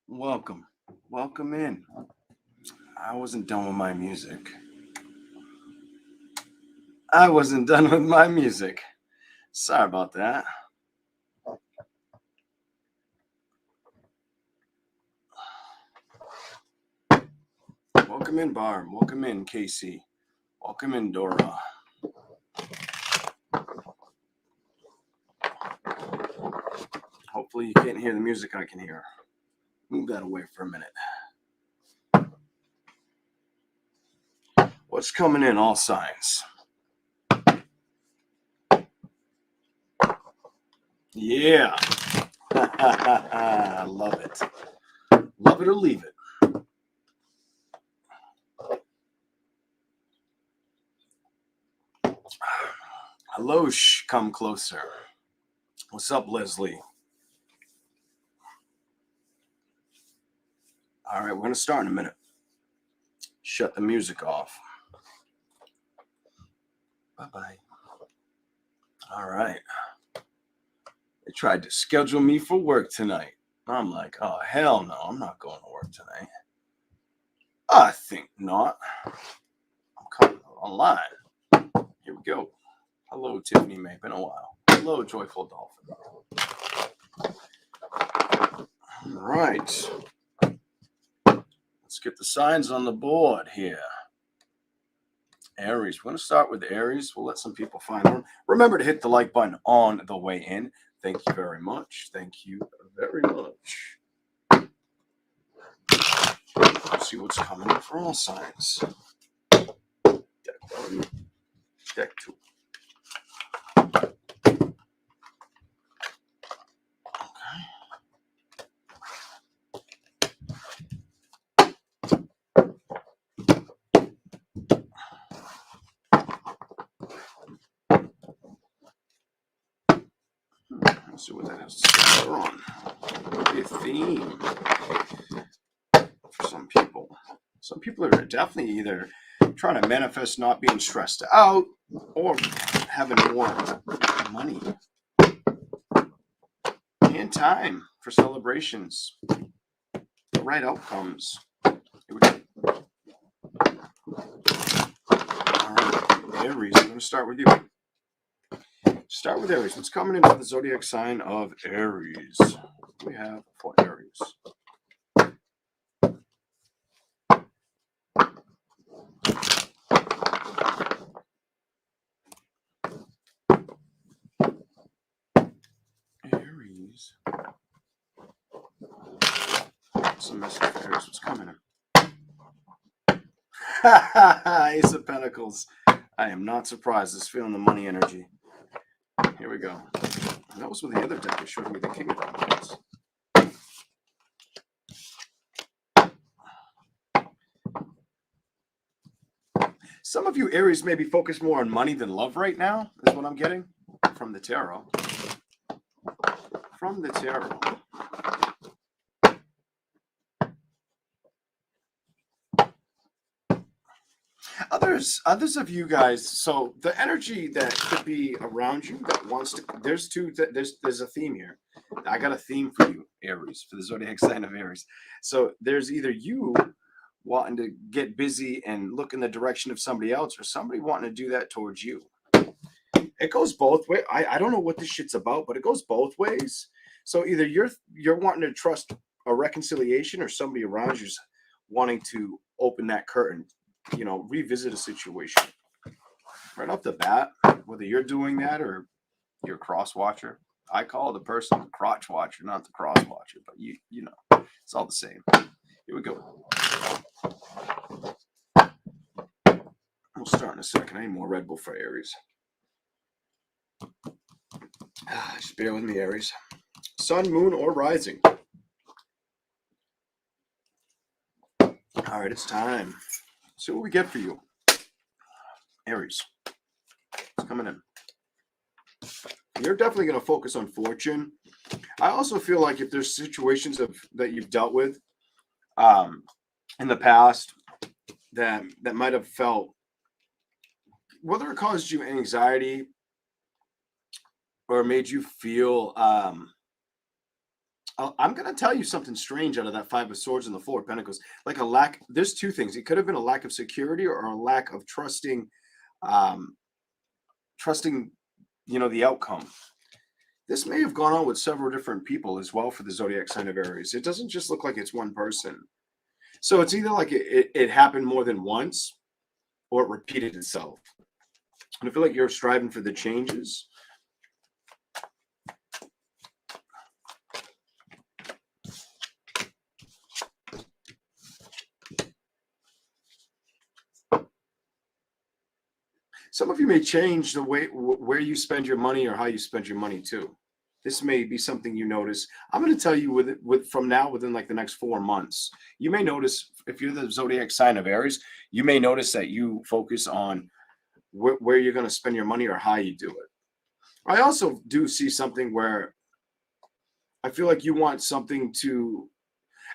Welcome. Welcome in. I wasn't done with my music. I wasn't done with my music. Sorry about that. Welcome in, Barb. Welcome in, Casey. Welcome in, Dora. Hopefully, you can't hear the music I can hear. Move that away for a minute. What's coming in? All signs. Yeah. Love it. Love it or leave it. Hello, come closer. What's up, Leslie? All right, we're going to start in a minute. Shut the music off. Bye-bye. All right. They tried to schedule me for work tonight. I'm like, oh, hell no, I'm not going to work tonight. I think not. I'm coming online. Here we go. Hello, Tiffany May. Been a while. Hello, Joyful Dolphin. All right. Let's get the signs on the board here. Aries. We're going to start with Aries. We'll let some people find them. Remember to hit the like button on the way in. Thank you very much. Thank you very much. Let's see what's coming in for all signs. Deck 1, Deck 2. Let's see what that has to say later on. Maybe a theme for some people. Some people are definitely either trying to manifest not being stressed out or having more money and time for celebrations. The right outcomes. Here we go. All right, Aries, I'm going to start with you. Start with Aries. What's coming into the zodiac sign of Aries? What do we have for Aries? Aries. What's the message for Aries? What's coming in? Ace of Pentacles. I am not surprised. It's feeling the money energy. Here we go. And that was with the other deck that showed me the King of Pentacles. Some of you Aries may be focused more on money than love right now, is what I'm getting from the tarot. From the tarot. Others of you guys, so the energy that could be around you that wants to, there's a theme here. I got a theme for you, Aries, for the zodiac sign of Aries. So there's either you wanting to get busy and look in the direction of somebody else, or somebody wanting to do that towards you. It goes both ways. I don't know what this shit's about, but it goes both ways. So either you're wanting to trust a reconciliation, or somebody around you's wanting to open that curtain, revisit a situation. Right off the bat, whether you're doing that or you're a cross watcher. I call the person the crotch watcher, not the cross watcher, but you know, it's all the same. Here we go. We'll start in a second. I need more Red Bull for Aries. Just bear with me, Aries. Sun, moon, or rising. All right, it's time. See what we get for you, Aries. It's coming in. You're definitely going to focus on fortune. I also feel like if there's situations that you've dealt with in the past that might have felt, whether it caused you anxiety or made you feel I'm gonna tell you something strange out of that Five of Swords and the Four of Pentacles. Like a lack. There's two things. It could have been a lack of security or a lack of um, trusting, the outcome. This may have gone on with several different people as well for the zodiac sign of Aries. It doesn't just look like it's one person. So it's either like it happened more than once or it repeated itself. And I feel like you're striving for the changes. Some of you may change the way where you spend your money or how you spend your money too. This may be something you notice. I'm going to tell you with from now within like the next 4 months. You may notice if you're the zodiac sign of Aries, you may notice that you focus on where you're going to spend your money or how you do it. I also do see something where I feel like you want something to.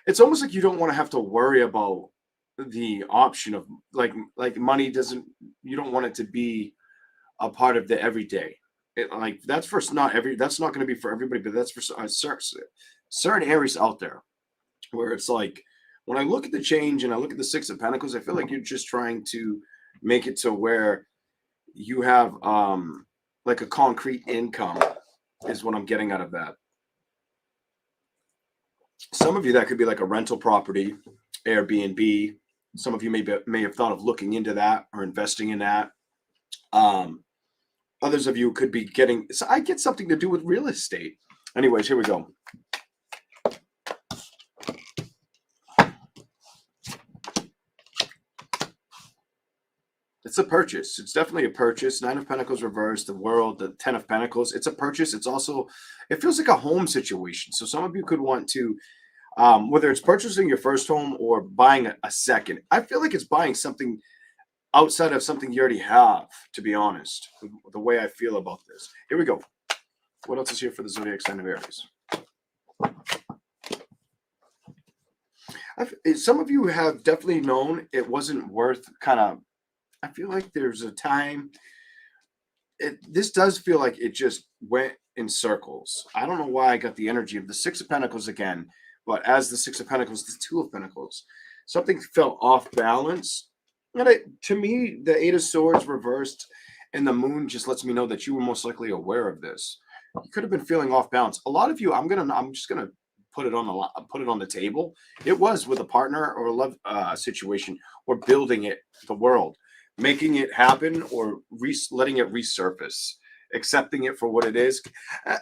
It's almost like you don't want to have to worry about the option of like money doesn't. You don't want it to be a part of the everyday. Like that's not going to be for everybody, but that's for certain areas out there where it's like when I look at the change and I look at the Six of Pentacles, I feel like you're just trying to make it to where you have like a concrete income is what I'm getting out of that. Some of you that could be like a rental property, Airbnb. Some of you may have thought of looking into that or investing in that. Others of you could be getting, so I get something to do with real estate. Anyways, here we go. It's a purchase. It's definitely a purchase. Nine of Pentacles reversed, the World, the Ten of Pentacles. It's a purchase. It's also, it feels like a home situation. So some of you could want to, whether it's purchasing your first home or buying a second. I feel like it's buying something outside of something you already have, to be honest, the way I feel about this. Here we go. What else is here for the zodiac sign of Aries? Some of you have definitely known it wasn't worth I feel like there's a time. This does feel like it just went in circles. I don't know why I got the energy of the Six of Pentacles again, but as the Six of Pentacles, the Two of Pentacles, something felt off balance. And to me, the Eight of Swords reversed and the Moon just lets me know that you were most likely aware of this. You could have been feeling off balance. A lot of you, I'm just gonna put it on the table. It was with a partner or a love situation or building it, the world, making it happen or letting it resurface, accepting it for what it is.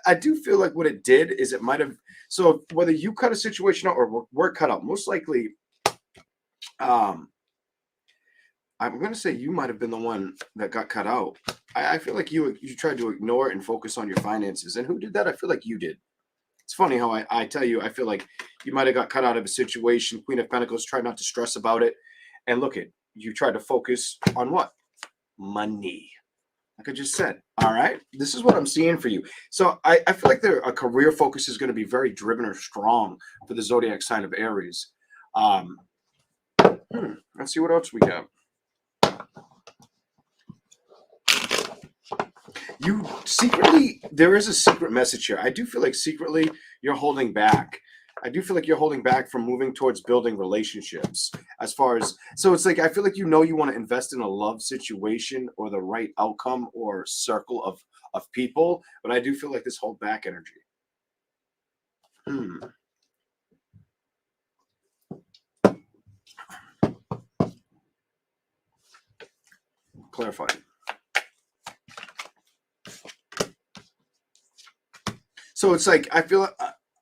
I do feel like what it did is it might have. So whether you cut a situation out or we're cut out, most likely. I'm going to say you might have been the one that got cut out. I feel like you tried to ignore it and focus on your finances. And who did that? I feel like you did. It's funny how I tell you, I feel like you might have got cut out of a situation. Queen of Pentacles, tried not to stress about it. And look at, you tried to focus on what? Money. Like I just said. All right. This is what I'm seeing for you. So I feel like a career focus is going to be very driven or strong for the zodiac sign of Aries. Let's see what else we got. You secretly, there is a secret message here. I do feel like secretly you're holding back. I do feel like you're holding back from moving towards building relationships so it's like, I feel like you want to invest in a love situation or the right outcome or circle of people, but I do feel like this hold back energy. Clarify. So it's like, I feel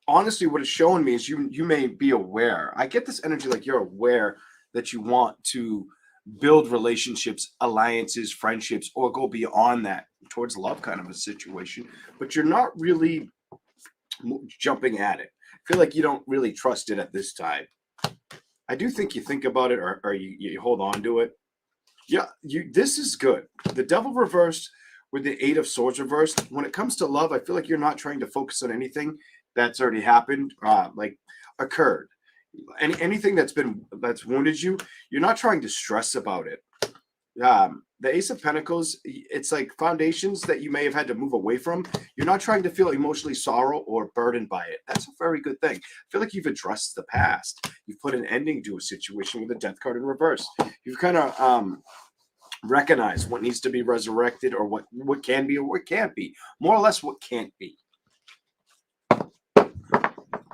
honestly, what it's showing me is you may be aware. I get this energy like you're aware that you want to build relationships, alliances, friendships, or go beyond that towards love kind of a situation, but you're not really jumping at it. I feel like you don't really trust it at this time. I do think you think about it or you hold on to it. Yeah, this is good. The Devil reversed with the Eight of Swords reversed. When it comes to love, I feel like you're not trying to focus on anything that's already happened, like occurred. Anything that's wounded you, you're not trying to stress about it. The Ace of Pentacles, it's like foundations that you may have had to move away from. You're not trying to feel emotionally sorrow or burdened by it. That's a very good thing. I feel like you've addressed the past. You've put an ending to a situation with a death card in reverse. You've kind of recognized what needs to be resurrected, or what can be or what can't be. More or less what can't be.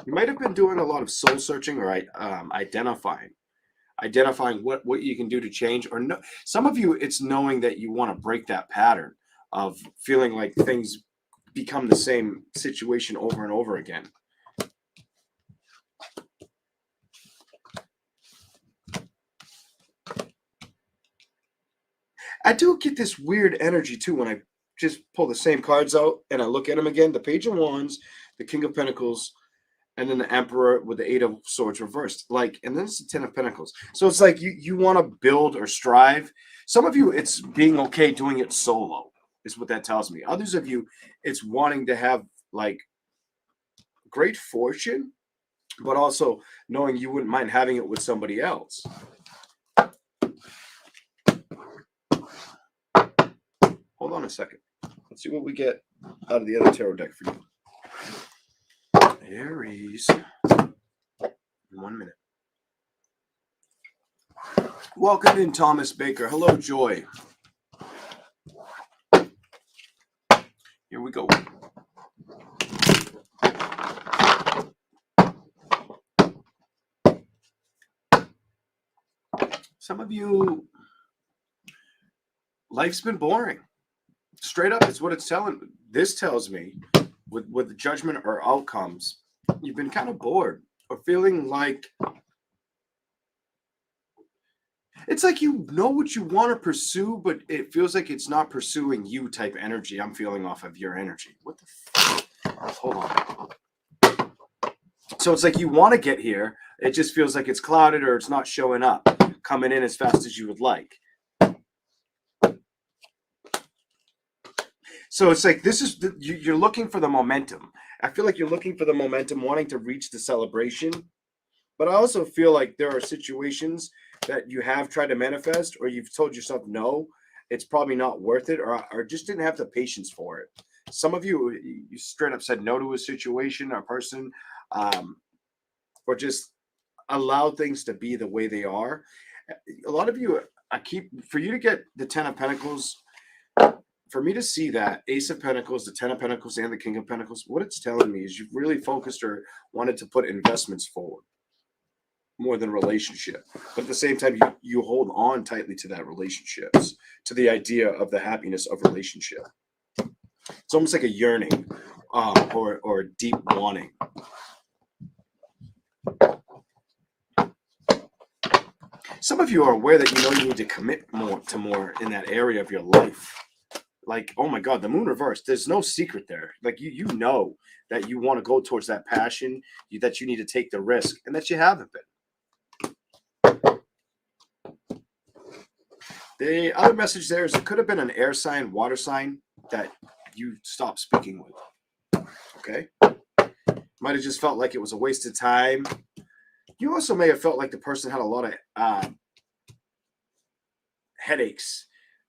You might have been doing a lot of soul searching or identifying what you can do to change, or no. Some of you, it's knowing that you want to break that pattern of feeling like things become the same situation over and over again. I do get this weird energy too when I just pull the same cards out and I look at them again. The Page of Wands, the King of Pentacles, and then the Emperor with the Eight of Swords reversed. Like, and then it's the Ten of Pentacles. So it's like you want to build or strive. Some of you, it's being okay doing it solo, is what that tells me. Others of you, it's wanting to have like great fortune, but also knowing you wouldn't mind having it with somebody else. Hold on a second. Let's see what we get out of the other tarot deck for you. Aries. 1 minute. Welcome in, Thomas Baker. Hello, Joy. Here we go. Some of you, life's been boring. Straight up, it's what it's telling. This tells me, with the judgment or outcomes, you've been kind of bored or feeling like it's like you know what you want to pursue, but it feels like it's not pursuing you type energy. I'm feeling off of your energy. What the hold on. So it's like you want to get here. It just feels like it's clouded or it's not showing up, coming in as fast as you would like. So it's like this is you're looking for the momentum. I feel like you're looking for the momentum, wanting to reach the celebration. But I also feel like there are situations that you have tried to manifest, or you've told yourself, no, it's probably not worth it, or just didn't have the patience for it. Some of you straight up said no to a situation or person, or just allow things to be the way they are. A lot of you, for you to get the Ten of Pentacles, for me to see that Ace of Pentacles, the Ten of Pentacles, and the King of Pentacles, what it's telling me is you've really focused or wanted to put investments forward more than relationship. But at the same time, you hold on tightly to that relationships, to the idea of the happiness of relationship. It's almost like a yearning or a deep wanting. Some of you are aware that you need to commit more in that area of your life. Like, oh my God, the Moon reversed. There's no secret there. Like you know that you want to go towards that passion, that you need to take the risk, and that you haven't been. The other message there is it could have been an air sign, water sign that you stopped speaking with. Okay? Might have just felt like it was a waste of time. You also may have felt like the person had a lot of headaches,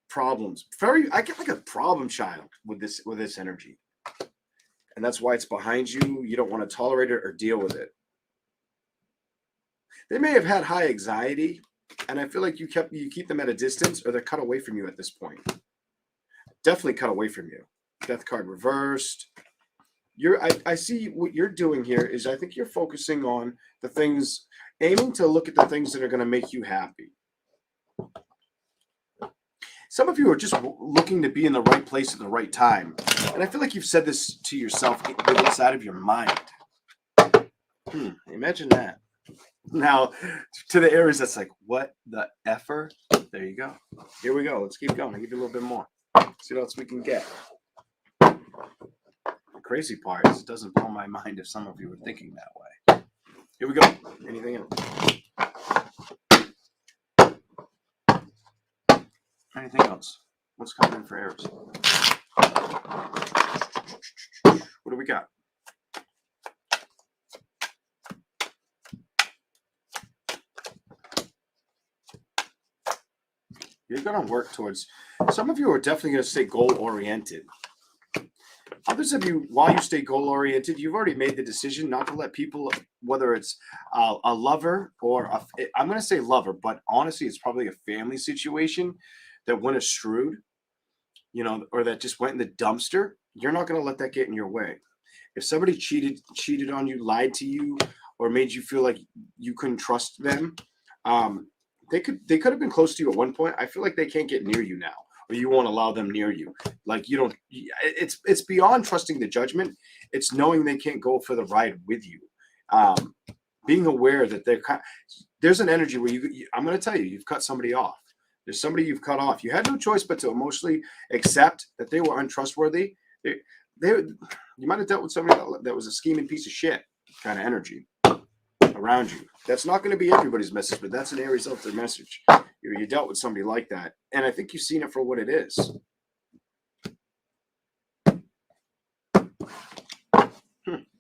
problems. I get like a problem child with this energy. And that's why it's behind you. You don't want to tolerate it or deal with it. They may have had high anxiety, and I feel like you keep them at a distance, or they're cut away from you at this point. Definitely cut away from you. Death card reversed. I see what you're doing here is I think you're focusing on the things, aiming to look at the things that are going to make you happy. Some of you are just looking to be in the right place at the right time. And I feel like you've said this to yourself inside of your mind. Imagine that. Now, to the Aries, that's like, what the effer? There you go. Here we go. Let's keep going. I'll give you a little bit more. See what else we can get. The crazy part is it doesn't blow my mind if some of you were thinking that way. Here we go. Anything else? Anything else? What's coming in for Aries? What do we got? You're going to work towards. Some of you are definitely going to stay goal oriented. Others of you, while you stay goal oriented, you've already made the decision not to let people, whether it's a lover or I'm going to say lover, but honestly, it's probably a family situation that went astrewed, or that just went in the dumpster. You're not going to let that get in your way. If somebody cheated on you, lied to you, or made you feel like you couldn't trust them, um, they could have been close to you at one point. I feel like they can't get near you now, or you won't allow them near you. Like you don't. It's beyond trusting the judgment. It's knowing they can't go for the ride with you. Being aware that there's an energy where I'm going to tell you, you've cut somebody off. There's somebody you've cut off. You had no choice but to emotionally accept that they were untrustworthy. You might have dealt with somebody that was a scheming piece of shit kind of energy around you. That's not going to be everybody's message, but that's an Aries out there message. You dealt with somebody like that, and I think you've seen it for what it is.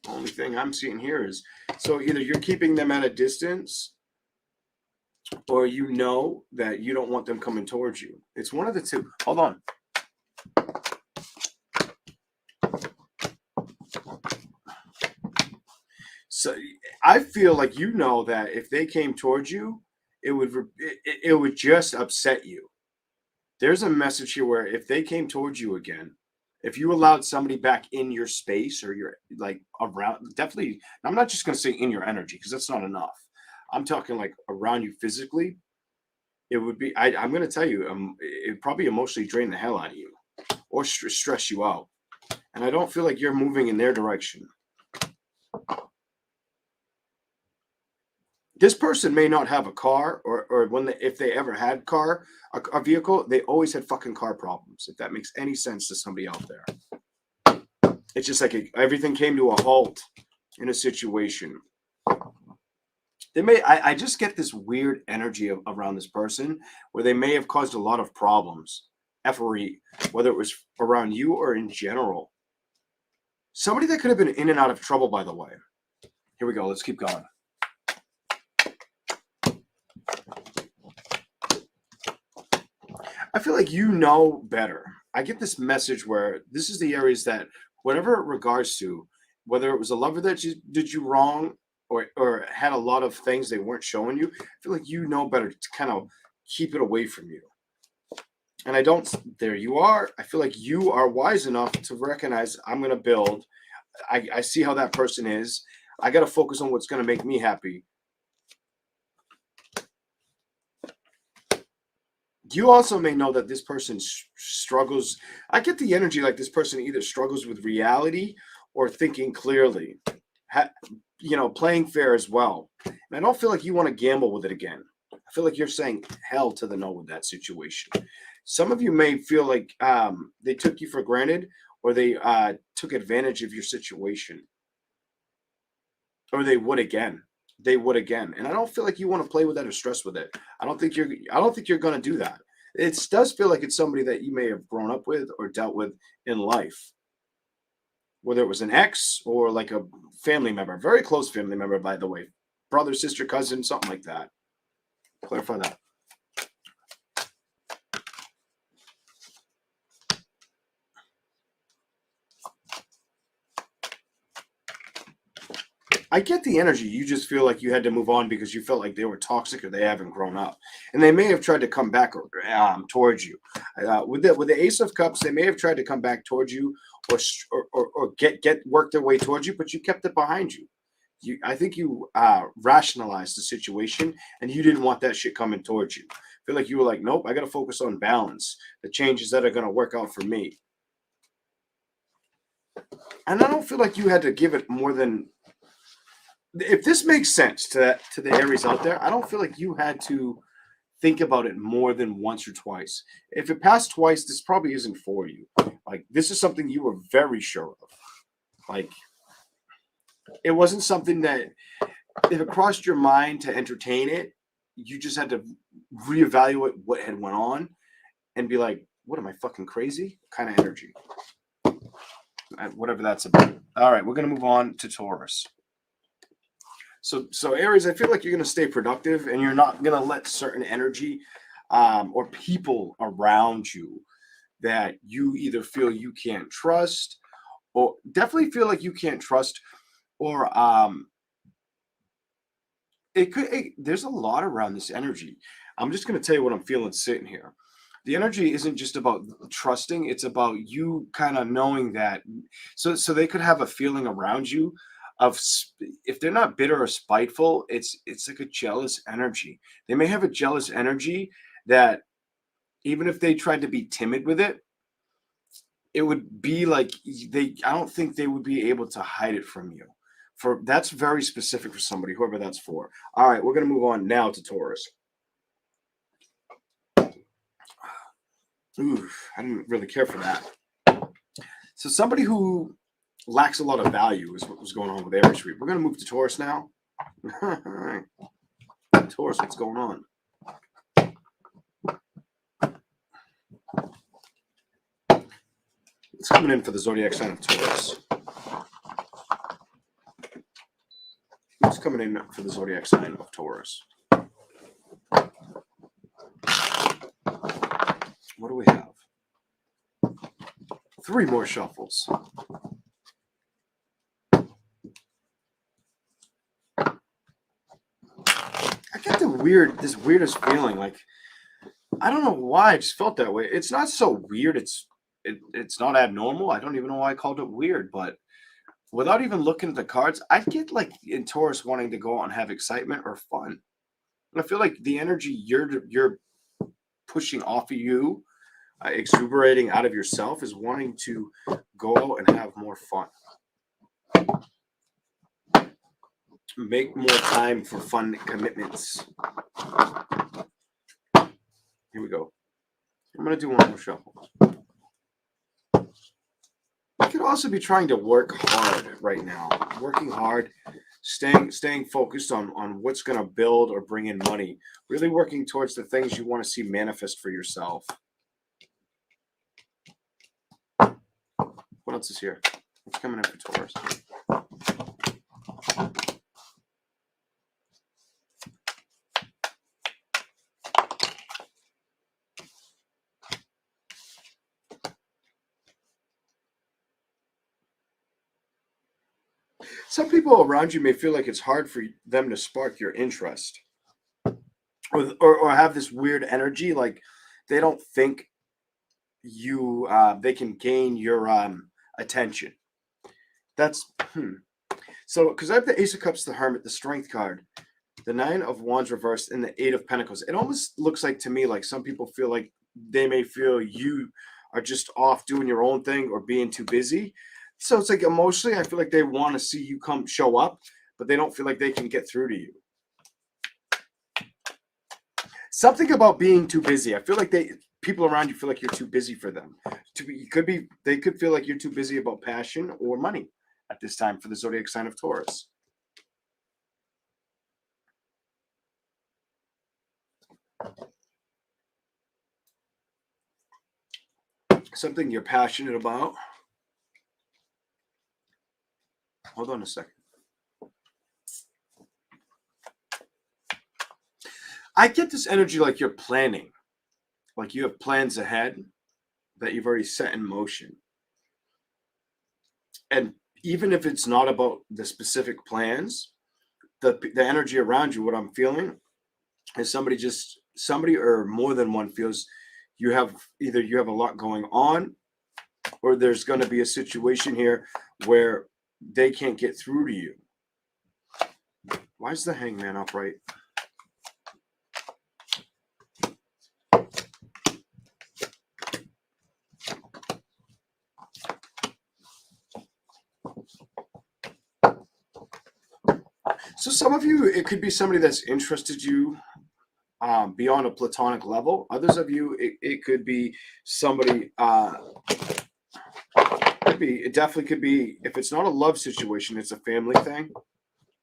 Only thing I'm seeing here is, so either you're keeping them at a distance, or you know that you don't want them coming towards you. It's one of the two. Hold on. So I feel like that if they came towards you, it would just upset you. There's a message here where if they came towards you again, if you allowed somebody back in your space or you're like around, definitely, I'm not just going to say in your energy because that's not enough. I'm talking like around you physically. It would be, I'm going to tell you, it probably emotionally drain the hell out of you or stress you out. And I don't feel like you're moving in their direction. This person may not have a car, or if they ever had a vehicle, they always had fucking car problems. If that makes any sense to somebody out there, it's just like everything came to a halt in a situation. I just get this weird energy around this person where they may have caused a lot of problems, whether it was around you or in general. Somebody that could have been in and out of trouble, by the way. Here we go. Let's keep going. I feel like you know better. I get this message where this is the areas that whatever it regards to, whether it was a lover that did you wrong or had a lot of things they weren't showing you, I feel like you know better to kind of keep it away from you. And there you are. I feel like you are wise enough to recognize I'm going to build. I see how that person is. I got to focus on what's going to make me happy. You also may know that this person struggles. I get the energy like this person either struggles with reality or thinking clearly, playing fair as well. And I don't feel like you want to gamble with it again. I feel like you're saying hell to the no with that situation. Some of you may feel like they took you for granted or they took advantage of your situation. Or they would again. And I don't feel like you want to play with that or stress with it. I don't think you're going to do that. It does feel like it's somebody that you may have grown up with or dealt with in life, whether it was an ex or like a family member, very close family member, by the way, brother, sister, cousin, something like that. Clarify that. I get the energy. You just feel like you had to move on because you felt like they were toxic or they haven't grown up, and they may have tried to come back towards you. With the Ace of Cups, they may have tried to come back towards you or get work their way towards you, but you kept it behind you. I think you rationalized the situation, and you didn't want that shit coming towards you. I feel like you were like, nope, I got to focus on balance, the changes that are going to work out for me. And I don't feel like you had to give it more than. If this makes sense to the Aries out there, I don't feel like you had to think about it more than once or twice. If it passed twice, this probably isn't for you. Like, this is something you were very sure of. Like, it wasn't something that, if it crossed your mind to entertain it, you just had to reevaluate what had went on and be like, what am I, fucking crazy? Kind of energy. Whatever that's about. All right, we're going to move on to Taurus. So Aries, I feel like you're going to stay productive and you're not going to let certain energy or people around you that you either feel you can't trust, or definitely feel like you can't trust, or there's a lot around this energy. I'm just going to tell you what I'm feeling sitting here. The energy isn't just about trusting, it's about you kind of knowing that. So they could have a feeling around you of if they're not bitter or spiteful, it's like a jealous energy. They may have a jealous energy that even if they tried to be timid with it, it would be like I don't think they would be able to hide it from you. For that's very specific for somebody, whoever that's for. All right, we're gonna move on now to Taurus. Ooh, I didn't really care for that. So somebody who lacks a lot of value is what was going on with Aries. We're gonna move to Taurus now. All right. Taurus, what's going on? It's coming in for the zodiac sign of Taurus. It's coming in for the zodiac sign of Taurus. What do we have? 3 more shuffles. I get this weirdest feeling. Like, I don't know why I just felt that way. It's not so weird. It's not abnormal. I don't even know why I called it weird, but without even looking at the cards, I get like in Taurus wanting to go out and have excitement or fun. And I feel like the energy you're pushing off of you, exuberating out of yourself, is wanting to go out and have more fun. Make more time for fun commitments. Here we go. I'm going to do one more shuffle. I could also be trying to work hard right now. Working hard, staying focused on what's going to build or bring in money. Really working towards the things you want to see manifest for yourself. What else is here? What's coming in for Taurus? Some people around you may feel like it's hard for them to spark your interest, or have this weird energy, like they don't think they can gain your attention. That's so because I have the Ace of Cups, the Hermit, the Strength card, the Nine of Wands reversed, and the Eight of Pentacles. It almost looks like to me like some people feel like they may feel you are just off doing your own thing or being too busy. So it's like emotionally, I feel like they want to see you come show up, but they don't feel like they can get through to you. Something about being too busy. I feel like people around you feel like you're too busy for them. They could feel like you're too busy about passion or money at this time for the zodiac sign of Taurus. Something you're passionate about. Hold on a second. I get this energy like you're planning, like you have plans ahead that you've already set in motion. And even if it's not about the specific plans, the energy around you, what I'm feeling is somebody or more than one feels you have a lot going on, or there's going to be a situation here where they can't get through to you. Why is the Hangman upright? So some of you, it could be somebody that's interested you beyond a platonic level. Others of you, it could be somebody. It definitely could be. If it's not a love situation, it's a family thing.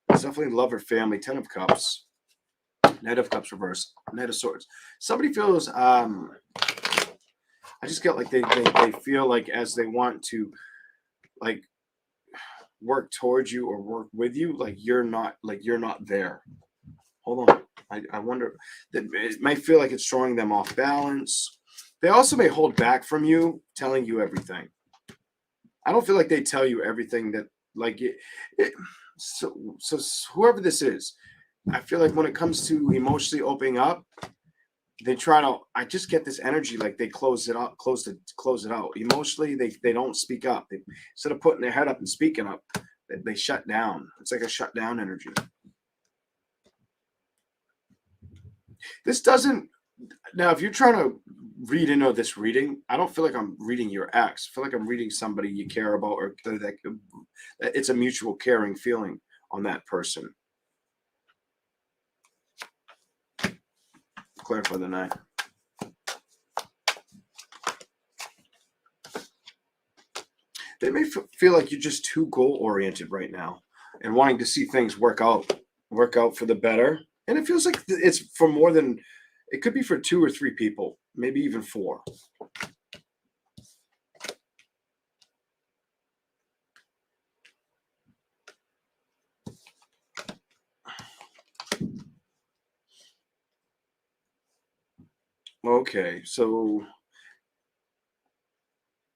It's definitely love or family. 10 of Cups, Knight of Cups reverse, Knight of Swords. Somebody feels. I just get like they feel like as they want to, like, work towards you or work with you, like you're not there. Hold on. I wonder that it might feel like it's throwing them off balance. They also may hold back from you, telling you everything. I don't feel like they tell you everything that like it so whoever this is, I feel like when it comes to emotionally opening up, they try to I just get this energy like they close it out. Emotionally, they don't speak up. They, instead of putting their head up and speaking up, they shut down. It's like a shut down energy. This doesn't now if you're trying to read into this reading, I don't feel like I'm reading your ex. I feel like I'm reading somebody you care about or that it's a mutual caring feeling on that person. Clarify the nine. They may feel like you're just too goal oriented right now and wanting to see things work out for the better. And it feels like it's for more than it could be for two or three people, maybe even four. Okay, so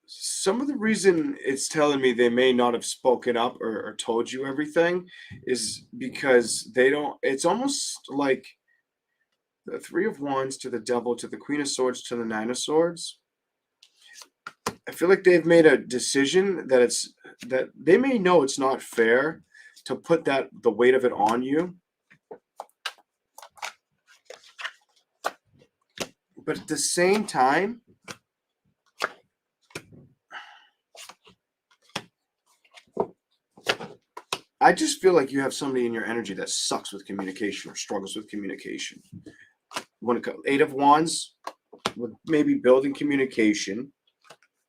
some of the reason it's telling me they may not have spoken up or told you everything is because they don't it's almost like the three of wands to the devil to the queen of swords to the nine of swords. I feel like they've made a decision that it's that they may know it's not fair to put that the weight of it on you, but at the same time I just feel like you have somebody in your energy that sucks with communication or struggles with communication. When it comes eight of wands with maybe building communication.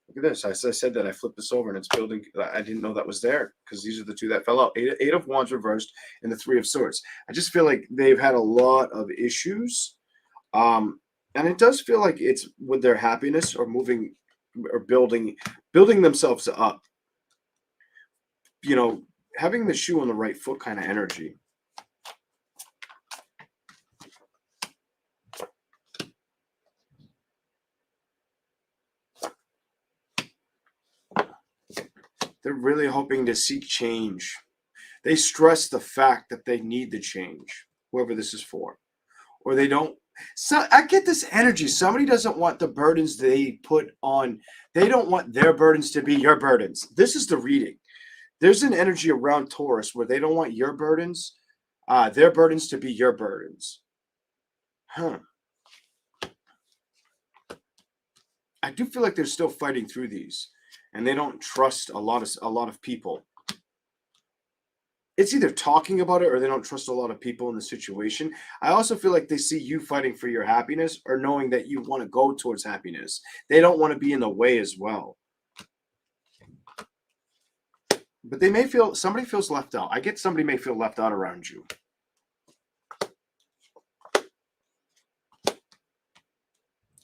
Look at this. I said that I flipped this over and it's building. I didn't know that was there because these are the two that fell out. Eight of wands reversed and the three of swords. I just feel like they've had a lot of issues. And it does feel like it's with their happiness or moving or building themselves up. You know, having the shoe on the right foot kind of energy. They're really hoping to seek change. They stress the fact that they need the change, whoever this is for, or they don't. So I get this energy. Somebody doesn't want the burdens they put on. They don't want their burdens to be your burdens. This is the reading. There's an energy around Taurus where they don't want their burdens to be your burdens. Huh. I do feel like they're still fighting through these, and they don't trust a lot of people. It's either talking about it or they don't trust a lot of people in the situation. I also feel like they see you fighting for your happiness or knowing that you want to go towards happiness. They don't want to be in the way as well. But they may feel somebody feels left out. I get somebody may feel left out around you.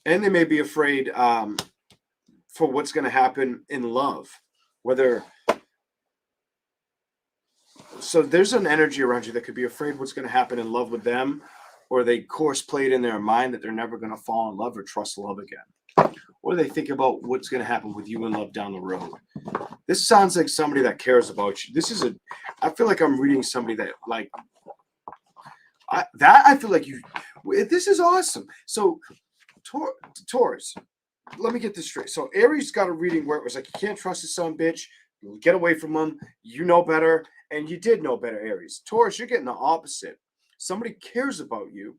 And they may be afraid for what's going to happen in love. So there's an energy around you that could be afraid what's going to happen in love with them, or they course played in their mind that they're never going to fall in love or trust love again. Or they think about what's going to happen with you in love down the road. This sounds like somebody that cares about you. I feel like I'm reading somebody that like, I feel like this is awesome. So Taurus, let me get this straight. So Aries got a reading where it was like, you can't trust this son bitch. Get away from him. You know better. And you did know better, Aries. Taurus, you're getting the opposite. Somebody cares about you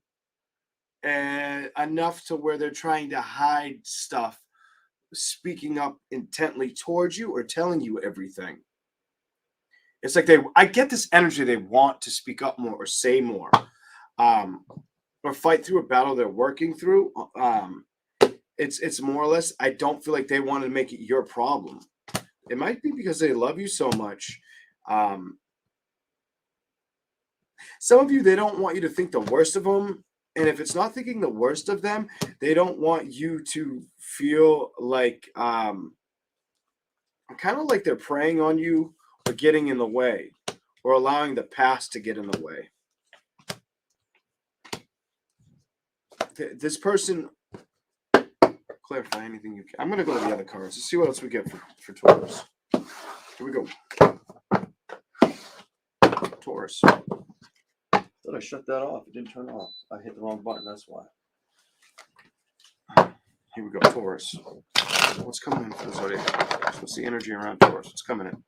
and enough to where they're trying to hide stuff, speaking up intently towards you or telling you everything. It's like I get this energy they want to speak up more or say more, or fight through a battle they're working through. It's more or less, I don't feel like they want to make it your problem. It might be because they love you so much. Some of you, they don't want you to think the worst of them. And if it's not thinking the worst of them, they don't want you to feel like kind of like they're preying on you or getting in the way or allowing the past to get in the way. This person, clarify anything you can. I'm going to go to the other cards. Let's see what else we get for Taurus. Here we go. Taurus. Thought I shut that off. It didn't turn off. I hit the wrong button. That's why. Here we go. Taurus. What's coming in for the zodiac? What's the energy around Taurus? What's coming in?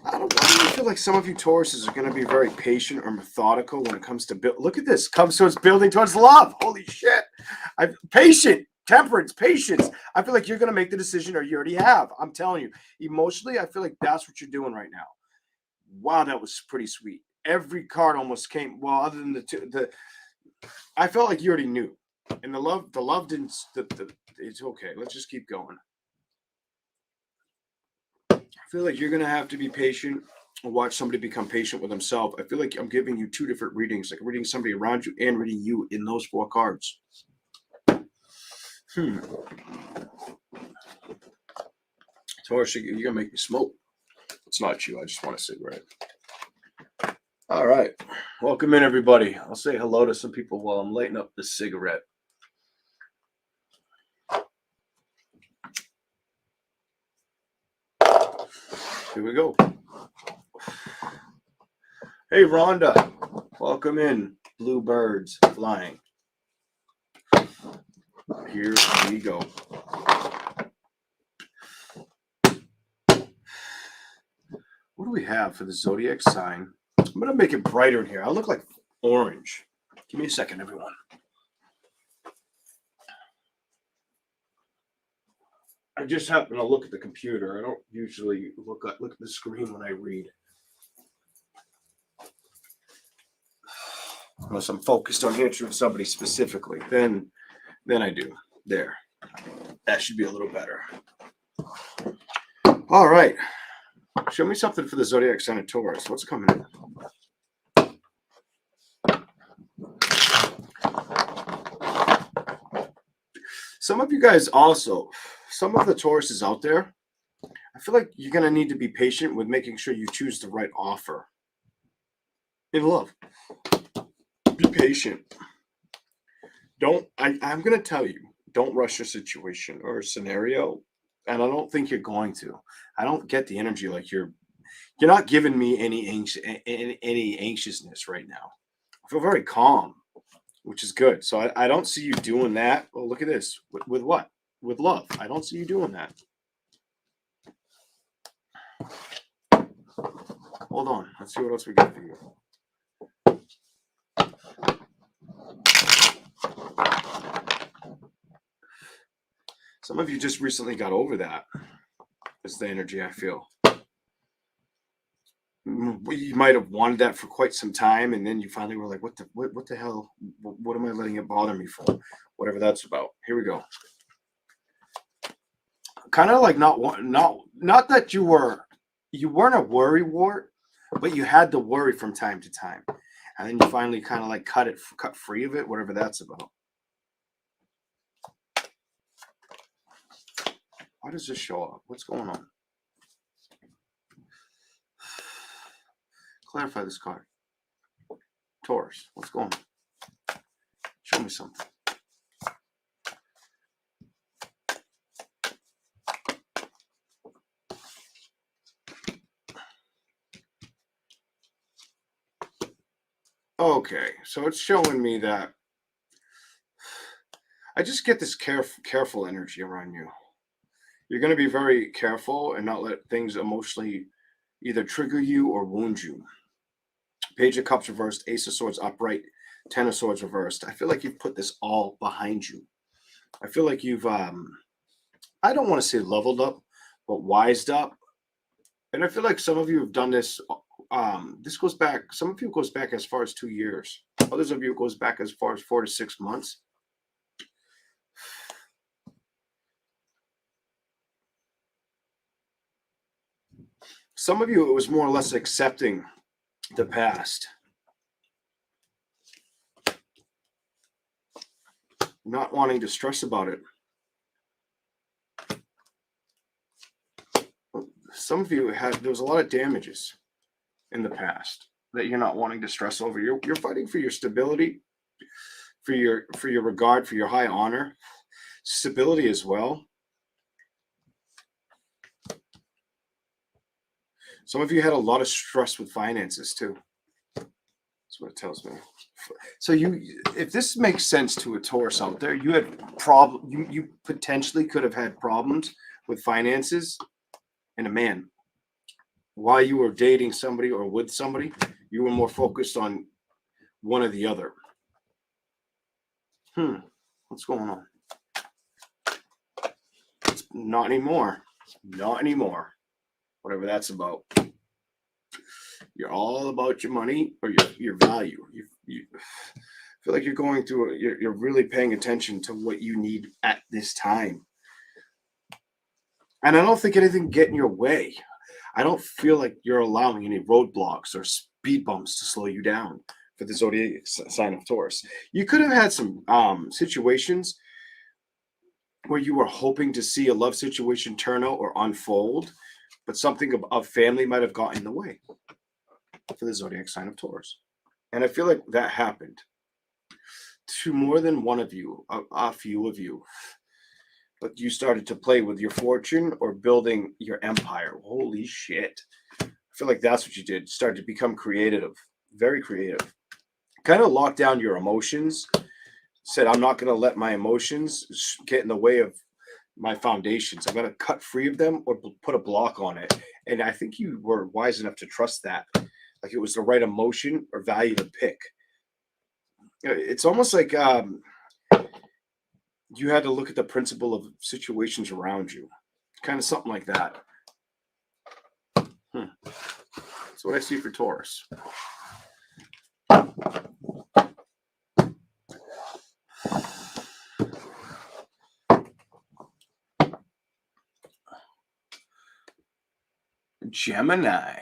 Why do I feel like some of you Tauruses are going to be very patient or methodical when it comes to build? Look at this. Comes towards building towards love. Holy shit. Patient, temperance, patience. I feel like you're going to make the decision, or you already have. I'm telling you. Emotionally, I feel like that's what you're doing right now. Wow, that was pretty sweet. Every card almost came. Well, other than I felt like you already knew. And the love didn't. It's okay. Let's just keep going. I feel like you're going to have to be patient and watch somebody become patient with himself. I feel like I'm giving you two different readings, like reading somebody around you and reading you in those four cards. Taurus, you're going to make me smoke. It's not you. I just want a cigarette. All right. Welcome in, everybody. I'll say hello to some people while I'm lighting up the cigarette. Here we go. Hey, Rhonda. Welcome in. Bluebirds flying. Here we go. What do we have for the zodiac sign? I'm going to make it brighter in here. I look like orange. Give me a second, everyone. I just happen to look at the computer. I don't usually look at the screen when I read. Unless I'm focused on answering somebody specifically, then I do. There. That should be a little better. All right. Show me something for the zodiac sign of Taurus. What's coming in? Some of you guys also, some of the Tauruses out there, I feel like you're going to need to be patient with making sure you choose the right offer. In love. Be patient. I'm going to tell you, don't rush a situation or a scenario. And I don't think you're going to. I don't get the energy like you're not giving me any anxiousness right now. I feel very calm, which is good. So I don't see you doing that. Oh, look at this. With what? With love. I don't see you doing that. Hold on. Let's see what else we got for you. Some of you just recently got over that. Is the energy I feel. You might have wanted that for quite some time, and then you finally were like, what the hell? What am I letting it bother me for? Whatever that's about. Here we go. Kind of like not that you weren't a worry wart, but you had to worry from time to time. And then you finally kind of like cut free of it, whatever that's about. Why does this show up? What's going on? Clarify this card. Taurus, what's going on? Show me something. Okay, so it's showing me that I just get this careful energy around you. You're going to be very careful and not let things emotionally either trigger you or wound you. Page of Cups reversed, Ace of Swords upright, Ten of Swords reversed. I feel like you've put this all behind you. I feel like you've, I don't want to say leveled up, but wised up. And I feel like some of you have done this. This goes back, some of you goes back as far as 2 years. Others of you goes back as far as 4 to 6 months. Some of you, it was more or less accepting the past. not wanting to stress about it. Some of you there was a lot of damages in the past that you're not wanting to stress over. You're fighting for your stability, for your regard, for your high honor, stability as well. Some of you had a lot of stress with finances too. That's what it tells me. So if this makes sense to a Taurus out there, you had you potentially could have had problems with finances. And a man, while you were dating somebody or with somebody, you were more focused on one or the other. What's going on? Not anymore. Not anymore. Whatever that's about. You're all about your money or your value. You feel like you're going through you're really paying attention to what you need at this time. And I don't think anything can get in your way. I don't feel like you're allowing any roadblocks or speed bumps to slow you down for the zodiac sign of Taurus. You could have had some situations where you were hoping to see a love situation turn out or unfold, but something of family might have gotten in the way for the zodiac sign of Taurus. And I feel like that happened to more than one of you, a few of you. But you started to play with your fortune or building your empire. Holy shit. I feel like that's what you did. Started to become creative, very creative. Kind of locked down your emotions. Said, I'm not going to let my emotions get in the way of my foundations. I'm going to cut free of them or put a block on it. And I think you were wise enough to trust that. Like it was the right emotion or value to pick. It's almost like you had to look at the principle of situations around you. Kind of something like that. That's what I see for Taurus. Gemini.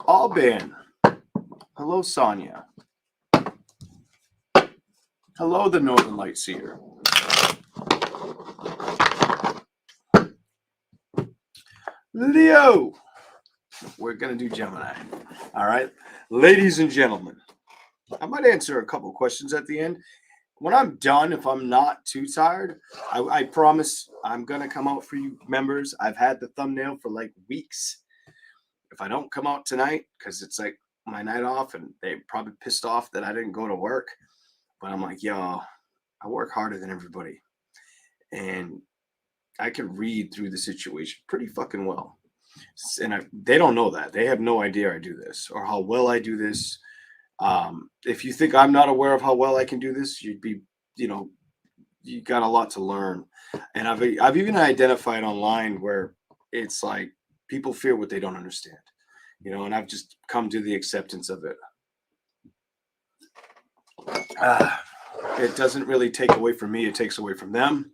Alban. Hello, Sonia. Hello, the Northern Light Seer. Leo. We're going to do Gemini. All right. Ladies and gentlemen, I might answer a couple questions at the end. When I'm done, if I'm not too tired, I promise I'm going to come out for you members. I've had the thumbnail for like weeks. If I don't come out tonight, because it's like my night off and they probably pissed off that I didn't go to work. But I'm like, yo, I work harder than everybody. And I can read through the situation pretty fucking well. And they don't know that. They have no idea I do this or how well I do this. If you think I'm not aware of how well I can do this, you'd be, you got a lot to learn. And I've even identified online where it's like people fear what they don't understand, and I've just come to the acceptance of it. It doesn't really take away from me. It takes away from them.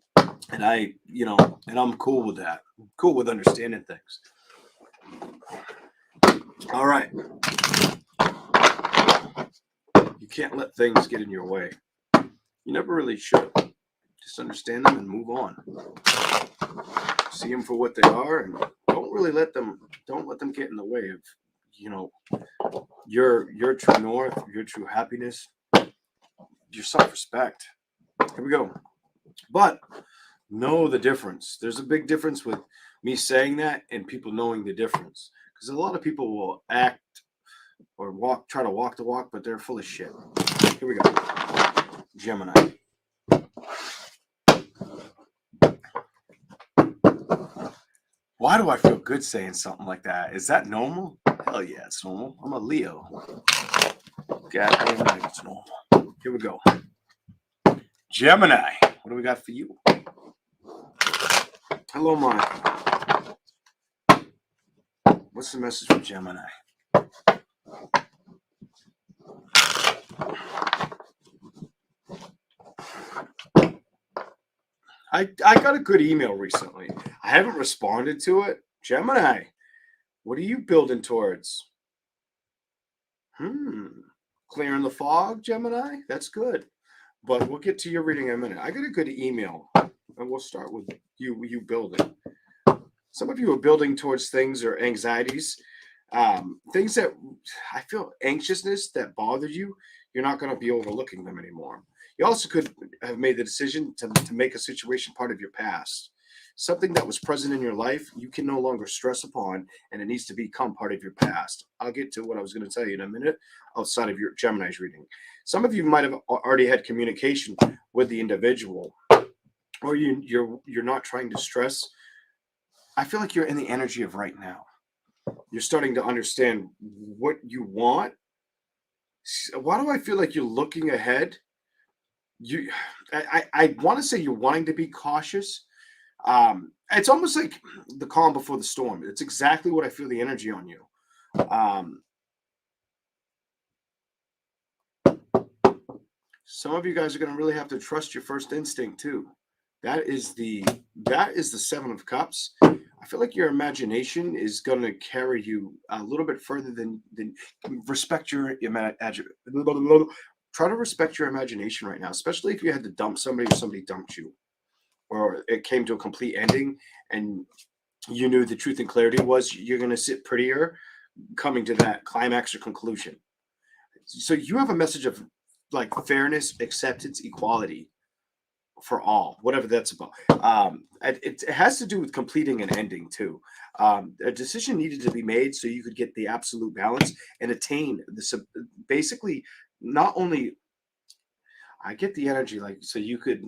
And and I'm cool with that. I'm cool with understanding things. All right. You can't let things get in your way. You never really should. Just understand them and move on. See them for what they are, and don't let them get in the way of, your true north, your true happiness, your self-respect. Here we go. But know the difference. There's a big difference with me saying that and people knowing the difference. Because a lot of people will act or try to walk the walk, but they're full of shit. Here we go. Gemini. Why do I feel good saying something like that? Is that normal? Hell yeah, it's normal. I'm a Leo. God damn right, it's normal. Here we go. Gemini. What do we got for you? Hello, Monica. What's the message for Gemini? I got a good email recently. I haven't responded to it. Gemini, what are you building towards? Hmm. Clearing the fog, Gemini? That's good. But we'll get to your reading in a minute. I got a good email, and we'll start with you building. Some of you are building towards things or anxieties, things that I feel anxiousness that bothered you. You're not going to be overlooking them anymore. You also could have made the decision to make a situation part of your past. Something that was present in your life, you can no longer stress upon, and it needs to become part of your past. I'll get to what I was going to tell you in a minute outside of your Gemini's reading. Some of you might have already had communication with the individual, or you're not trying to stress. I feel like you're in the energy of right now. You're starting to understand what you want. Why do I feel like you're looking ahead? You, I want to say you're wanting to be cautious. It's almost like the calm before the storm. It's exactly what I feel the energy on you. Um, some of you guys are going to really have to trust your first instinct too. That is the Seven of Cups. I feel like your imagination is going to carry you a little bit further than respect your imagination. Try to respect your imagination right now, especially if you had to dump somebody or somebody dumped you, or it came to a complete ending, and you knew the truth and clarity was you're going to sit prettier coming to that climax or conclusion. So you have a message of like fairness, acceptance, equality for all, whatever that's about. It has to do with completing an ending too. A decision needed to be made so you could get the absolute balance and attain this. Basically, not only I get the energy like so you could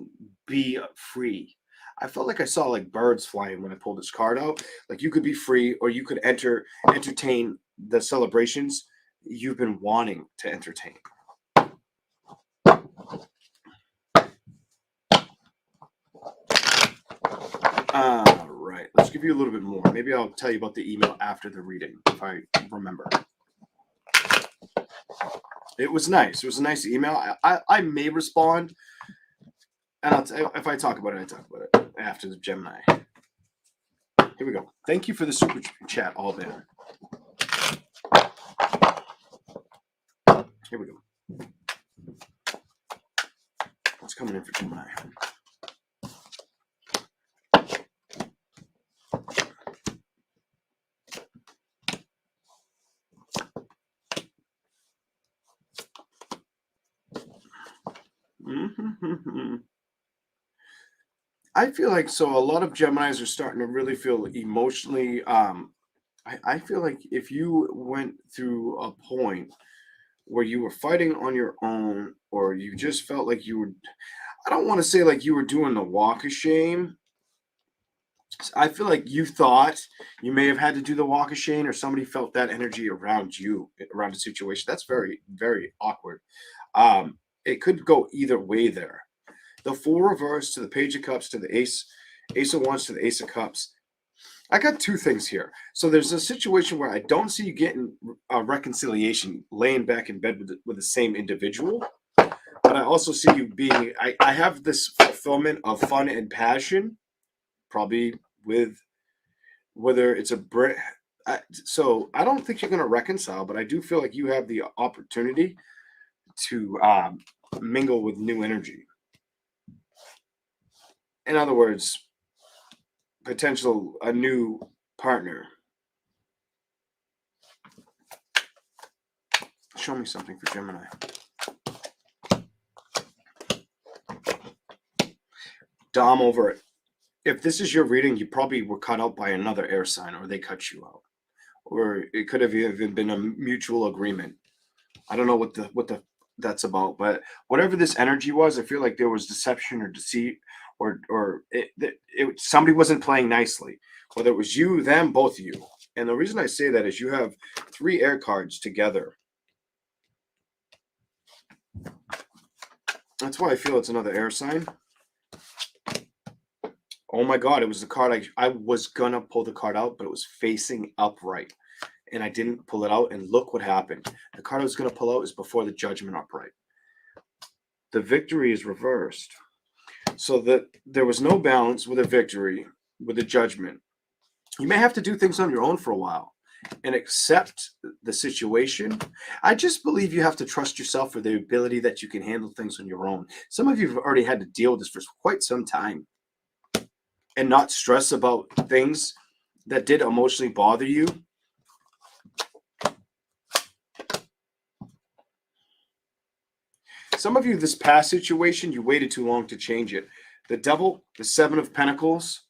be free. I felt like I saw like birds flying when I pulled this card out. Like you could be free, or you could entertain the celebrations you've been wanting to entertain. All right, let's give you a little bit more. Maybe I'll tell you about the email after the reading if I remember. It was nice. It was a nice email. I may respond, and I'll if I talk about it, I talk about it after the Gemini. Here we go. Thank you for the super chat, all there. Here we go. What's coming in for Gemini? I feel like so a lot of Geminis are starting to really feel emotionally. I feel like if you went through a point where you were fighting on your own, or you just felt like you were, I don't want to say like you were doing the walk of shame. I feel like you thought you may have had to do the walk of shame, or somebody felt that energy around you, around the situation. That's very, very awkward. It could go either way there. The Four reverse to the Page of Cups to the Ace of Wands to the Ace of Cups. I got two things here. So there's a situation where I don't see you getting a reconciliation, laying back in bed with the same individual, but I also see you being. I have this fulfillment of fun and passion, probably with whether it's a Brit. So I don't think you're going to reconcile, but I do feel like you have the opportunity to mingle with new energy. In other words, a new partner. Show me something for Gemini. Dom over it. If this is your reading, you probably were cut out by another air sign, or they cut you out, or it could have even been a mutual agreement. I don't know what that's about, but whatever this energy was, I feel like there was deception or deceit, or somebody wasn't playing nicely. Whether it was you, them, both of you. And the reason I say that is you have 3 air cards together. That's why I feel it's another air sign. Oh my God, it was the card I was gonna pull the card out, but it was facing upright. And I didn't pull it out, and look what happened. The card I was gonna pull out is before the Judgment upright. The Victory is reversed. So that there was no balance with a victory, with a judgment. You may have to do things on your own for a while and accept the situation. I just believe you have to trust yourself for the ability that you can handle things on your own. Some of you have already had to deal with this for quite some time and not stress about things that did emotionally bother you. Some of you, this past situation, you waited too long to change it. The Devil, the Seven of Pentacles,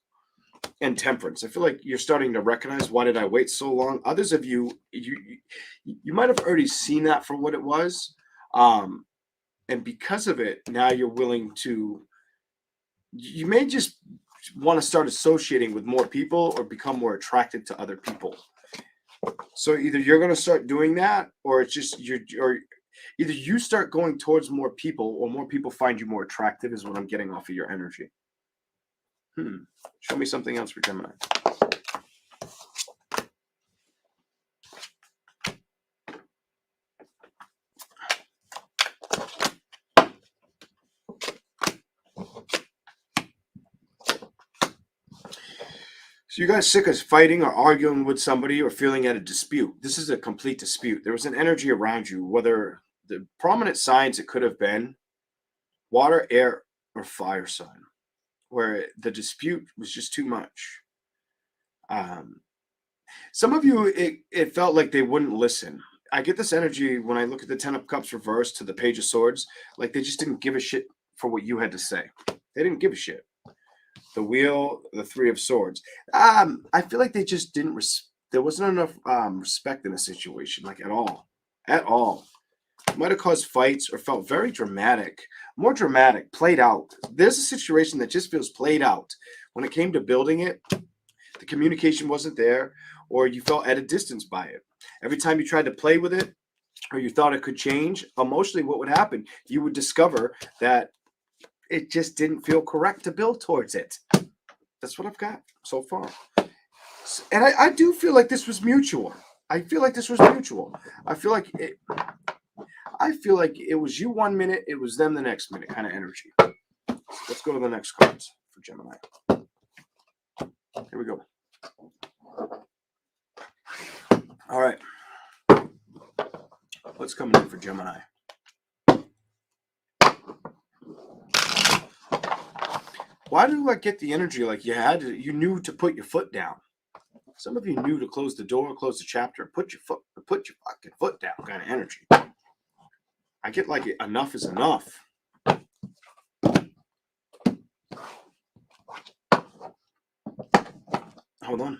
and Temperance. I feel like you're starting to recognize, why did I wait so long? Others of you, you might have already seen that for what it was. And because of it, now you're willing to, you may just want to start associating with more people or become more attracted to other people. So either you're going to start doing that, or it's just or either you start going towards more people, or more people find you more attractive, is what I'm getting off of your energy. Show me something else for Gemini. So you guys sick of fighting or arguing with somebody or feeling at a dispute. This is a complete dispute. There was an energy around you, whether the prominent signs, it could have been water, air, or fire sign, where the dispute was just too much. Some of you, it felt like they wouldn't listen. I get this energy when I look at the Ten of Cups reversed to the Page of Swords, like they just didn't give a shit for what you had to say. They didn't give a shit. The Wheel, the Three of Swords. I feel like they just didn't. There wasn't enough respect in the situation, like at all, at all. Might have caused fights or felt very dramatic, more dramatic, played out. There's a situation that just feels played out. When it came to building it, the communication wasn't there, or you felt at a distance by it. Every time you tried to play with it, or you thought it could change, emotionally, what would happen? You would discover that it just didn't feel correct to build towards it. That's what I've got so far. And I do feel like this was mutual. I feel like this was mutual. I feel like it was you 1 minute, it was them the next minute kind of energy. Let's go to the next cards for Gemini. Here we go. All right. What's coming in for Gemini? Why do I get the energy like you knew to put your foot down? Some of you knew to close the door, close the chapter, put your fucking foot down kind of energy. I get like enough is enough. Hold on.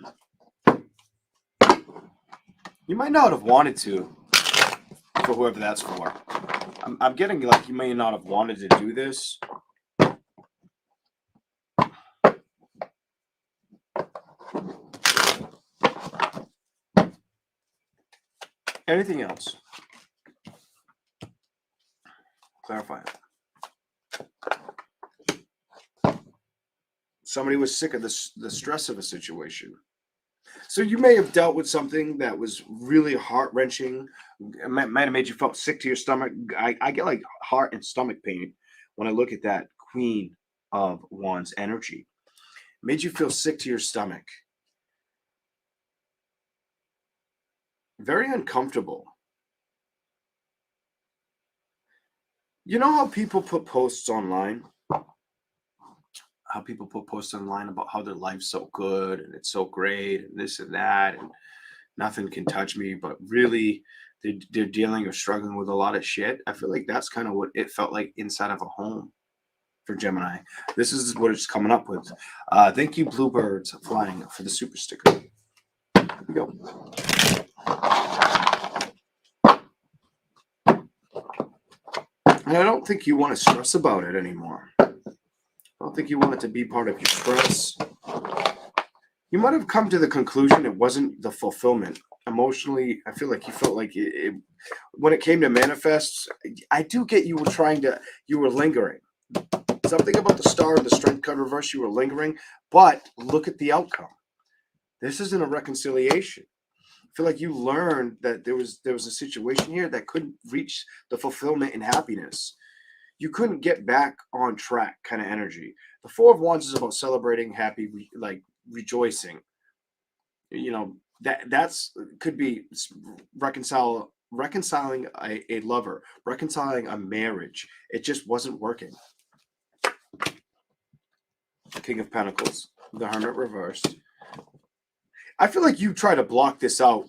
You might not have wanted to, for whoever that's for. I'm getting like you may not have wanted to do this. Anything else? Clarify it. Somebody was sick of the stress of a situation. So you may have dealt with something that was really heart-wrenching. It might have made you felt sick to your stomach. I get like heart and stomach pain when I look at that Queen of Wands energy. It made you feel sick to your stomach. Very uncomfortable. You know how people put posts online? How people put posts online about how their life's so good and it's so great and this and that and nothing can touch me, but really they're dealing or struggling with a lot of shit. I feel like that's kind of what it felt like inside of a home for Gemini. This is what it's coming up with. Thank you, Bluebirds Flying, for the super sticker. Here we go. And I don't think you want to stress about it anymore. I don't think you want it to be part of your stress. You might have come to the conclusion it wasn't the fulfillment. Emotionally, I feel like you felt like when it came to manifests, I do get you were lingering. Something about the Star of the Strength card reverse, you were lingering, but look at the outcome. This isn't a reconciliation. I feel like you learned that there was a situation here that couldn't reach the fulfillment and happiness. you couldn't get back on track kind of energy. The Four of Wands is about celebrating, happy, like rejoicing. You know, that's could be reconciling a lover, reconciling a marriage. It just wasn't working. King of Pentacles, the Hermit reversed. I feel like you try to block this out.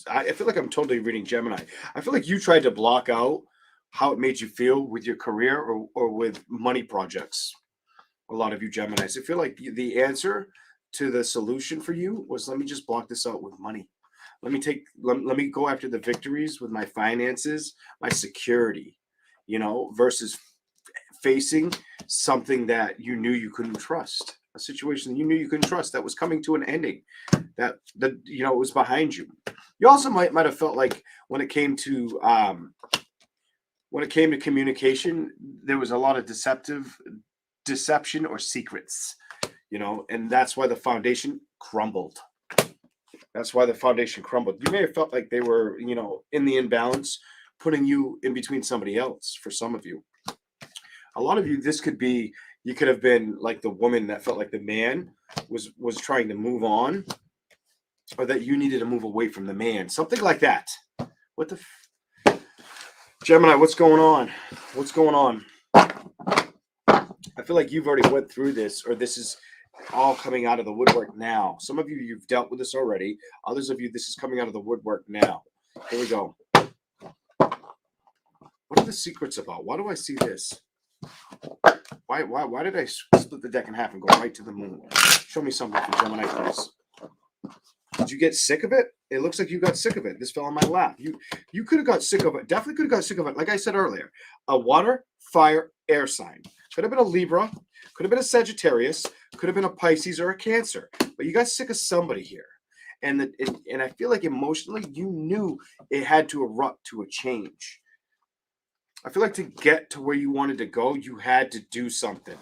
I feel like I'm totally reading Gemini. I feel like you tried to block out how it made you feel with your career or with money projects. A lot of you Geminis. I feel like the answer to the solution for you was, let me just block this out with money. Let me go after the victories with my finances, my security, versus facing something that you knew you couldn't trust, a situation that you knew you couldn't trust that was coming to an ending, that it was behind you. You also might have felt like when it came to communication, there was a lot of deception or secrets, and that's why the foundation crumbled. You may have felt like they were, in the imbalance, putting you in between somebody else. For some of you, a lot of you, you could have been like the woman that felt like the man was trying to move on, or that you needed to move away from the man, something like that. What the Gemini, what's going on? I feel like you've already went through this, or this is all coming out of the woodwork now. Some of you, you've dealt with this already. Others of you, this is coming out of the woodwork now. Here we go. What are the secrets about? Why do I see this? Why did I split the deck in half and go right to the moon? Show me something for Gemini, please. Did you get sick of it? It looks like you got sick of it. This fell on my lap. You could have got sick of it. Definitely could have got sick of it. Like I said earlier, a water, fire, air sign. Could have been a Libra. Could have been a Sagittarius. Could have been a Pisces or a Cancer. But you got sick of somebody here. And I feel like emotionally, you knew it had to erupt to a change. I feel like to get to where you wanted to go, you had to do something.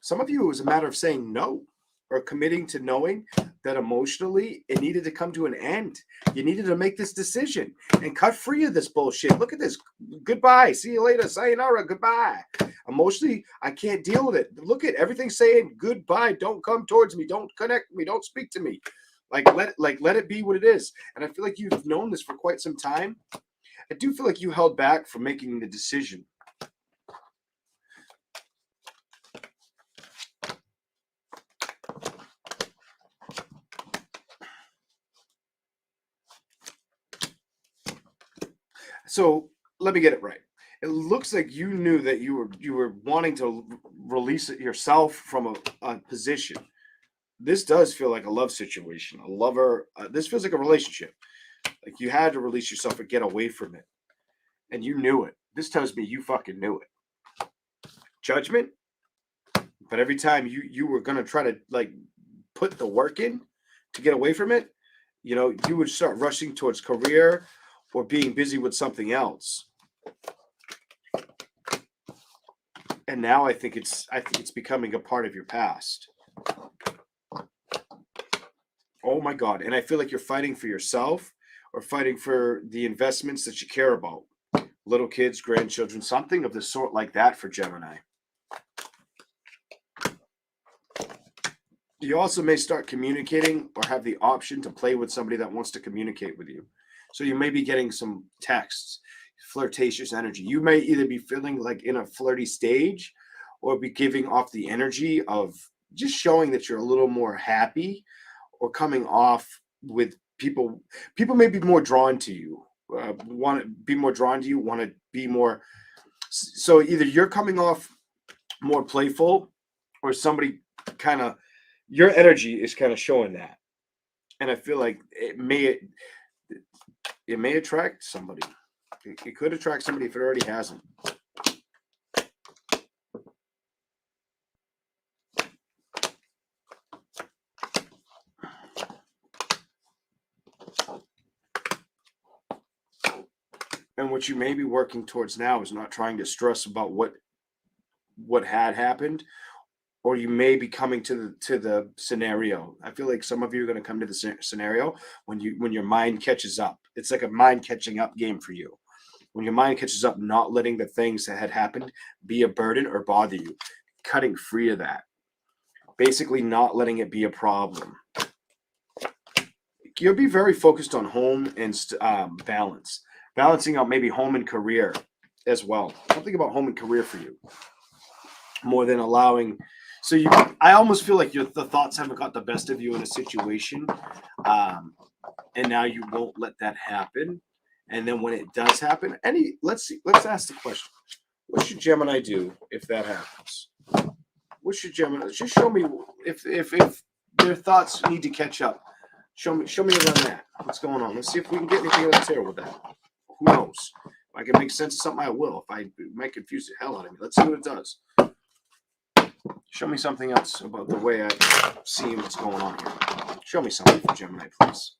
Some of you, it was a matter of saying no, or committing to knowing that emotionally it needed to come to an end. You needed to make this decision and cut free of this bullshit. Look at this. Goodbye. See you later. Sayonara. Goodbye. Emotionally, I can't deal with it. Look at everything saying goodbye. Don't come towards me. Don't connect me. Don't speak to me. Let it be what it is. And I feel like you've known this for quite some time. I do feel like you held back from making the decision. So let me get it right. It looks like you knew that you were wanting to release it yourself from a position. This does feel like a love situation, a lover. This feels like a relationship. Like you had to release yourself or get away from it. And you knew it. This tells me you fucking knew it. Judgment. But every time you were going to try to put the work in to get away from it, you would start rushing towards career or being busy with something else. And now I think it's becoming a part of your past. Oh my God. And I feel like you're fighting for yourself or fighting for the investments that you care about. Little kids, grandchildren, something of the sort like that for Gemini. You also may start communicating or have the option to play with somebody that wants to communicate with you. So you may be getting some texts, flirtatious energy. You may either be feeling like in a flirty stage or be giving off the energy of just showing that you're a little more happy, or coming off with people. People may be more drawn to you, want to be more drawn to you, want to be more. So either you're coming off more playful, or somebody kind of, your energy is kind of showing that. And I feel like it may attract somebody. It could attract somebody if it already hasn't. And what you may be working towards now is not trying to stress about what had happened, or you may be coming to the scenario. I feel like some of you are going to come to the scenario when your mind catches up. It's like a mind catching up game for you. When your mind catches up, not letting the things that had happened be a burden or bother you, cutting free of that, basically not letting it be a problem. You'll be very focused on home and balance, balancing out maybe home and career as well. Something about home and career for you more than allowing. So I almost feel like the thoughts haven't got the best of you in a situation, and now you won't let that happen. And then when it does happen, let's ask the question: what should Gemini do if that happens? What should Gemini just show me if their thoughts need to catch up? Show me around that. What's going on? Let's see if we can get anything out of the tarot with that. Who knows? If I can make sense of something, I will. It might confuse the hell out of me. Let's see what it does. Show me something else about the way I see what's going on here. Show me something for Gemini, please.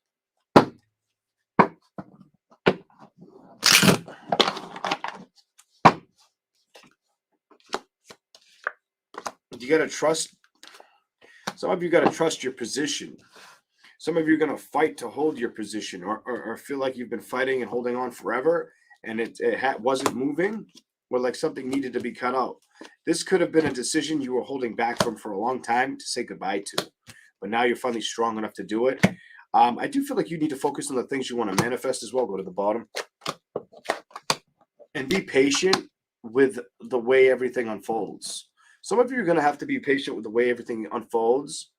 You got to trust. Some of you got to trust your position. Some of you are going to fight to hold your position, or feel like you've been fighting and holding on forever, and it wasn't moving, or like something needed to be cut out. This could have been a decision you were holding back from for a long time to say goodbye to, but now you're finally strong enough to do it. I do feel like you need to focus on the things you want to manifest as well. Go to the bottom and be patient with the way everything unfolds. Some of you are going to have to be patient with the way everything unfolds,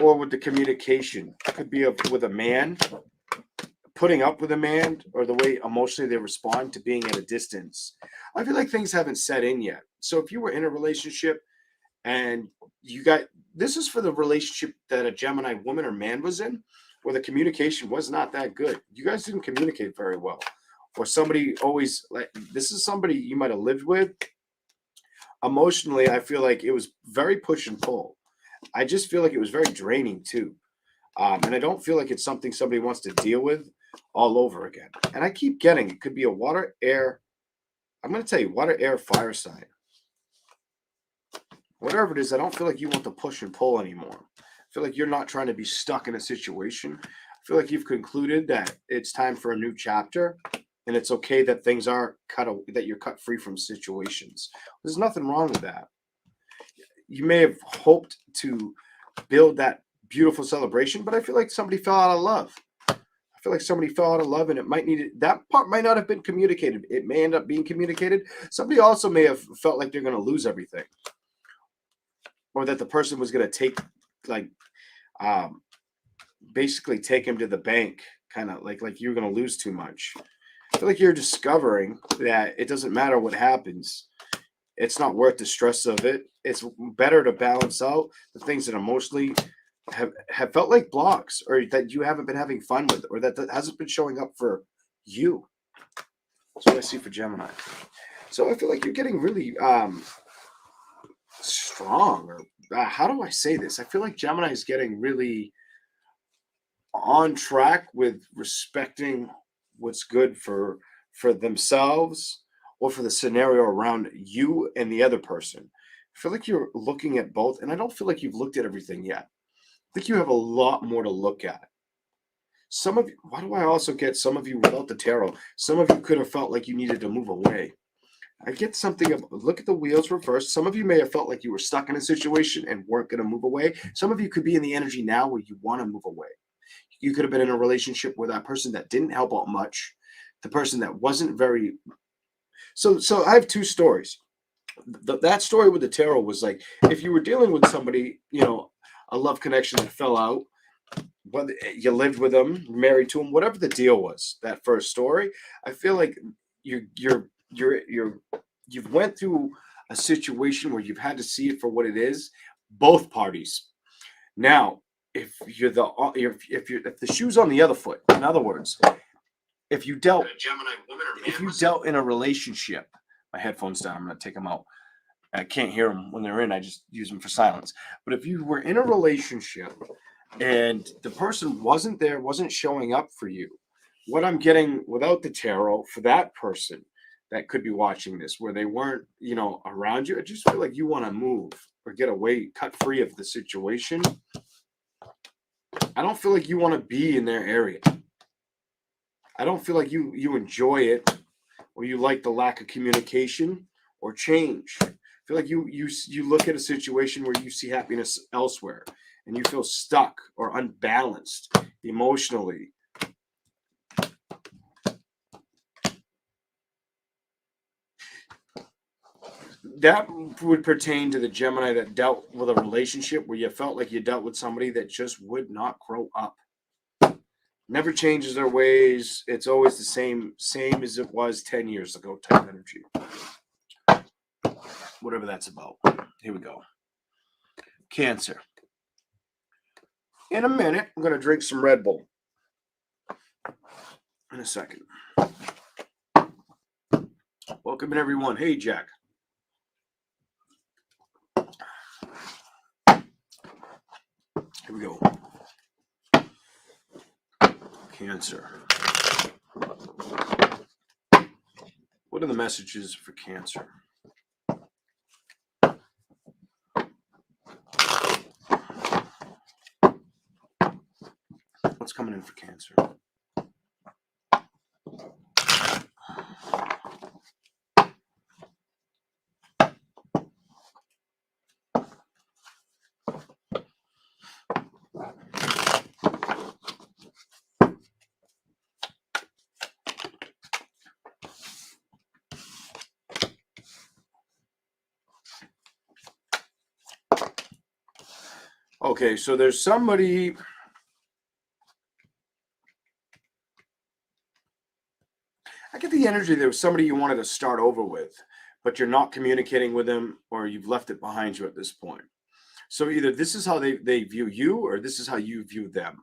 or with the communication. It could be with a man, putting up with a man, or the way emotionally they respond to being at a distance. I feel like things haven't set in yet. So if you were in a relationship and this is for the relationship that a Gemini woman or man was in, where the communication was not that good. You guys didn't communicate very well. Or somebody always, like, this is somebody you might have lived with. Emotionally, I feel like it was very push and pull. I just feel like it was very draining too. And I don't feel like it's something somebody wants to deal with all over again. And I keep getting, it could be a water, air. I'm going to tell you, water, air, fire sign. Whatever it is, I don't feel like you want to push and pull anymore. I feel like you're not trying to be stuck in a situation. I feel like you've concluded that it's time for a new chapter. And it's okay that things are that you're cut free from situations. There's nothing wrong with that. You may have hoped to build that beautiful celebration, but I feel like somebody fell out of love. I feel like somebody fell out of love, and that part might not have been communicated. It may end up being communicated. Somebody also may have felt like they're going to lose everything, or that the person was going to take, like, basically take him to the bank, kind of like you're going to lose too much. I feel like you're discovering that it doesn't matter what happens. It's not worth the stress of it. It's better to balance out the things that emotionally have felt like blocks, or that you haven't been having fun with, or that hasn't been showing up for you. That's what I see for Gemini. So I feel like you're getting really strong, or how do I say this? I feel like Gemini is getting really on track with respecting what's good for themselves, or for the scenario around you and the other person. I feel like you're looking at both, and I don't feel like you've looked at everything yet. I think you have a lot more to look at. Some of you, why do I also get some of you without the tarot? Some of you could have felt like you needed to move away. I get something of, look at the wheels reversed. Some of you may have felt like you were stuck in a situation and weren't going to move away. Some of you could be in the energy now where you want to move away. You could have been in a relationship with that person that didn't help out much, the person that wasn't very. So I have two stories. That story with the tarot was like, if you were dealing with somebody, a love connection that fell out, whether you lived with them, married to them, whatever the deal was, that first story, I feel like you've went through a situation where you've had to see it for what it is, both parties. Now, if the shoe's on the other foot, in other words, if you dealt in a relationship, my headphones down, I'm going to take them out. I can't hear them when they're in. I just use them for silence. But if you were in a relationship and the person wasn't there, wasn't showing up for you, what I'm getting without the tarot for that person that could be watching this, where they weren't, around you, I just feel like you want to move or get away, cut free of the situation. I don't feel like you want to be in their area. I don't feel like you enjoy it. or you like the lack of communication or change. I feel like you look at a situation where you see happiness elsewhere and you feel stuck or unbalanced emotionally. That would pertain to the Gemini that dealt with a relationship where you felt like you dealt with somebody that just would not grow up. Never changes their ways. It's always the same as it was 10 years ago type energy. Whatever that's about. Here we go. Cancer. In a minute, I'm going to drink some Red Bull. In a second. Welcome in, everyone. Hey, Jack. Here we go. Cancer. What are the messages for Cancer? What's coming in for Cancer? Okay, so there's somebody. I get the energy there was somebody you wanted to start over with, but you're not communicating with them or you've left it behind you at this point. So either this is how they view you or this is how you view them.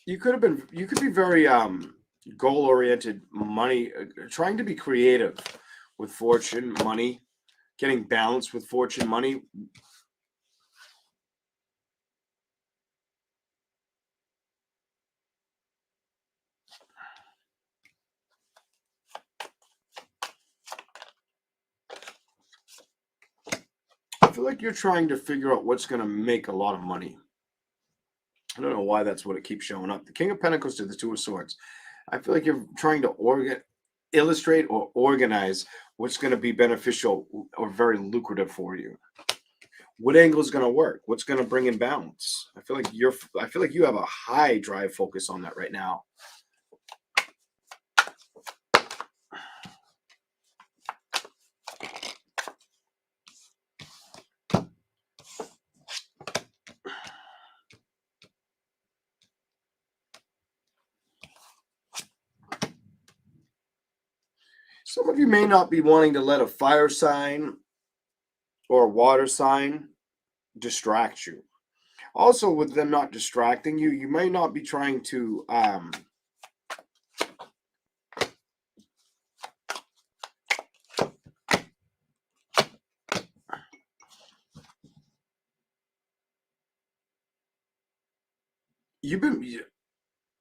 You could be very goal oriented, money, trying to be creative with fortune, money, getting balance with fortune, money. I feel like you're trying to figure out what's going to make a lot of money. I don't know why that's what it keeps showing up. The King of Pentacles to the Two of Swords. I feel like you're trying to illustrate or organize what's going to be beneficial or very lucrative for you. What angle is going to work? What's going to bring in balance? I feel like you have a high drive focus on that right now. Some of you may not be wanting to let a fire sign or a water sign distract you. Also, with them not distracting you, you may not be trying to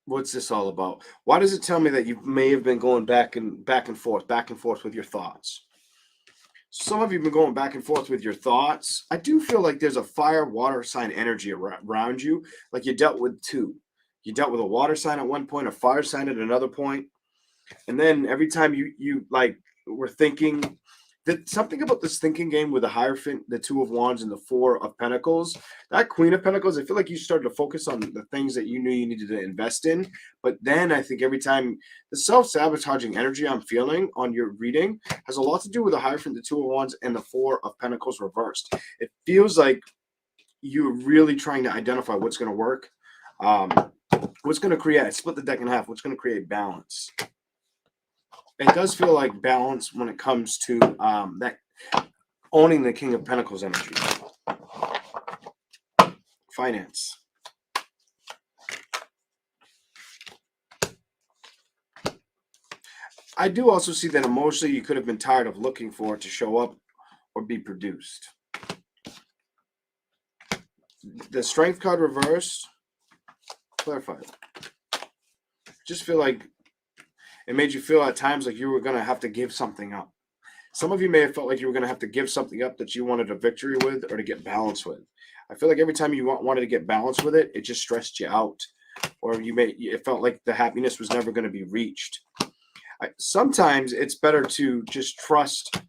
what's this all about? Why does it tell me that you may have been going back and forth with your thoughts? Some of you have been going back and forth with your thoughts. I do feel like there's a fire water sign energy around you, like you dealt with two. You dealt with a water sign at one point, a fire sign at another point, and then every time you like were thinking that something about this thinking game with the Hierophant, the Two of Wands, and the Four of Pentacles, that Queen of Pentacles, I feel like you started to focus on the things that you knew you needed to invest in. But then I think every time the self-sabotaging energy I'm feeling on your reading has a lot to do with the Hierophant, the Two of Wands, and the Four of Pentacles reversed. It feels like you're really trying to identify what's going to work, what's going to create, split the deck in half, what's going to create balance. It does feel like balance when it comes to that owning the King of Pentacles energy. Finance. I do also see that emotionally you could have been tired of looking for it to show up or be produced. The Strength card reversed. Clarify it. Just feel like it made you feel at times like you were going to have to give something up. Some of you may have felt like you were going to have to give something up that you wanted a victory with or to get balance with. I feel like every time you wanted to get balance with it, it just stressed you out, or it felt like the happiness was never going to be reached. Sometimes it's better to just trust.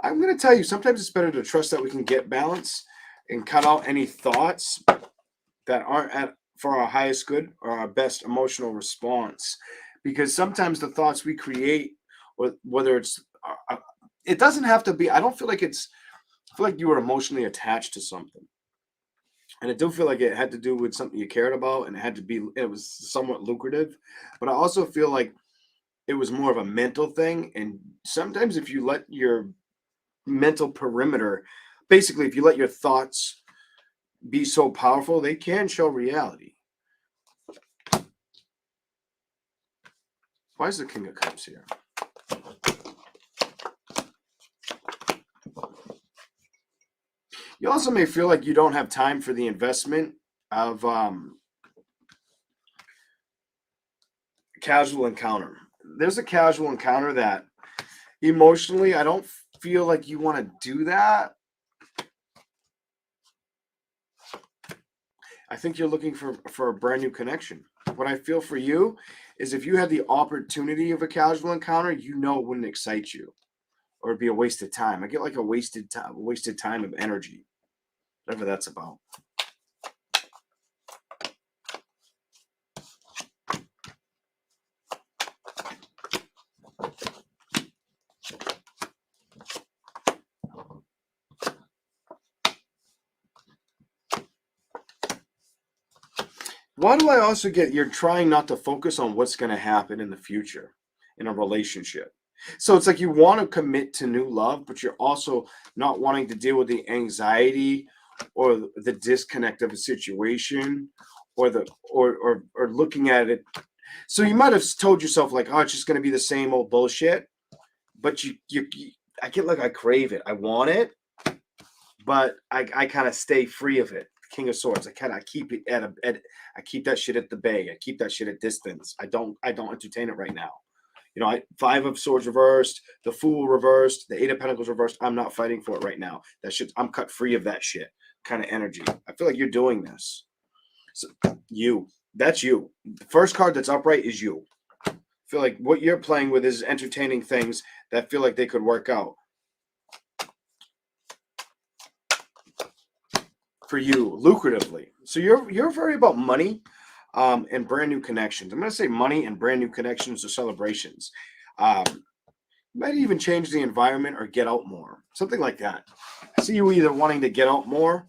I'm going to tell you, sometimes it's better to trust that we can get balance and cut out any thoughts that aren't for our highest good or our best emotional response. Because sometimes the thoughts we create, or whether it doesn't have to be, I don't feel like I feel like you were emotionally attached to something. And I do feel like it had to do with something you cared about, and it was somewhat lucrative. But I also feel like it was more of a mental thing. And sometimes if you let your mental perimeter, basically, if you let your thoughts be so powerful, they can show reality. Why is the King of Cups here? You also may feel like you don't have time for the investment of casual encounter. There's a casual encounter that emotionally, I don't feel like you want to do that. I think you're looking for a brand new connection. What I feel for you is if you had the opportunity of a casual encounter, you know it wouldn't excite you, or it'd be a waste of time. I get like a wasted time of energy, whatever that's about. Why do I also get you're trying not to focus on what's going to happen in the future in a relationship? So it's like you want to commit to new love, but you're also not wanting to deal with the anxiety or the disconnect of a situation, or looking at it. So you might have told yourself like, oh, it's just going to be the same old bullshit. But I get like I crave it, I want it, but I kind of stay free of it. King of Swords. I keep it I keep that shit at the bay. I keep that shit at distance. I don't entertain it right now. Five of Swords reversed, the Fool reversed, the Eight of Pentacles reversed. I'm not fighting for it right now. That shit, I'm cut free of that shit kind of energy. I feel like you're doing this. So that's you. The first card that's upright is you. I feel like what you're playing with is entertaining things that feel like they could work out for you lucratively. So you're very about money and brand new connections. I'm going to say money and brand new connections or celebrations. Might even change the environment or get out more, something like that. I see you either wanting to get out more,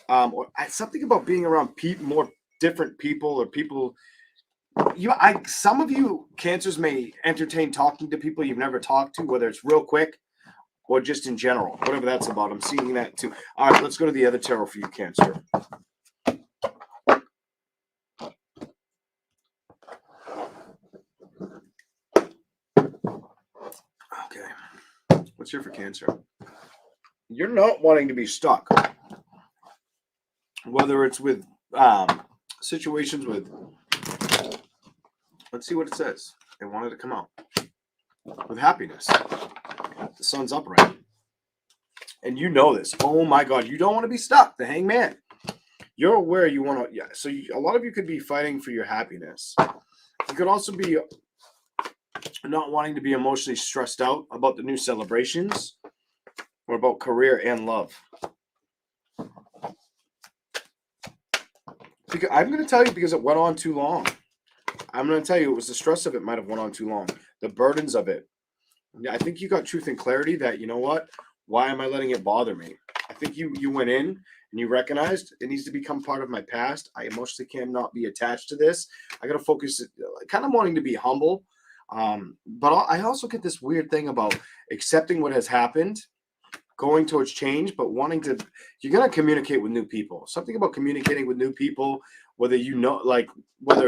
or something about being around more different people, or people. Some of you Cancers may entertain talking to people you've never talked to, whether it's real quick or just in general, whatever that's about. I'm seeing that too. All right, let's go to the other tarot for you, Cancer. Okay. What's here for Cancer? You're not wanting to be stuck. Whether it's with situations with, let's see what it says. I wanted to come out. With happiness. The sun's upright. And you know this. Oh my God. You don't want to be stuck. The Hangman. You're aware you want to. Yeah. So a lot of you could be fighting for your happiness. You could also be not wanting to be emotionally stressed out about the new celebrations or about career and love. Because I'm going to tell you, because it went on too long. I'm going to tell you, it was the stress of it might have went on too long. The burdens of it. I think you got truth and clarity that, you know what? Why am I letting it bother me? I think you went in and you recognized it needs to become part of my past. I emotionally cannot be attached to this. I got to focus, kind of wanting to be humble. But I also get this weird thing about accepting what has happened, going towards change, but you're going to communicate with new people. Something about communicating with new people, whether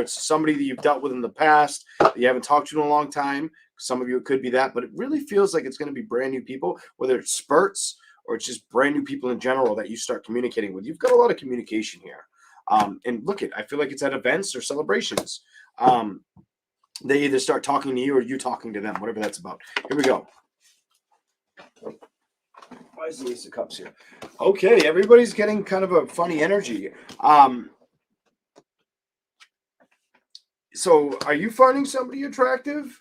it's somebody that you've dealt with in the past that you haven't talked to in a long time. Some of you, it could be that, but it really feels like it's going to be brand new people, whether it's spurts or it's just brand new people in general that you start communicating with. You've got a lot of communication here. And I feel like it's at events or celebrations. They either start talking to you or you talking to them, whatever that's about. Here we go. Why is the Ace of Cups here? Okay, everybody's getting kind of a funny energy. So are you finding somebody attractive?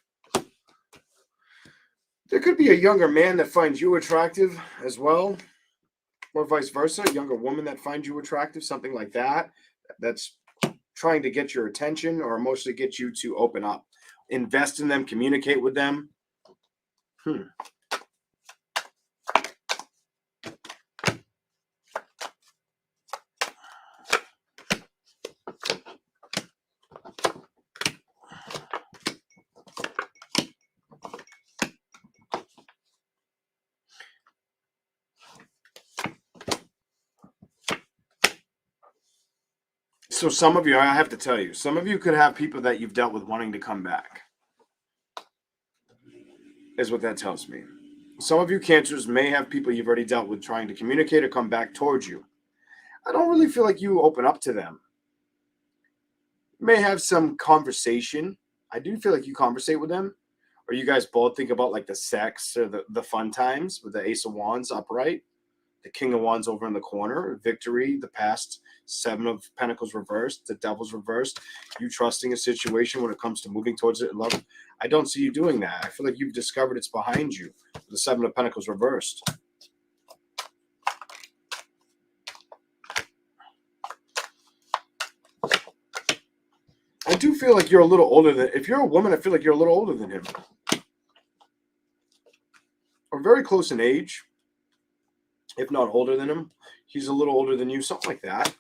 There could be a younger man that finds you attractive as well, or vice versa, a younger woman that finds you attractive, something like that. That's trying to get your attention or emotionally get you to open up. Invest in them, communicate with them. So some of you, I have to tell you, some of you could have people that you've dealt with wanting to come back, is what that tells me. Some of you Cancers may have people you've already dealt with trying to communicate or come back towards you. I don't really feel like you open up to them. You may have some conversation. I do feel like you conversate with them, or you guys both think about like the sex or the fun times with the Ace of Wands upright, the King of Wands over in the corner, victory, the past, Seven of Pentacles reversed, the Devil's reversed, you trusting a situation when it comes to moving towards it in love. I don't see you doing that. I feel like you've discovered it's behind you, the Seven of Pentacles reversed. I do feel like you're a little older than, if you're a woman, I feel like you're a little older than him. Or very close in age, if not older than him. He's a little older than you, something like that.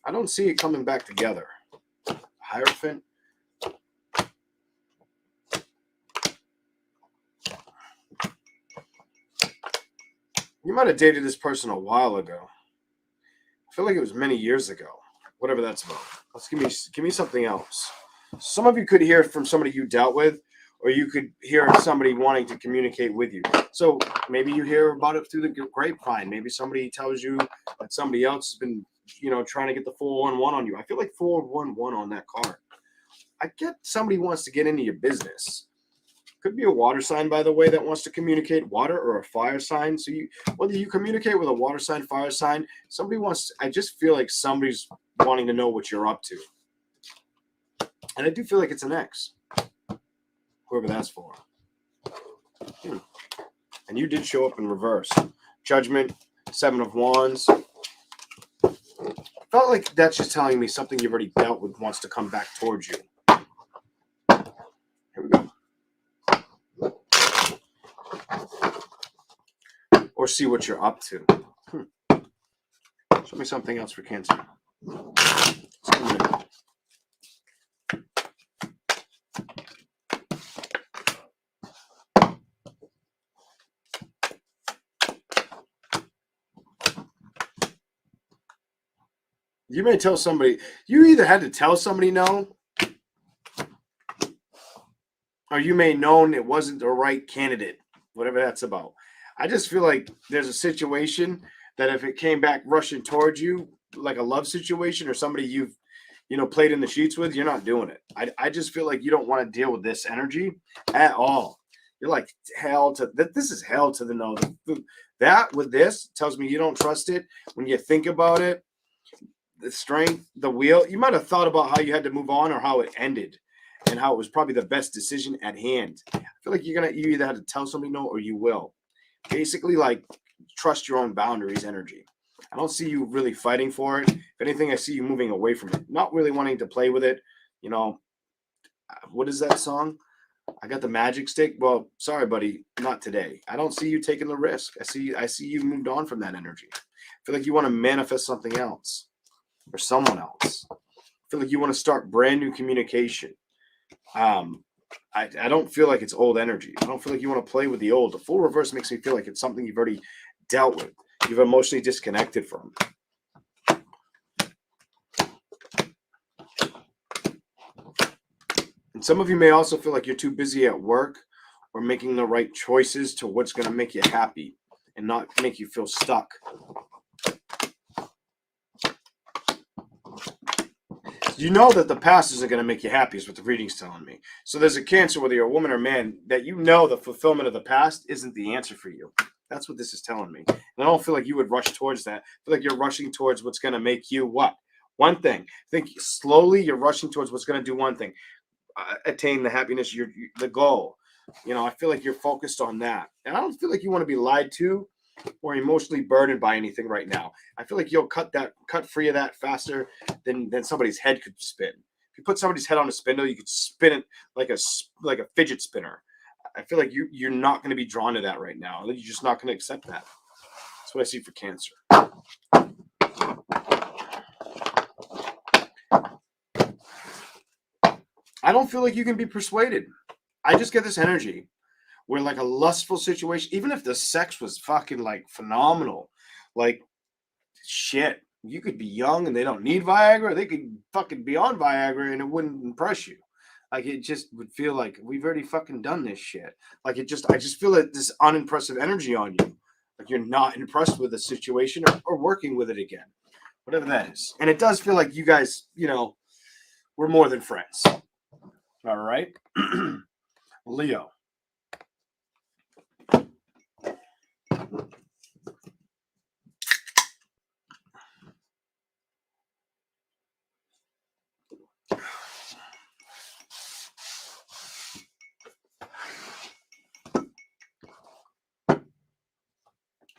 I don't see it coming back together. Hierophant. You might have dated this person a while ago. I feel like it was many years ago. Whatever that's about. Let's give me something else. Some of you could hear from somebody you dealt with, or you could hear somebody wanting to communicate with you. So maybe you hear about it through the grapevine. Maybe somebody tells you that somebody else has been, trying to get the 411 on you. I feel like 411 on that card. I get somebody wants to get into your business. Could be a water sign, by the way, that wants to communicate, water or a fire sign. So whether you communicate with a water sign, fire sign, I just feel like somebody's wanting to know what you're up to. And I do feel like it's an ex, whoever that's for. And you did show up in reverse. Judgment, Seven of Wands. Felt like that's just telling me something you've already dealt with wants to come back towards you. Here we go. Or see what you're up to. Show me something else for Cancer. You may tell somebody, you either had to tell somebody no, or you may known it wasn't the right candidate, whatever that's about. I just feel like there's a situation that if it came back rushing towards you, like a love situation or somebody you've, played in the sheets with, you're not doing it. I just feel like you don't want to deal with this energy at all. You're like, this is hell to the no. That with this tells me you don't trust it. When you think about it, the strength, the wheel, you might have thought about how you had to move on or how it ended and how it was probably the best decision at hand. I feel like you either had to tell somebody no or you will. Basically, like, trust your own boundaries energy. I don't see you really fighting for it. If anything, I see you moving away from it, not really wanting to play with it. What is that song? I got the magic stick. Well, sorry, buddy, not today. I don't see you taking the risk. I see you moved on from that energy. I feel like you want to manifest something else or someone else. I feel like you want to start brand new communication. I don't feel like it's old energy. I don't feel like you want to play with the old. The full reverse makes me feel like it's something you've already dealt with. You've emotionally disconnected from. And some of you may also feel like you're too busy at work or making the right choices to what's going to make you happy and not make you feel stuck. You know that the past isn't going to make you happy, is what the reading's telling me. So there's a Cancer, whether you're a woman or man, that you know the fulfillment of the past isn't the answer for you. That's what this is telling me. And I don't feel like you would rush towards that. I feel like you're rushing towards what's going to make you what? One thing. I think slowly you're rushing towards what's going to do one thing. Attain the happiness, the goal. I feel like you're focused on that. And I don't feel like you want to be lied to or emotionally burdened by anything right now. I feel like you'll cut free of that faster than somebody's head could spin. If you put somebody's head on a spindle, you could spin it like a fidget spinner. I feel like you're not going to be drawn to that right now. You're just not going to accept that. That's what I see for Cancer. I don't feel like you can be persuaded. I just get this energy where like a lustful situation, even if the sex was fucking like phenomenal, like shit, you could be young and they don't need Viagra. They could fucking be on Viagra and it wouldn't impress you. Like it just would feel like we've already fucking done this shit. Like I just feel like this unimpressive energy on you. Like you're not impressed with the situation or working with it again, whatever that is. And it does feel like you guys, we're more than friends. All right. Leo.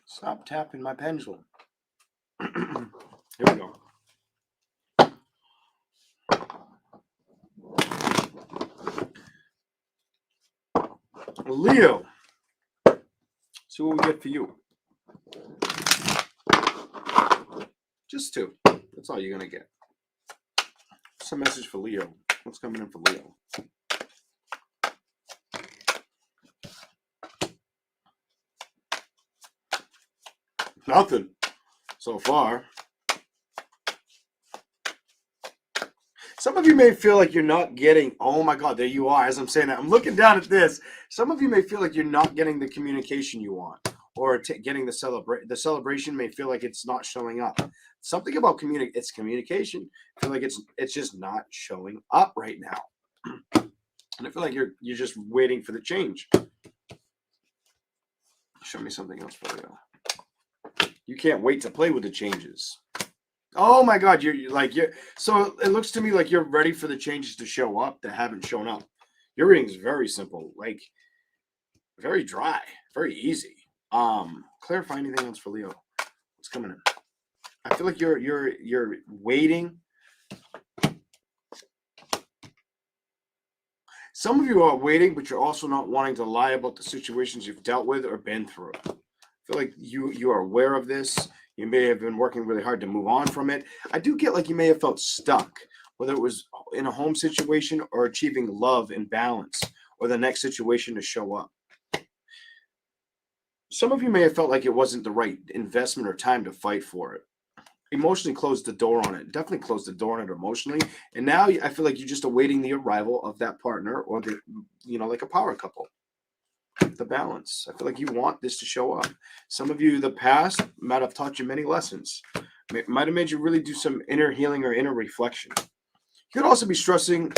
Stop tapping my pendulum. Here we go. Leo. See what we get for you. Just 2. That's all you're going to get. What's a message for Leo? What's coming in for Leo? Nothing so far. Some of you may feel like you're not getting, oh my God, there you are. As I'm saying that, I'm looking down at this. Some of you may feel like you're not getting the communication you want or getting the celebration. The celebration may feel like it's not showing up. Something about it's communication. I feel like it's just not showing up right now. And I feel like you're just waiting for the change. Show me something else for you. You can't wait to play with the changes. Oh my God, you're so it looks to me like you're ready for the changes to show up that haven't shown up. Your reading is very simple, like very dry, very easy. Clarify anything else for Leo. What's coming in? I feel like you're waiting. Some of you are waiting, but you're also not wanting to lie about the situations you've dealt with or been through. I feel like you are aware of this. You may have been working really hard to move on from it. I do get like you may have felt stuck, whether it was in a home situation or achieving love and balance or the next situation to show up. Some of you may have felt like it wasn't the right investment or time to fight for it. Emotionally closed the door on it. Definitely closed the door on it emotionally. And now I feel like you're just awaiting the arrival of that partner or like a power couple. The balance. I feel like you want this to show up. Some of you, the past might have taught you many lessons. Might have made you really do some inner healing or inner reflection. You could also be stressing,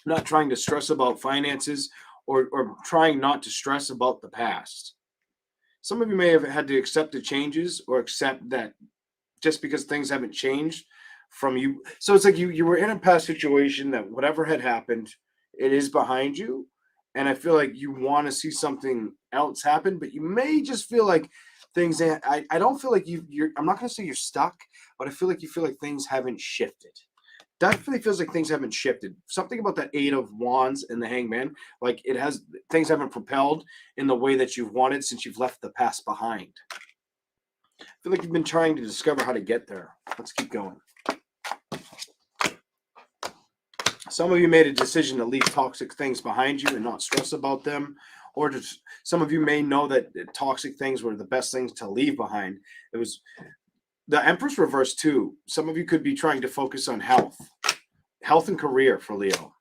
not trying to stress about finances or trying not to stress about the past. Some of you may have had to accept the changes or accept that just because things haven't changed from you. So it's like you were in a past situation that whatever had happened, it is behind you. And I feel like you want to see something else happen, but you may just feel like things. I don't feel like you're. I'm not going to say you're stuck, but I feel like you feel like things haven't shifted. Definitely feels like things haven't shifted. Something about that 8 of Wands and the Hangman, like things haven't propelled in the way that you've wanted since you've left the past behind. I feel like you've been trying to discover how to get there. Let's keep going. Some of you made a decision to leave toxic things behind you and not stress about them. Or some of you may know that toxic things were the best things to leave behind. It was the Empress reverse too. Some of you could be trying to focus on health and career for Leo.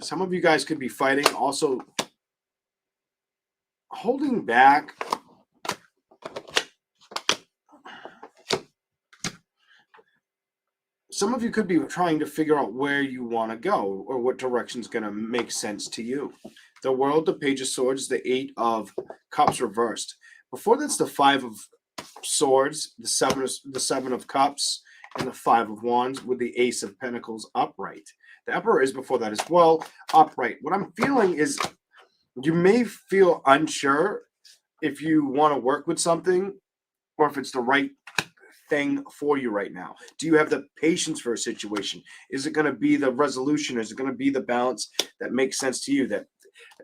Some of you guys could be fighting, also holding back. some of you could be trying to figure out where you want to go or what direction is going to make sense to you. The World, the Page of Swords, the Eight of Cups reversed. Before that's the Five of Swords, the Seven of Cups, and the Five of Wands with the Ace of Pentacles upright. The Emperor is before that as well, upright. What I'm feeling is you may feel unsure if you want to work with something or if it's the right thing for you right now. Do you have the patience for a situation? Is it going to be the resolution? Is it going to be the balance that makes sense to you? That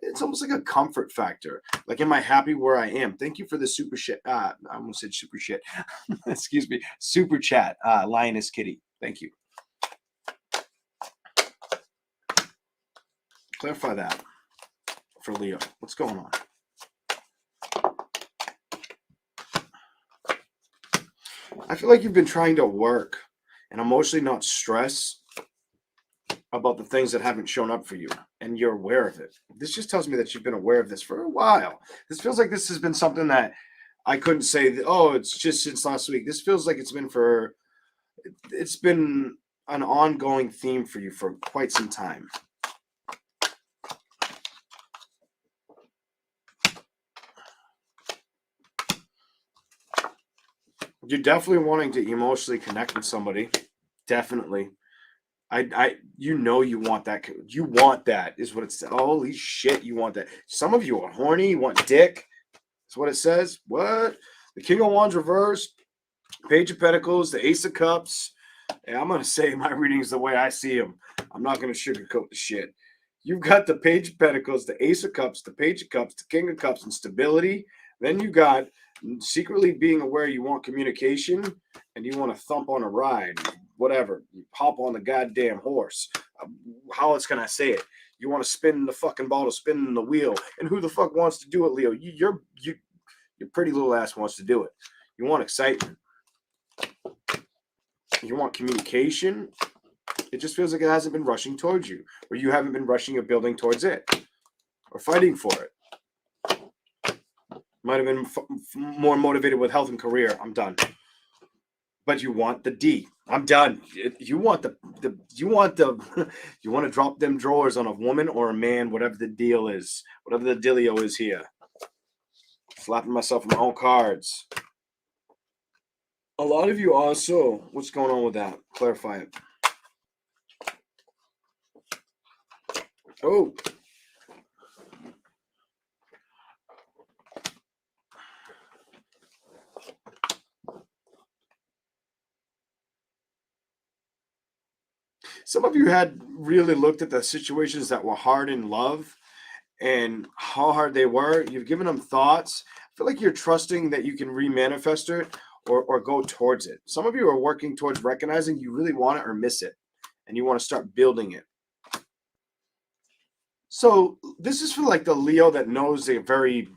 it's almost like a comfort factor. Like, am I happy where I am? Thank you for the super shit. I almost said super shit. Excuse me. Super chat. Lioness Kitty. Thank you. Clarify that for Leo. What's going on? I feel like you've been trying to work and emotionally not stress about the things that haven't shown up for you, and you're aware of it. This just tells me that you've been aware of this for a while. This feels like this has been something that I couldn't say, oh, it's just since last week. This feels like it's been an ongoing theme for you for quite some time. You're definitely wanting to emotionally connect with somebody. Definitely. You know you want that. You want that is what it says. Holy shit, you want that. Some of you are horny. You want dick. That's what it says. What? The King of Wands reversed. Page of Pentacles. The Ace of Cups. And I'm going to say my readings the way I see them. I'm not going to sugarcoat the shit. You've got the Page of Pentacles, the Ace of Cups, the Page of Cups, the King of Cups, and stability. Then you got secretly being aware you want communication and you want to thump on a ride, whatever. You hop on the goddamn horse. How else can I say it? You want to spin the fucking ball to spin the wheel. And who the fuck wants to do it, Leo? Your pretty little ass wants to do it. You want excitement. You want communication. It just feels like it hasn't been rushing towards you, or you haven't been rushing or building towards it, or fighting for it. Might have been more motivated with health and career. I'm done. But you want the D. I'm done. You want you want to drop them drawers on a woman or a man, whatever the deal is, whatever the dealio is here. Slapping myself in my own cards. A lot of you also, what's going on with that? Clarify it. Oh. Some of you had really looked at the situations that were hard in love and how hard they were. You've given them thoughts. I feel like you're trusting that you can remanifest it or go towards it. Some of you are working towards recognizing you really want it or miss it, and you want to start building it. So this is for like the Leo that knows they're very,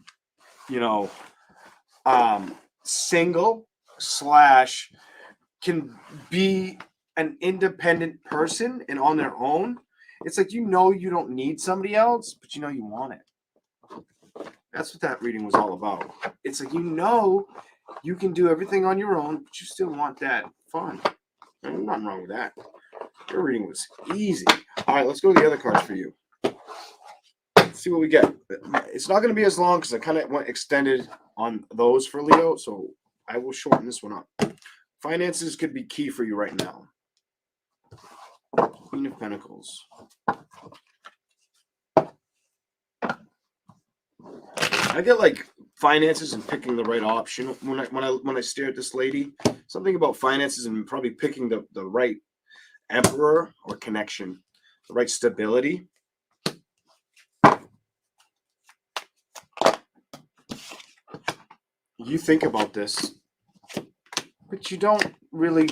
single / can be an independent person and on their own. It's like, you don't need somebody else, but you want it. That's what that reading was all about. It's like, you can do everything on your own, but you still want that fun. There's nothing wrong with that. Your reading was easy. All right, let's go to the other cards for you. Let's see what we get. It's not going to be as long because I kind of went extended on those for Leo, so I will shorten this one up. Finances could be key for you right now. Queen of Pentacles. I get like finances and picking the right option when I stare at this lady. Something about finances and probably picking the right emperor or connection, the right stability. You think about this, but you don't really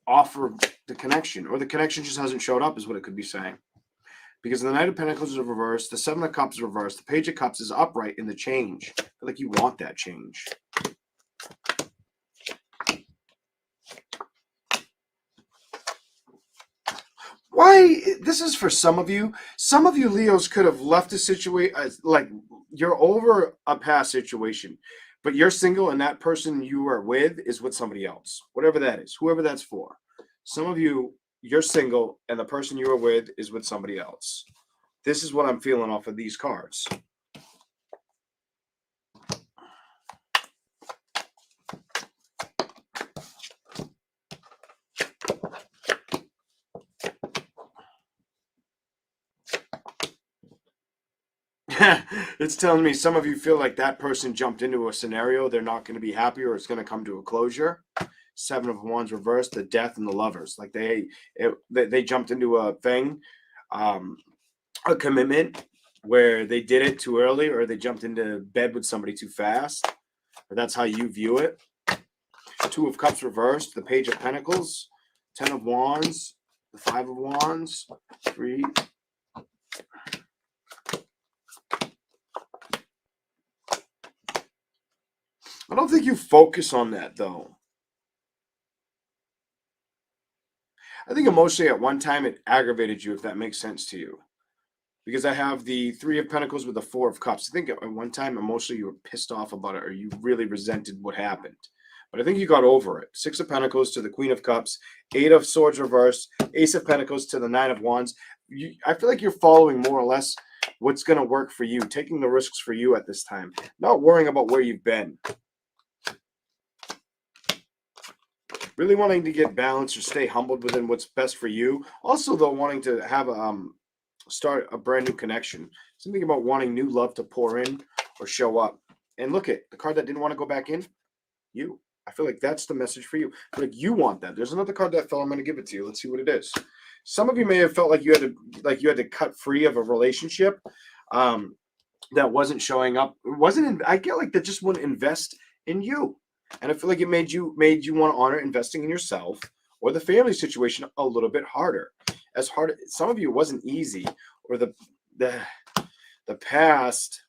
offer the connection, or the connection just hasn't showed up, is what it could be saying. Because the Knight of Pentacles is reversed, the Seven of Cups is reversed, the Page of Cups is upright in the change. I feel like you want that change. Why? This is for some of you. Some of you Leos could have left a situation, like you're over a past situation, but you're single and that person you are with is with somebody else, whatever that is, whoever that's for. Some of you, you're single, and the person you were with is with somebody else. This is what I'm feeling off of these cards. It's telling me some of you feel like that person jumped into a scenario they're not going to be happy, or it's going to come to a closure. Seven of Wands reversed, the Death and the Lovers. Like they jumped into a thing, um, a commitment where they did it too early, or they jumped into bed with somebody too fast. Or that's how you view it. Two of Cups reversed, the Page of Pentacles, Ten of Wands, the Five of Wands, three. I don't think you focus on that though. I think emotionally at one time it aggravated you, if that makes sense to you. Because I have the Three of Pentacles with the Four of Cups. I think at one time emotionally you were pissed off about it, or you really resented what happened. But I think you got over it. Six of Pentacles to the Queen of Cups, Eight of Swords reversed, Ace of Pentacles to the Nine of Wands. I feel like you're following more or less what's going to work for you, taking the risks for you at this time, not worrying about where you've been. Really wanting to get balanced or stay humbled within what's best for you. Also, though, wanting to have start a brand new connection. Something about wanting new love to pour in or show up. And look at the card that didn't want to go back in. You. I feel like that's the message for you. I feel like you want that. There's another card that fell. I'm going to give it to you. Let's see what it is. Some of you may have felt like you had to cut free of a relationship that wasn't showing up. I get like that just wouldn't invest in you. And I feel like it made you want to honor investing in yourself or the family situation a little bit harder. As hard, some of you it wasn't easy, or the past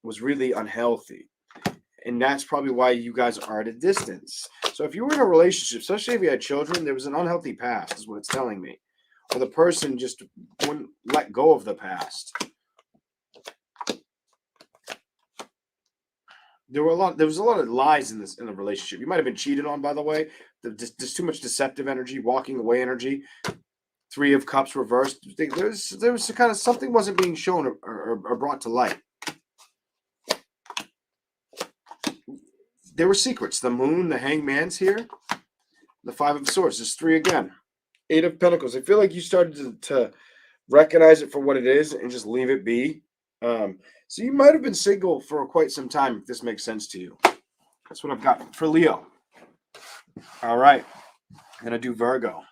was really unhealthy. And that's probably why you guys are at a distance. So if you were in a relationship, especially if you had children, there was an unhealthy past, is what it's telling me. Or the person just wouldn't let go of the past. There was a lot of lies in the relationship. You might have been cheated on, by the way. There's too much deceptive energy, walking away energy. Three of Cups reversed. There was kind of something wasn't being shown or brought to light. There were secrets. The Moon, the Hangman's here. The Five of Swords. There's three again. Eight of Pentacles. I feel like you started to recognize it for what it is and just leave it be. So you might have been single for quite some time, if this makes sense to you. That's what I've got for Leo. All right. I'm going to do Virgo.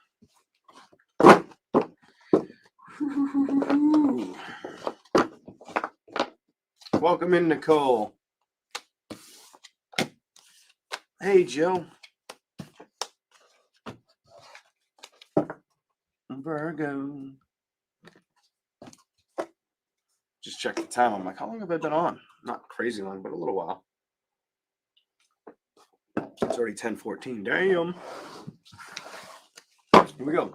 Welcome in, Nicole. Hey, Jill. Virgo. Just check the time. I'm like, how long have I been on? Not crazy long, but a little while. It's already 10:14. Damn. Here we go.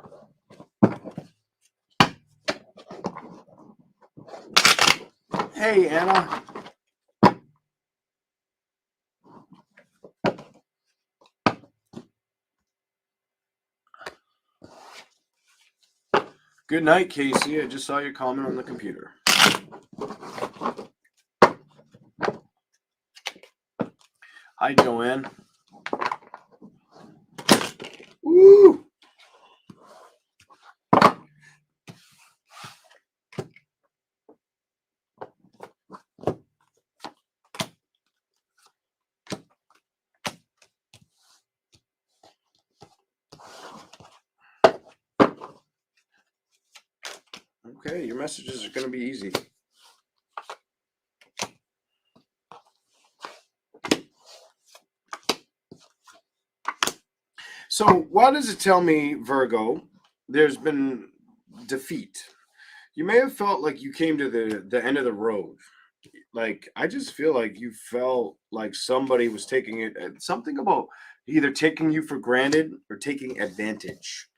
Hey, Anna. Good night, Casey. I just saw your comment on the computer. Hi, Joanne. Woo! Okay, your messages are going to be easy. So, why does it tell me, Virgo, there's been defeat? You may have felt like you came to the end of the road. Like, I just feel like you felt like somebody was taking it, something about either taking you for granted or taking advantage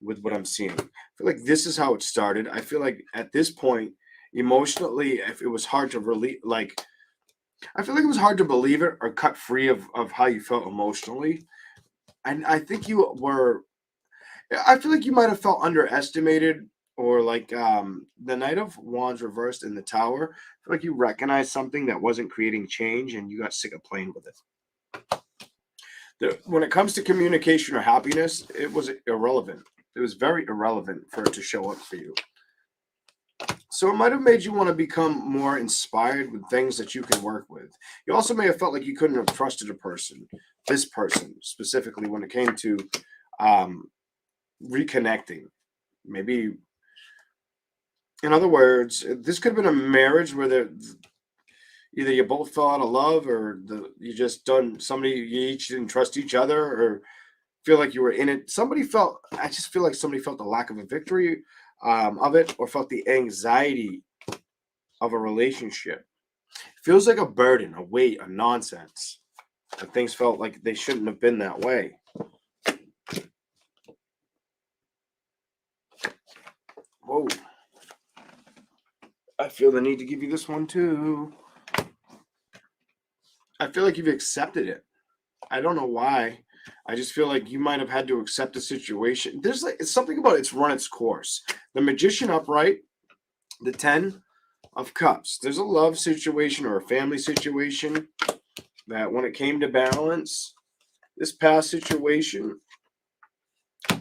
with what I'm seeing. I feel like this is how it started. I feel like at this point, emotionally, if it was hard to really, like, I feel like it was hard to believe it or cut free of how you felt emotionally. And I think you were, Yeah, I feel like you might have felt underestimated, or like the Knight of Wands reversed in the Tower. I feel like you recognized something that wasn't creating change and you got sick of playing with it. When it comes to communication or happiness, it was irrelevant. It was very irrelevant for it to show up for you. So it might have made you want to become more inspired with things that you can work with. You also may have felt like you couldn't have trusted a person, this person specifically, when it came to um, reconnecting. Maybe, in other words, this could have been a marriage where either you both fell out of love, or you just done somebody, you each didn't trust each other, or feel like you were in it. Somebody felt. I just feel like somebody felt the lack of a victory of it, or felt the anxiety of a relationship. It feels like a burden, a weight, a nonsense. And things felt like they shouldn't have been that way. Whoa. I feel the need to give you this one too. I feel like you've accepted it. I don't know why. I just feel like you might have had to accept the situation. There's like it's something about it's run its course. The Magician upright, the 10 of Cups. There's a love situation or a family situation that when it came to balance, this past situation,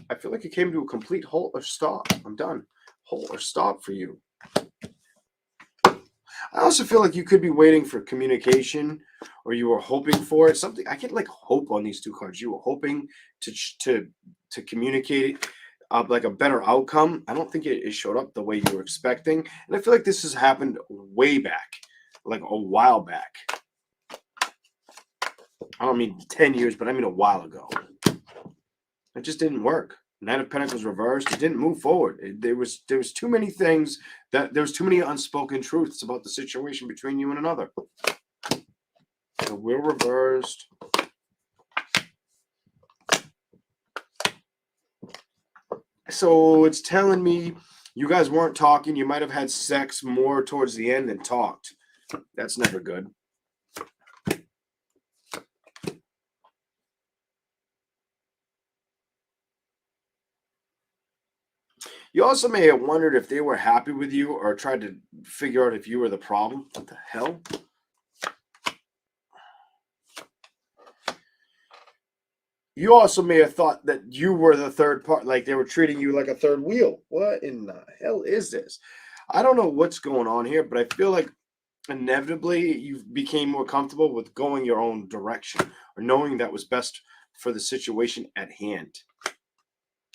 I feel like it came to a complete halt or stop. I'm done. Halt or stop for you. I also feel like you could be waiting for communication, or you were hoping for it. Something I get like hope on these two cards. You were hoping to communicate like a better outcome. I don't think it showed up the way you were expecting, and I feel like this has happened way back, like a while back. I don't mean 10 years, but I mean a while ago. It just didn't work. Knight of Pentacles reversed. It didn't move forward. There was too many things that there was too many unspoken truths about the situation between you and another. The Wheel reversed. So it's telling me you guys weren't talking. You might have had sex more towards the end than talked. That's never good. You also may have wondered if they were happy with you or tried to figure out if you were the problem. What the hell? You also may have thought that you were the third part, like they were treating you like a third wheel. What in the hell is this? I don't know what's going on here, but I feel like inevitably you became more comfortable with going your own direction or knowing that was best for the situation at hand.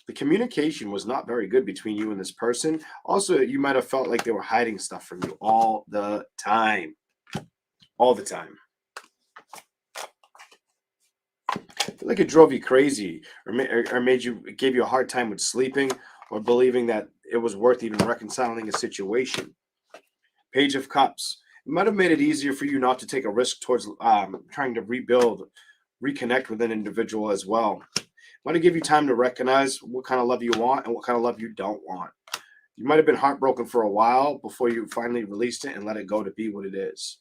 The communication was not very good between you and this person. Also, you might have felt like they were hiding stuff from you all the time. All the time. I feel like it drove you crazy, or made you gave you a hard time with sleeping, or believing that it was worth even reconciling a situation. Page of Cups. It might have made it easier for you not to take a risk towards trying to reconnect with an individual as well. Might have give you time to recognize what kind of love you want and what kind of love you don't want. You might have been heartbroken for a while before you finally released it and let it go to be what it is.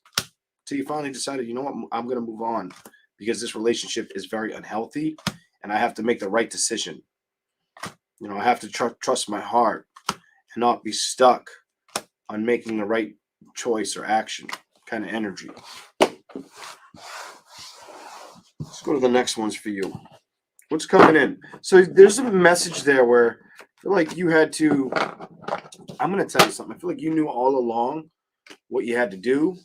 Till you finally decided, you know what, I'm going to move on because this relationship is very unhealthy and I have to make the right decision. You know, I have to trust my heart and not be stuck on making the right choice or action kind of energy. Let's go to the next ones for you. What's coming in? So there's a message there where I feel like you had to. I'm going to tell you something. I feel like you knew all along what you had to do.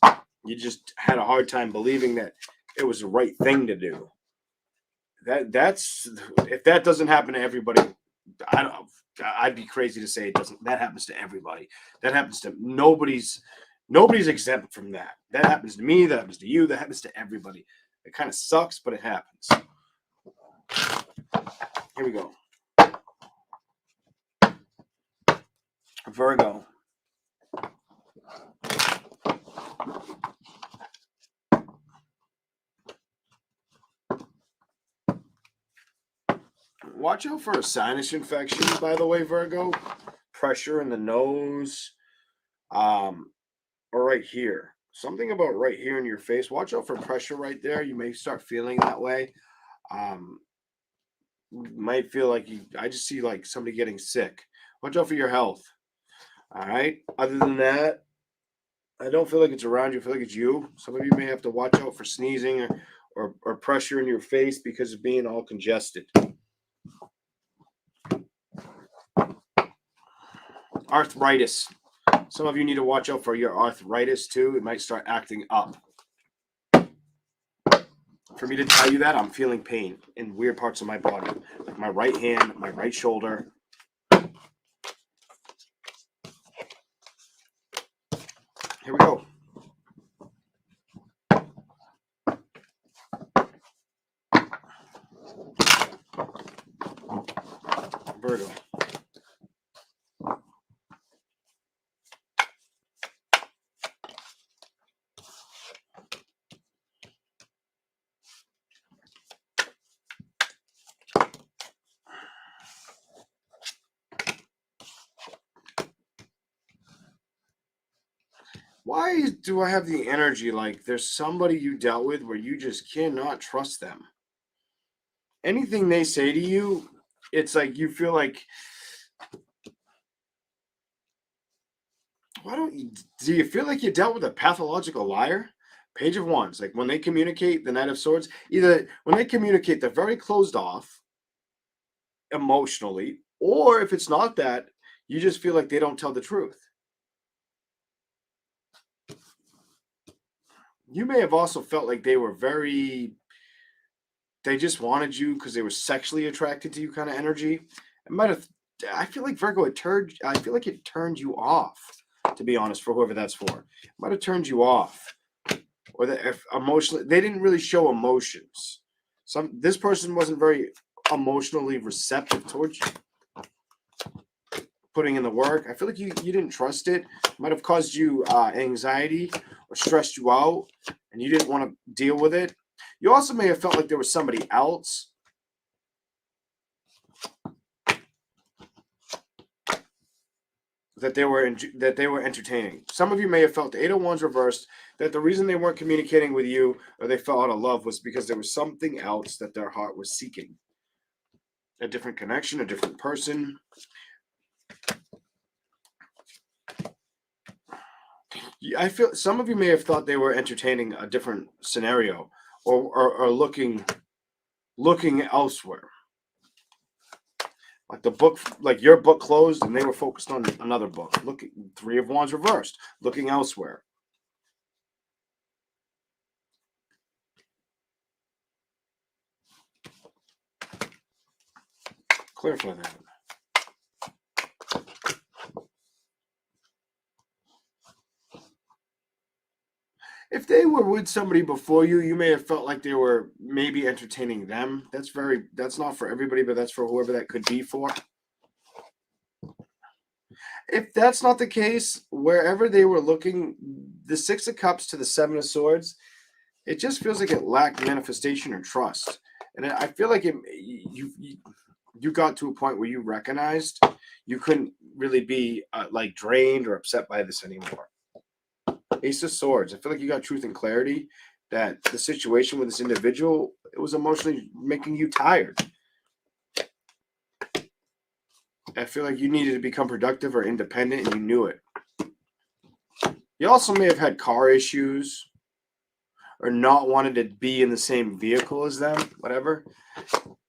You just had a hard time believing that it was the right thing to do. That's if that doesn't happen to everybody, I don't. I'd be crazy to say it doesn't. That happens to everybody. That happens to nobody's exempt from that. That happens to me. That happens to you. That happens to everybody. It kind of sucks, but it happens. Here we go. Virgo. Watch out for a sinus infection, by the way, Virgo. Pressure in the nose, or right here. Something about right here in your face. Watch out for pressure right there. You may start feeling that way. Um, might feel like I just see like somebody getting sick. Watch out for your health. All right. Other than that, I don't feel like it's around you. I feel like it's you. Some of you may have to watch out for sneezing or pressure in your face because of being all congested. Arthritis. Some of you need to watch out for your arthritis too. It might start acting up. For me to tell you that, I'm feeling pain in weird parts of my body, like my right hand, my right shoulder. Here we go. Virgo. Why do I have the energy like there's somebody you dealt with where you just cannot trust them? Anything they say to you, it's like you feel like, why don't you, do you feel like you dealt with a pathological liar? Page of Wands, like when they communicate, the Knight of Swords, either when they communicate, they're very closed off emotionally, or if it's not that, you just feel like they don't tell the truth. You may have also felt like they were they just wanted you because they were sexually attracted to you kind of energy. It might have, I feel like Virgo, I feel like it turned you off, to be honest, for whoever that's for. It might have turned you off. Or that if emotionally, they didn't really show emotions. This person wasn't very emotionally receptive towards you. Putting in the work, I feel like you didn't trust it. Might have caused you anxiety or stressed you out, and you didn't want to deal with it. You also may have felt like there was somebody else that they were entertaining. Some of you may have felt the Eight of Wands reversed, that the reason they weren't communicating with you or they fell out of love was because there was something else that their heart was seeking. A different connection, a different person. I feel some of you may have thought they were entertaining a different scenario or looking elsewhere. Like the book, like your book closed and they were focused on another book. Look, Three of Wands reversed, looking elsewhere. Clarify that. If they were with somebody before you, you may have felt like they were maybe entertaining them. That's not for everybody, but that's for whoever that could be for. If that's not the case, wherever they were looking, the Six of Cups to the Seven of Swords, it just feels like it lacked manifestation or trust. And I feel like you got to a point where you recognized you couldn't really be like drained or upset by this anymore. Ace of Swords. I feel like you got truth and clarity that the situation with this individual, it was emotionally making you tired. I feel like you needed to become productive or independent and you knew it. You also may have had car issues or not wanted to be in the same vehicle as them, whatever.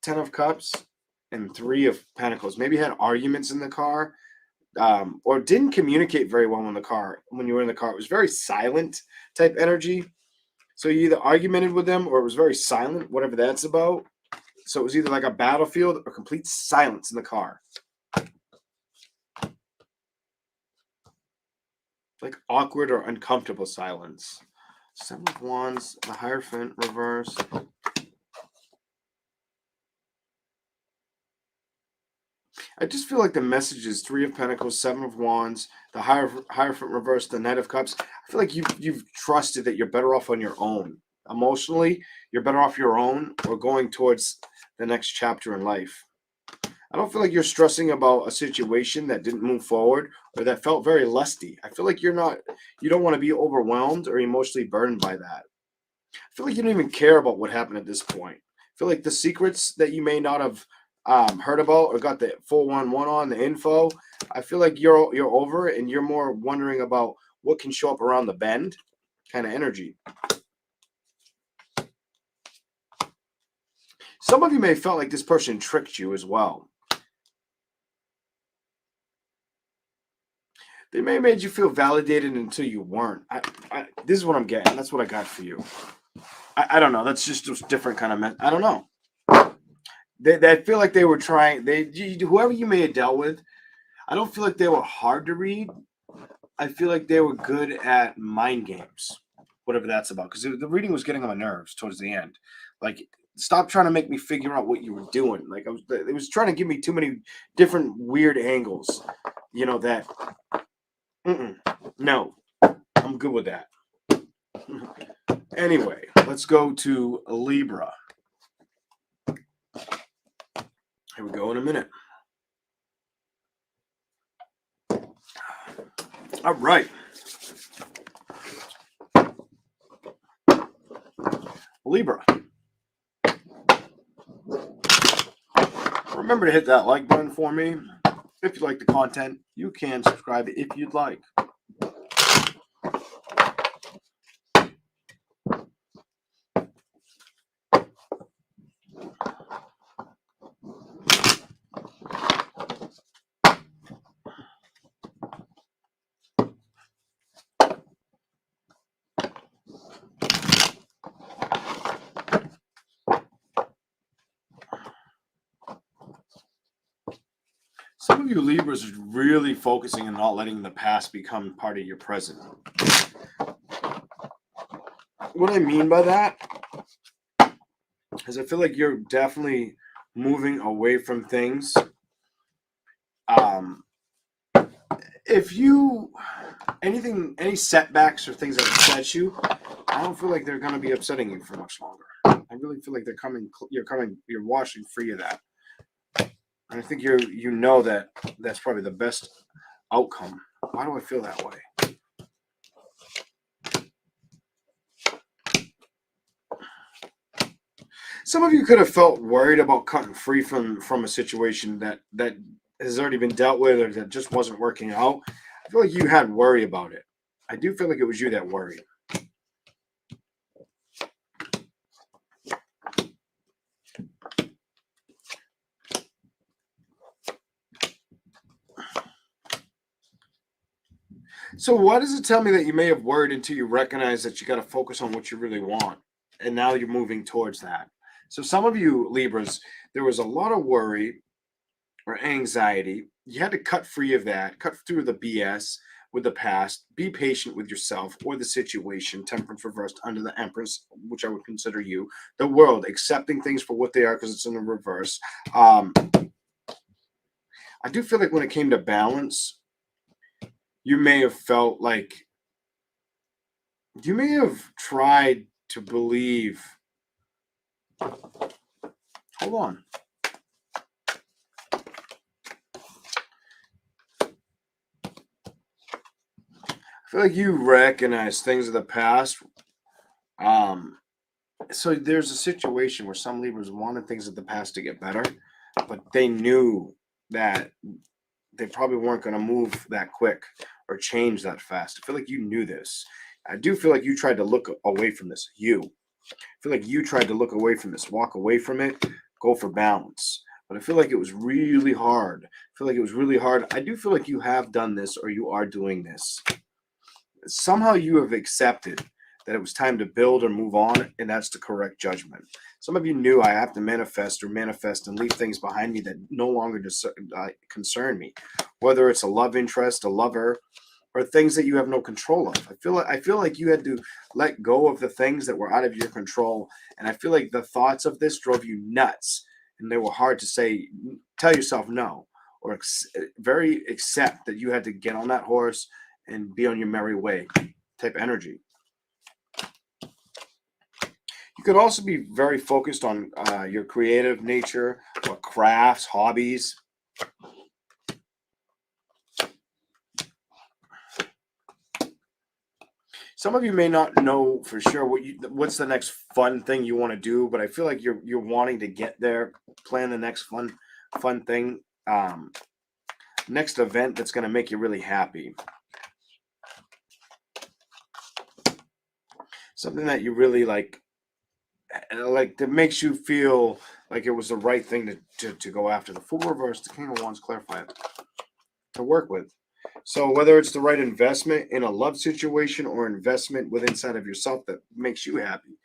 10 of Cups and 3 of Pentacles. Maybe had arguments in the car. Or didn't communicate very well in the car when you were in the car. It was very silent type energy. So you either argumented with them or it was very silent, whatever that's about. So it was either like a battlefield or complete silence in the car. Like awkward or uncomfortable silence. Seven of Wands, the Hierophant reverse. I just feel like the message is 3 of Pentacles, 7 of Wands, the Hierophant reverse, the Knight of Cups. I feel like you've trusted that you're better off on your own. Emotionally, you're better off your own or going towards the next chapter in life. I don't feel like you're stressing about a situation that didn't move forward or that felt very lusty. I feel like you don't want to be overwhelmed or emotionally burdened by that. I feel like you don't even care about what happened at this point. I feel like the secrets that you may not have heard about or got the 411 on the info. I feel like you're over it and you're more wondering about what can show up around the bend kind of energy. Some of you may have felt like this person tricked you as well. They may have made you feel validated until you weren't. This is what I'm getting. That's what I got for you. I don't know. That's just a different kind of I don't know. They feel like they were trying. Whoever you may have dealt with, I don't feel like they were hard to read. I feel like they were good at mind games, whatever that's about. Because the reading was getting on my nerves towards the end. Like, stop trying to make me figure out what you were doing. Like, it was trying to give me too many different weird angles. You know that. No, I'm good with that. Anyway, let's go to Libra. Here we go in a minute. All right. Libra. Remember to hit that like button for me. If you like the content, you can subscribe if you'd like. Some of you Libras are really focusing on not letting the past become part of your present. What I mean by that is I feel like you're definitely moving away from things. If you any setbacks or things that upset you, I don't feel like they're going to be upsetting you for much longer. I really feel like you're washing free of that. And I think you know that that's probably the best outcome. Why do I feel that way? Some of you could have felt worried about cutting free from a situation that has already been dealt with or that just wasn't working out. I feel like you had worry about it. I do feel like it was you that worried. So why does it tell me that you may have worried until you recognize that you got to focus on what you really want? And now you're moving towards that. So some of you Libras, there was a lot of worry or anxiety. You had to cut free of that, cut through the BS with the past, be patient with yourself or the situation, temperance reversed under the Empress, which I would consider you, the world, accepting things for what they are because it's in the reverse. I do feel like when it came to balance, you may have felt like you may have tried to believe. Hold on. I feel like you recognize things of the past. So there's a situation where some Libras wanted things of the past to get better, but they knew that they probably weren't going to move that quick or change that fast. I feel like you knew this. I do feel like you tried to look away from this. I feel like you tried to look away from this, walk away from it, go for balance. But I feel like it was really hard. I feel like it was really hard. I do feel like you have done this or you are doing this. Somehow you have accepted that it was time to build or move on, and that's the correct judgment. Some of you knew I have to manifest and leave things behind me that no longer concern me, whether it's a love interest, a lover, or things that you have no control of. I feel like you had to let go of the things that were out of your control, and I feel like the thoughts of this drove you nuts, and they were hard to say. Tell yourself no, or very accept that you had to get on that horse and be on your merry way type energy. You could also be very focused on your creative nature or crafts, hobbies. Some of you may not know for sure what's the next fun thing you want to do, but I feel like you're wanting to get there, plan the next fun fun thing. Next event that's going to make you really happy. Something that you really like that makes you feel like it was the right thing to go after. The Fool reverse, the King of Wands clarify it, to work with. So whether it's the right investment in a love situation or investment with inside of yourself that makes you happy.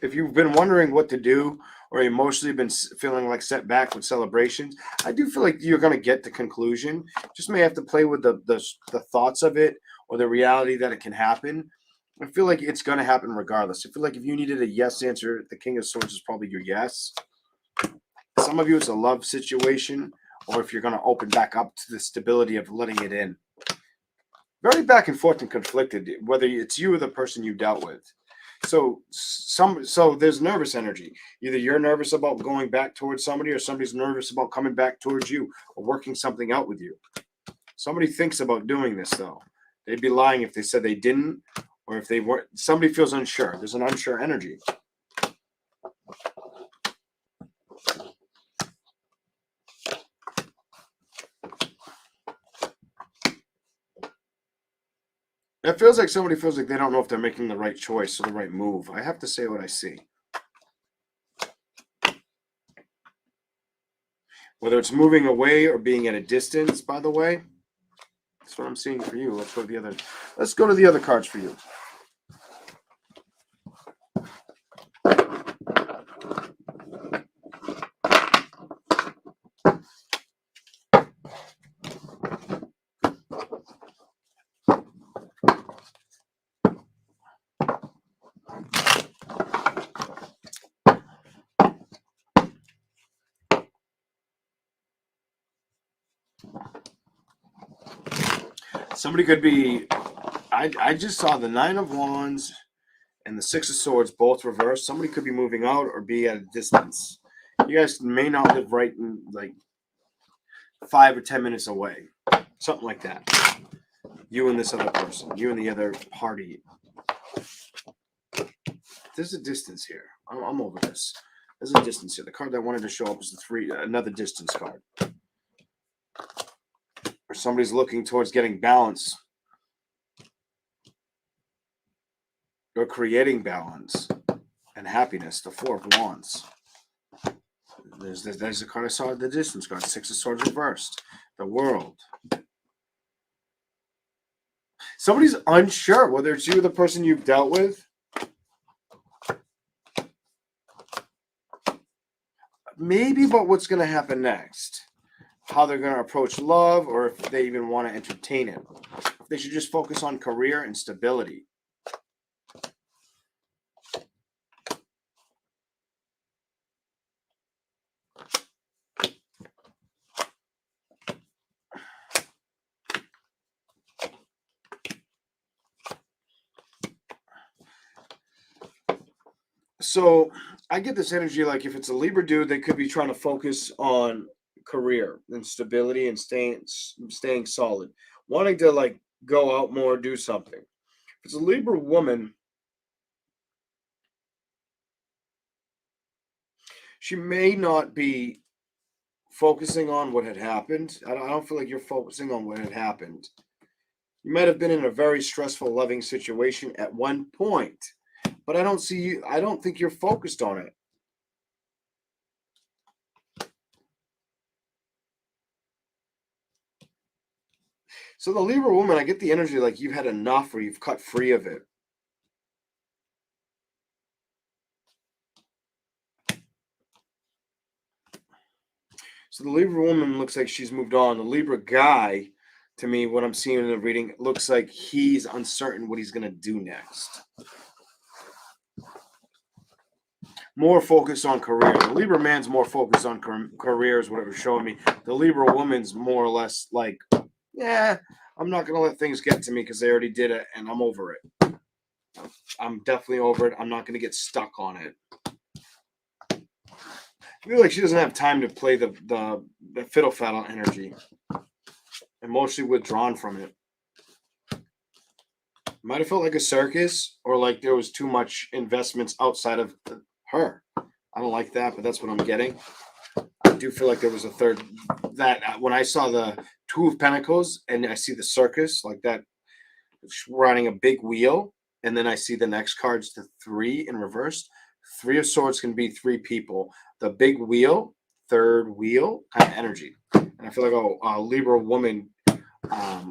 If you've been wondering what to do or emotionally been feeling like set back with celebrations, I do feel like you're going to get the conclusion. Just may have to play with the thoughts of it or the reality that it can happen. I feel like it's going to happen regardless. I feel like if you needed a yes answer, the King of Swords is probably your yes. Some of you, it's a love situation, or if you're going to open back up to the stability of letting it in. Very back and forth and conflicted, whether it's you or the person you dealt with. So there's nervous energy. Either you're nervous about going back towards somebody, or somebody's nervous about coming back towards you or working something out with you. Somebody thinks about doing this though. They'd be lying if they said they didn't, or if they weren't. Somebody feels unsure. There's an unsure energy. It feels like somebody feels like they don't know if they're making the right choice or the right move. I have to say what I see. Whether it's moving away or being at a distance, by the way. That's what I'm seeing for you. Let's go to the other cards for you. Somebody could be. I just saw the Nine of Wands and the Six of Swords both reversed. Somebody could be moving out or be at a distance. You guys may not live right in like 5 or 10 minutes away, something like that. You and this other person, you and the other party. There's a distance here. I'm over this. There's a distance here. The card that wanted to show up is the three, another distance card. Or somebody's looking towards getting balance or creating balance and happiness. The Four of Wands. There's the card I saw, the distance card. Six of Swords reversed. The World. Somebody's unsure whether it's you or the person you've dealt with. Maybe about what's going to happen next. How they're going to approach love, or if they even want to entertain it. If they should just focus on career and stability. So I get this energy like if it's a Libra dude, they could be trying to focus on career and stability and staying solid, wanting to like go out more, do something. If it's a Libra woman, she may not be focusing on what had happened. I don't feel like you're focusing on what had happened. You might have been in a very stressful, loving situation at one point, but I don't see you. I don't think you're focused on it. So the Libra woman, I get the energy like you've had enough or you've cut free of it. So the Libra woman looks like she's moved on. The Libra guy, to me, what I'm seeing in the reading, looks like he's uncertain what he's going to do next. More focused on career. The Libra man's more focused on careers, whatever showing me. The Libra woman's more or less like, yeah, I'm not going to let things get to me because they already did it and I'm over it. I'm definitely over it. I'm not going to get stuck on it. I feel like she doesn't have time to play the fiddle faddle energy. Emotionally withdrawn from it. Might have felt like a circus or like there was too much investments outside of her. I don't like that, but that's what I'm getting. I do feel like there was a third that when I saw the Two of Pentacles and I see the circus like that running a big wheel, and then I see the next card's the three in reverse. Three of Swords can be three people. The big wheel, third wheel kind of energy. And I feel like a Libra woman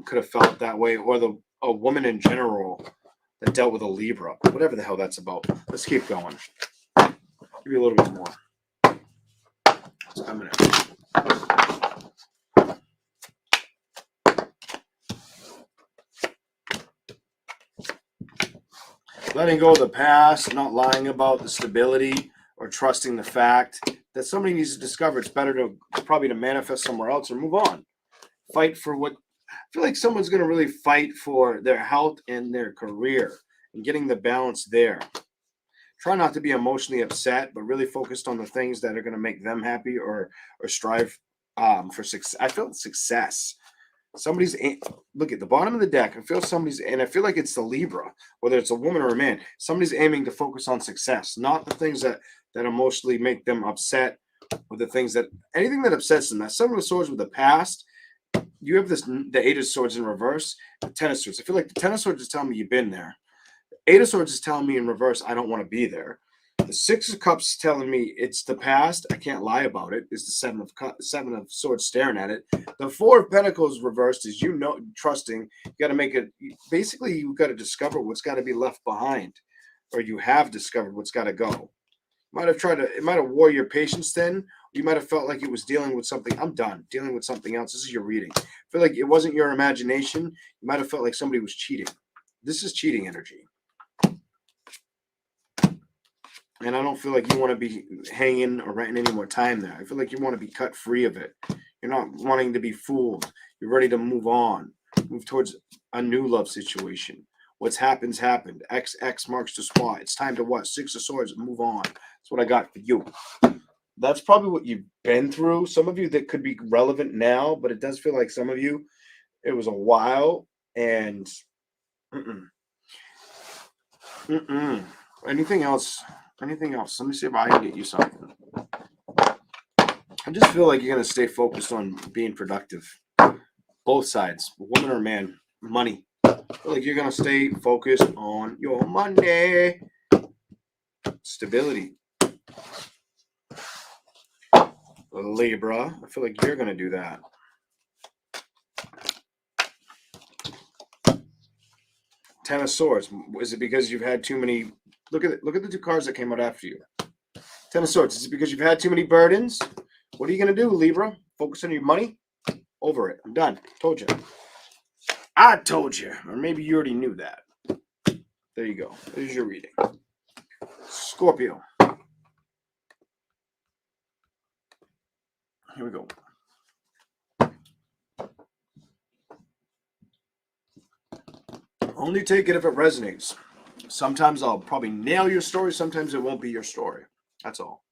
could have felt that way, or a woman in general that dealt with a Libra, whatever the hell that's about. Let's keep going. Give you a little bit more. It's coming in. Letting go of the past, not lying about the stability, or trusting the fact that somebody needs to discover it's better to probably to manifest somewhere else or move on. Fight for what I feel like someone's going to really fight for their health and their career and getting the balance there. Try not to be emotionally upset, but really focused on the things that are going to make them happy or strive for success. I feel success. Somebody's look at the bottom of the deck. I feel somebody's, and I feel like it's the Libra, whether it's a woman or a man. Somebody's aiming to focus on success, not the things that emotionally make them upset, or the things that anything that upsets them. That Seven of Swords with the past. You have the Eight of Swords in reverse, the Ten of Swords. I feel like the Ten of Swords is telling me you've been there. Eight of Swords is telling me in reverse, I don't want to be there. The Six of Cups is telling me it's the past. I can't lie about it. Is the Seven of Swords staring at it. The Four of Pentacles reversed is trusting. You got to make it. Basically, you've got to discover what's got to be left behind, or you have discovered what's got to go. It might have wore your patience thin. You might have felt like it was dealing with something. I'm done dealing with something else. This is your reading. I feel like it wasn't your imagination. You might have felt like somebody was cheating. This is cheating energy. And I don't feel like you want to be hanging or renting any more time there. I feel like you want to be cut free of it. You're not wanting to be fooled. You're ready to move on, move towards a new love situation. What's happened. X marks the spot. It's time to what? Six of Swords, move on. That's what I got for you. That's probably what you've been through. Some of you that could be relevant now, but it does feel like some of you, it was a while. And anything else? Anything else? Let me see if I can get you something. I just feel like you're going to stay focused on being productive. Both sides, woman or man, money. I feel like you're going to stay focused on your money. Stability. Libra. I feel like you're going to do that. Ten of Swords. Is it because you've had too many? Look at the two cards that came out after you. Ten of Swords. Is it because you've had too many burdens? What are you going to do, Libra? Focus on your money? Over it. I'm done. Told you. I told you. Or maybe you already knew that. There you go. There's your reading. Scorpio. Here we go. Only take it if it resonates. Sometimes I'll probably nail your story. Sometimes it won't be your story. That's all.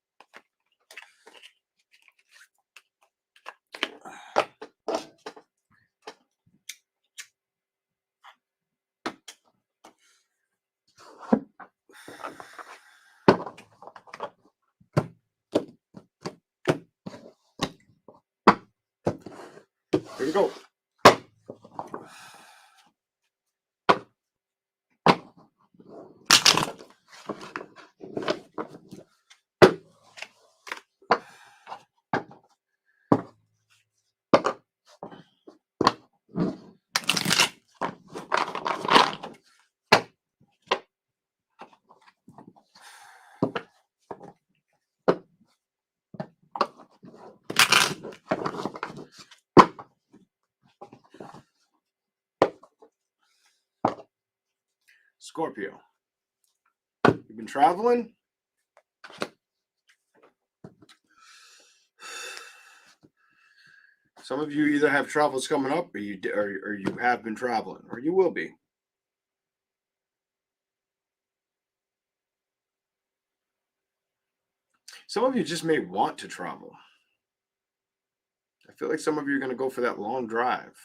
Here we go. Scorpio. You've been traveling? Some of you either have travels coming up, or you have been traveling, or you will be. Some of you just may want to travel. I feel like some of you are going to go for that long drive.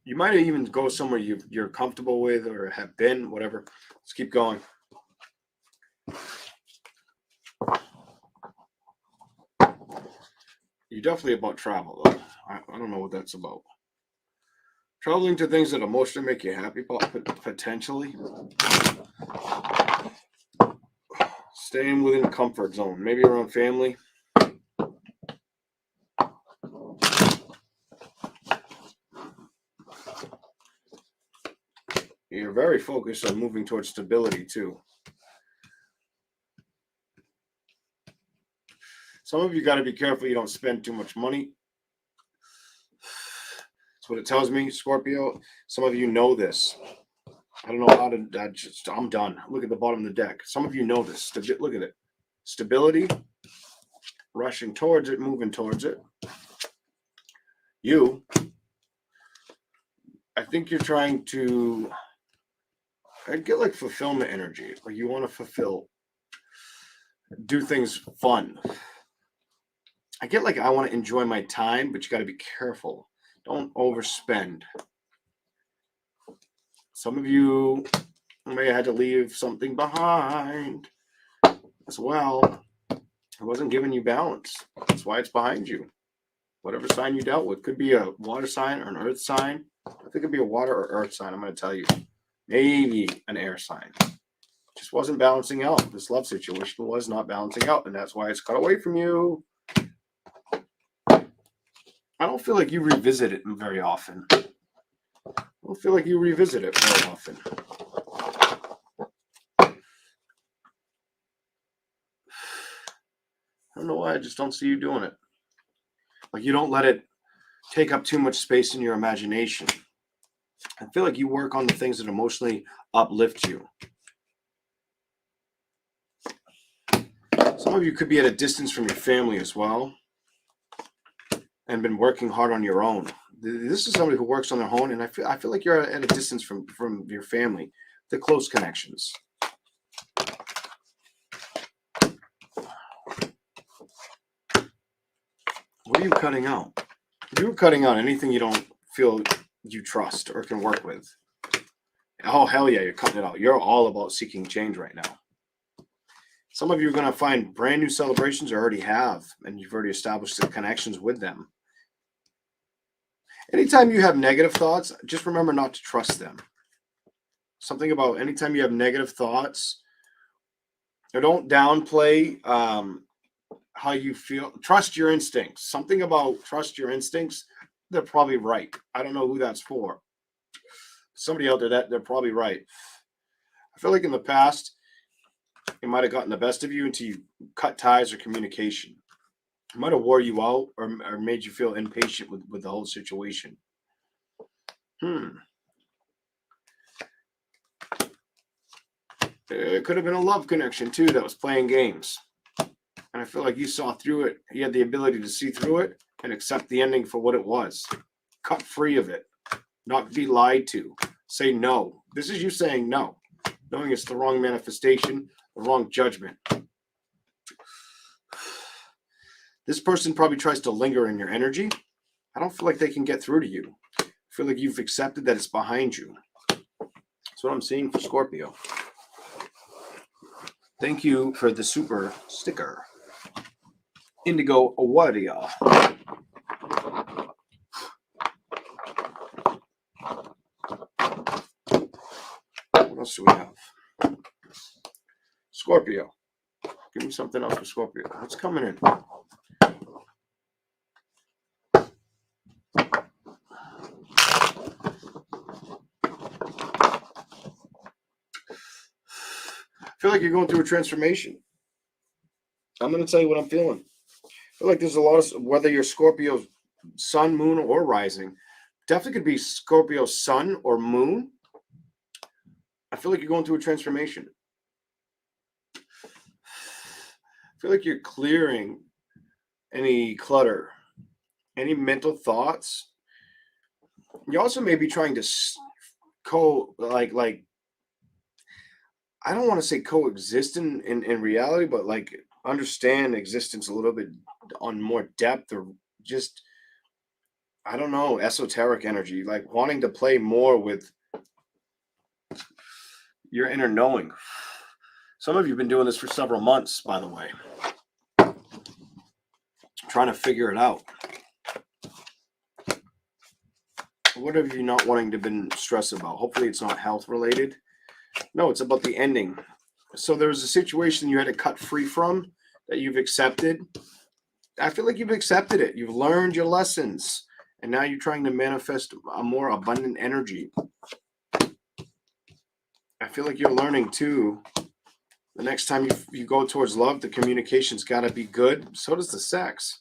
You might even go somewhere you're comfortable with or have been, whatever. Let's keep going. You're definitely about travel, though. I don't know what that's about. Traveling to things that emotionally make you happy, potentially. Staying within comfort zone, maybe around family. You're very focused on moving towards stability, too. Some of you got to be careful you don't spend too much money. That's what it tells me, Scorpio. Some of you know this. I don't know how to. I'm done. Look at the bottom of the deck. Some of you know this. Look at it. Stability, rushing towards it, moving towards it. I think you're trying to. I get like fulfillment energy. Like you want to do things fun. I get like I want to enjoy my time, but you got to be careful. Don't overspend. Some of you may have had to leave something behind as well. It wasn't giving you balance. That's why it's behind you. Whatever sign you dealt with. Could be a water sign or an earth sign. I think it could be a water or earth sign. I'm going to tell you. Maybe an air sign. Just wasn't balancing out. This love situation was not balancing out, and that's why it's cut away from you. I don't feel like you revisit it very often. I don't feel like you revisit it very often. I don't know why. I just don't see you doing it. Like you don't let it take up too much space in your imagination. I feel like you work on the things that emotionally uplift you. Some of you could be at a distance from your family as well and been working hard on your own. This is somebody who works on their own, and I feel like you're at a distance from your family, the close connections. What are you cutting out? You're cutting out anything you don't feel you trust or can work with. Oh, hell yeah, you're cutting it out. You're all about seeking change right now. Some of you are going to find brand new celebrations you already have, and you've already established the connections with them. Anytime you have negative thoughts, just remember not to trust them. Something about anytime you have negative thoughts, or don't downplay how you feel. Trust your instincts. Something about trust your instincts. They're probably right. I don't know who that's for. Somebody out there that they're probably right. I feel like in the past, it might have gotten the best of you until you cut ties or communication. It might have wore you out or made you feel impatient with the whole situation. It could have been a love connection too that was playing games. And I feel like you saw through it. You had the ability to see through it and accept the ending for what it was. Cut free of it. Not be lied to. Say no. This is you saying no. Knowing it's the wrong manifestation, the wrong judgment. This person probably tries to linger in your energy. I don't feel like they can get through to you. I feel like you've accepted that it's behind you. That's what I'm seeing for Scorpio. Thank you for the super sticker. Indigo Awadia. What else do we have? Scorpio. Give me something else for Scorpio. What's coming in? I feel like you're going through a transformation. I'm going to tell you what I'm feeling. I feel like there's a lot of, whether you're Scorpio sun, moon, or rising, definitely could be Scorpio sun or moon. I feel like you're going through a transformation. I feel like you're clearing any clutter, any mental thoughts. You also may be trying to I don't want to say coexist in reality, but like understand existence a little bit on more depth, or just, I don't know, esoteric energy, like wanting to play more with your inner knowing. Some of you have been doing this for several months, by the way. trying to figure it out. What are you not wanting to been stressed about? Hopefully it's not health related. No, it's about the ending. So there was a situation you had to cut free from that you've accepted. I feel like you've accepted it. You've learned your lessons. And now you're trying to manifest a more abundant energy. I feel like you're learning too. The next time you go towards love, the communication's got to be good. So does the sex.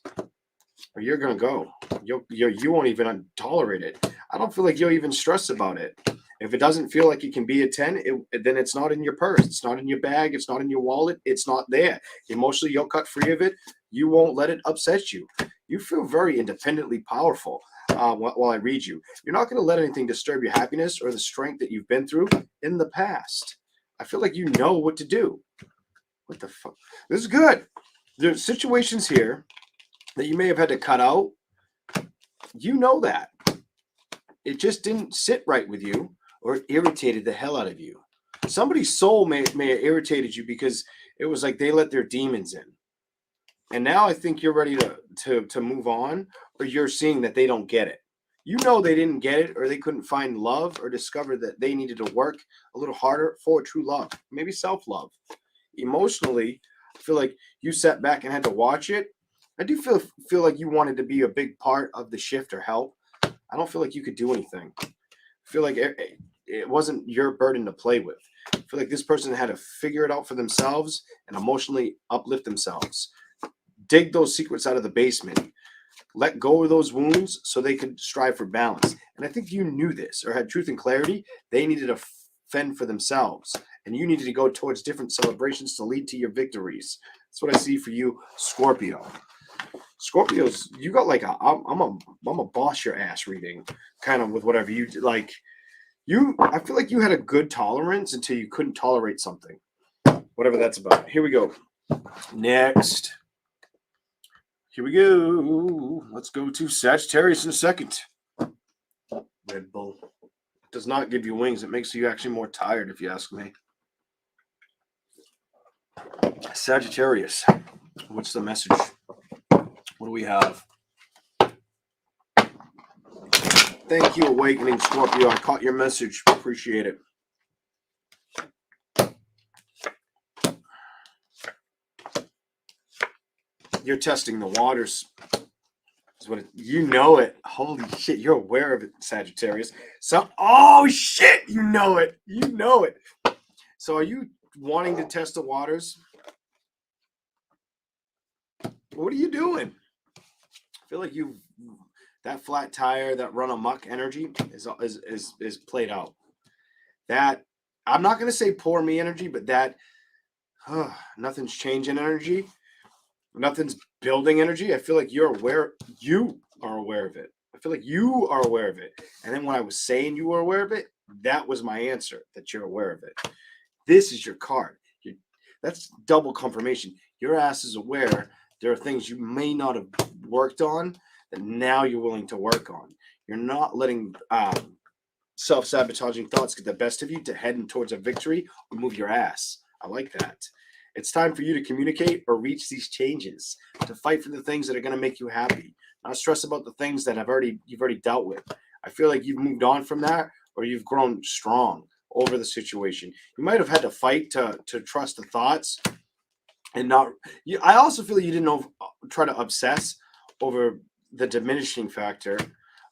Or you're going to go. You won't even tolerate it. I don't feel like you'll even stress about it. If it doesn't feel like it can be a 10, then it's not in your purse. It's not in your bag. It's not in your wallet. It's not there. Emotionally, you'll cut free of it. You won't let it upset you. You feel very independently powerful while I read you. You're not going to let anything disturb your happiness or the strength that you've been through in the past. I feel like you know what to do. What the fuck? This is good. There's situations here that you may have had to cut out. You know that. It just didn't sit right with you, or it irritated the hell out of you. Somebody's soul may have irritated you because it was like they let their demons in. And now I think you're ready to move on, or you're seeing that they don't get it. You know they didn't get it, or they couldn't find love, or discover that they needed to work a little harder for true love, maybe self-love. Emotionally, I feel like you sat back and had to watch it. I do feel like you wanted to be a big part of the shift or help. I don't feel like you could do anything. I feel like it wasn't your burden to play with. I feel like this person had to figure it out for themselves and emotionally uplift themselves. Dig those secrets out of the basement. Let go of those wounds so they could strive for balance. And I think you knew this or had truth and clarity. They needed to fend for themselves. And you needed to go towards different celebrations to lead to your victories. That's what I see for you, Scorpio. Scorpios, you got like I'm a boss your ass reading, kind of with whatever you like. I feel like you had a good tolerance until you couldn't tolerate something, whatever that's about. Here we go. Next. Here we go. Let's go to Sagittarius in a second. Red Bull does not give you wings. It makes you actually more tired, if you ask me. Sagittarius. What's the message? What do we have? Thank you, Awakening Scorpio. I caught your message. Appreciate it. You're testing the waters. You know it. Holy shit, you're aware of it, Sagittarius. Oh shit, you know it. You know it. So are you wanting to test the waters? What are you doing? I feel like that flat tire, that run amok energy is played out. That I'm not gonna say poor me energy, but that nothing's changing energy. Nothing's building energy. I feel like you are aware of it. I feel like you are aware of it. And then when I was saying you were aware of it, that was my answer, that you're aware of it. This is your card. That's double confirmation. Your ass is aware there are things you may not have worked on that now you're willing to work on. You're not letting self-sabotaging thoughts get the best of you to heading towards a victory or move your ass. I like that. It's time for you to communicate or reach these changes, to fight for the things that are going to make you happy, not stress about the things that you've already dealt with. I feel like you've moved on from that, or you've grown strong over the situation. You might have had to fight to trust the thoughts and not. I also feel you didn't try to obsess over the diminishing factor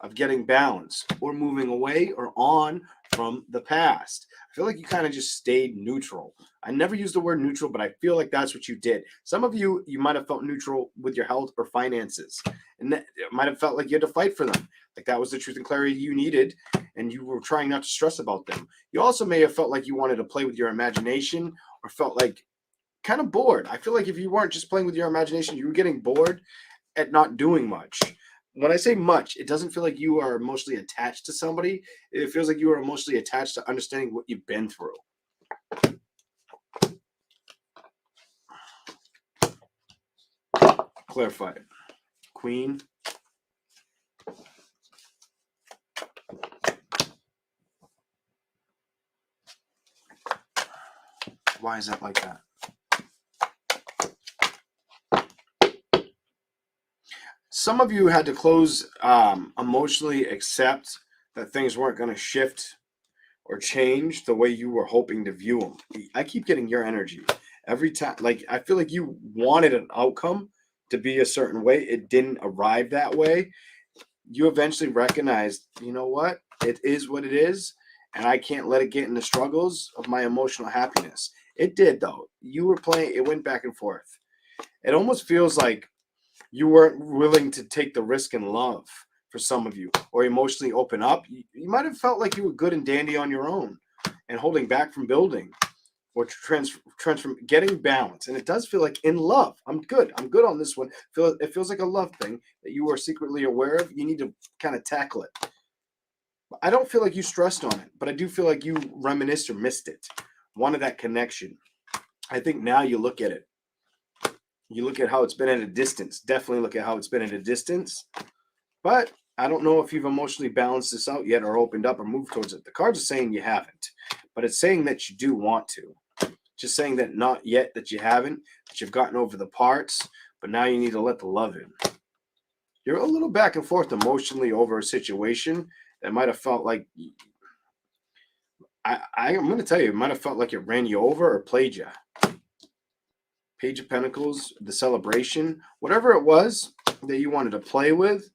of getting balance or moving away or on from the past. I feel like you kind of just stayed neutral. I never used the word neutral, but I feel like that's what you did. Some of you might have felt neutral with your health or finances, and it might have felt like you had to fight for them. Like that was the truth and clarity you needed, and you were trying not to stress about them. You also may have felt like you wanted to play with your imagination or felt like kind of bored. I feel like if you weren't just playing with your imagination, you were getting bored at not doing much. When I say much, it doesn't feel like you are emotionally attached to somebody. It feels like you are emotionally attached to understanding what you've been through. Clarify it. Queen. Why is that like that? some of you had to emotionally accept that things weren't going to shift or change the way you were hoping to view them. I keep getting your energy every time. Like, I feel like you wanted an outcome to be a certain way. It didn't arrive that way. You eventually recognized, you know what? It is what it is. And I can't let it get in the struggles of my emotional happiness. It did, though. You were playing, it went back and forth. It almost feels like you weren't willing to take the risk in love for some of you, or emotionally open up. You might have felt like you were good and dandy on your own and holding back from building or transform, getting balance. And it does feel like in love. I'm good on this one. It feels like a love thing that you are secretly aware of. You need to kind of tackle it. I don't feel like you stressed on it, but I do feel like you reminisced or missed it. Wanted that connection. I think now you look at it. You look at how it's been at a distance. Definitely look at how it's been at a distance. But I don't know if you've emotionally balanced this out yet or opened up or moved towards it. The cards are saying you haven't, but it's saying that you do want to. Just saying that not yet, that you haven't, that you've gotten over the parts, but now you need to let the love in. You're a little back and forth emotionally over a situation that might have felt like, I'm going to tell you, it might have felt like it ran you over or played you. Page of Pentacles, the celebration, whatever it was that you wanted to play with,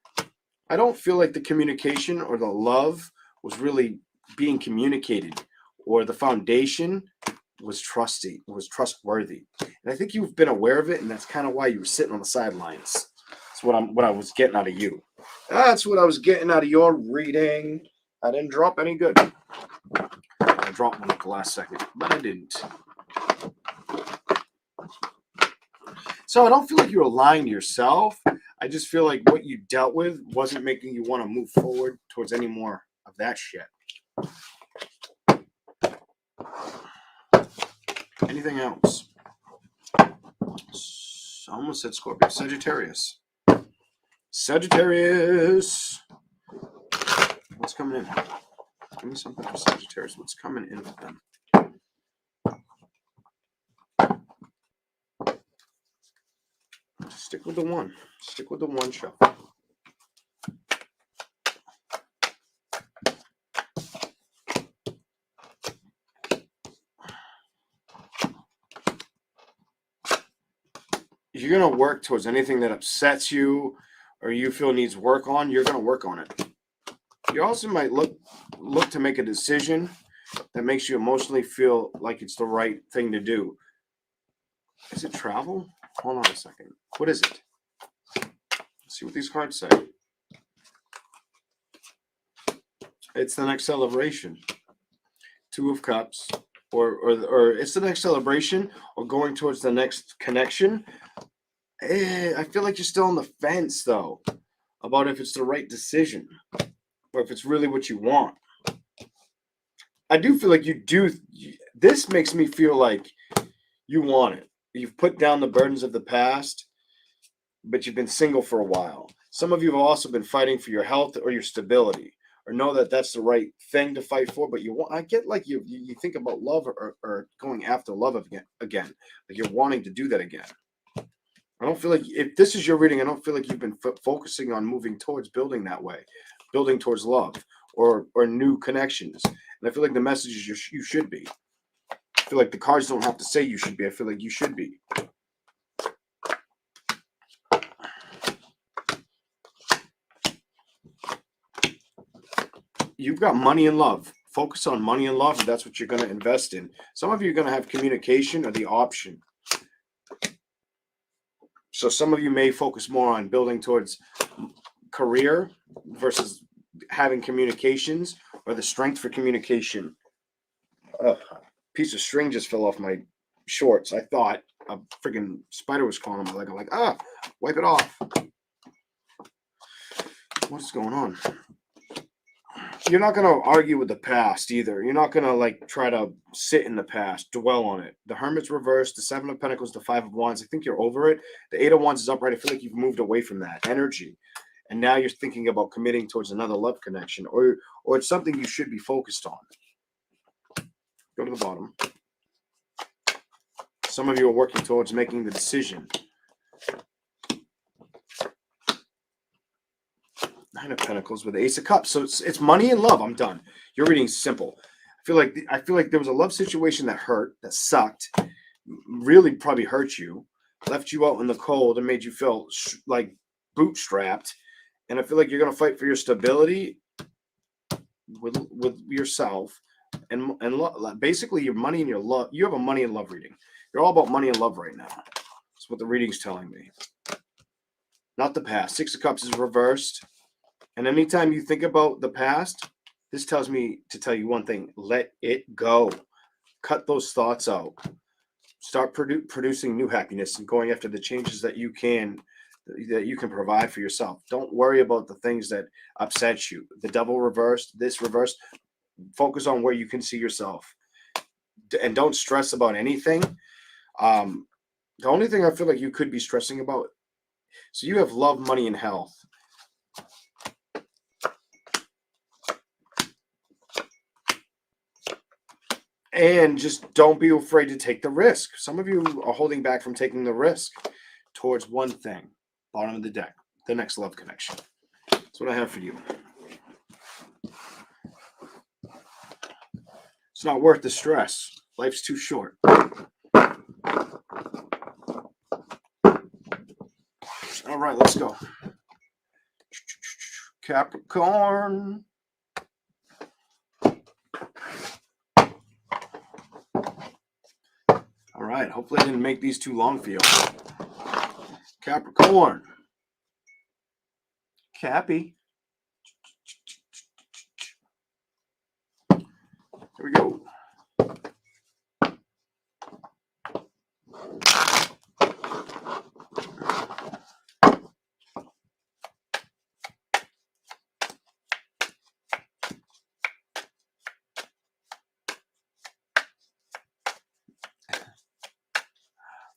I don't feel like the communication or the love was really being communicated, or the foundation was trustworthy. And I think you've been aware of it, and that's kind of why you were sitting on the sidelines. That's what I was getting out of you. That's what I was getting out of your reading. I didn't drop any good. I dropped one at the last second, but I didn't. So I don't feel like you were lying to yourself. I just feel like what you dealt with wasn't making you want to move forward towards any more of that shit. Anything else? I almost said Scorpio. Sagittarius. Sagittarius. What's coming in? Give me something for Sagittarius. What's coming in with them? Stick with the one. Stick with the one shuffle. You're going to work towards anything that upsets you or you feel needs work on. You're going to work on it. You also might look to make a decision that makes you emotionally feel like it's the right thing to do. Is it travel? Hold on a second. What is it? Let's see what these cards say. It's the next celebration. Two of Cups. Or it's the next celebration or going towards the next connection. I feel like you're still on the fence, though, about if it's the right decision or if it's really what you want. I do feel like you do. This makes me feel like you want it. You've put down the burdens of the past, but you've been single for a while. Some of you have also been fighting for your health or your stability, or know that that's the right thing to fight for. But you want. I get like you think about love or going after love again. Like you're wanting to do that again. I don't feel like, if this is your reading, I don't feel like you've been focusing on moving towards building that way, building towards love or new connections. And I feel like the message is you should be. I feel like the cards don't have to say you should be. I feel like you should be. You've got money and love. Focus on money and love, and that's what you're going to invest in. Some of you are going to have communication or the option. So some of you may focus more on building towards career versus having communications or the strength for communication. A piece of string just fell off my shorts. I thought a freaking spider was crawling on my leg. I'm like, wipe it off. What's going on? You're not going to argue with the past either. You're not going to try to sit in the past, dwell on it. The Hermit's reversed, the Seven of Pentacles, the Five of Wands. I think you're over it. The Eight of Wands is upright. I feel like you've moved away from that energy. And now you're thinking about committing towards another love connection, or it's something you should be focused on. Go to the bottom. Some of you are working towards making the decision. Nine of Pentacles with the Ace of Cups. So it's money and love. I'm done. Your reading's simple. I feel like there was a love situation that hurt, that sucked, really probably hurt you, left you out in the cold, and made you feel like bootstrapped. And I feel like you're gonna fight for your stability with yourself and basically your money and your love. You have a money and love reading. You're all about money and love right now. That's what the reading's telling me. Not the past. Six of Cups is reversed. And anytime you think about the past, this tells me to tell you one thing. Let it go. Cut those thoughts out. Start producing new happiness and going after the changes that you can provide for yourself. Don't worry about the things that upset you. The Devil reversed, this reversed. Focus on where you can see yourself. And don't stress about anything. The only thing I feel like you could be stressing about, so you have love, money, and health. And just don't be afraid to take the risk. Some of you are holding back from taking the risk towards one thing. Bottom of the deck, the next love connection. That's what I have for you. It's not worth the stress. Life's too short. All right, let's go. Capricorn. All right, hopefully I didn't make these too long for you. Capricorn. Cappy. Here we go.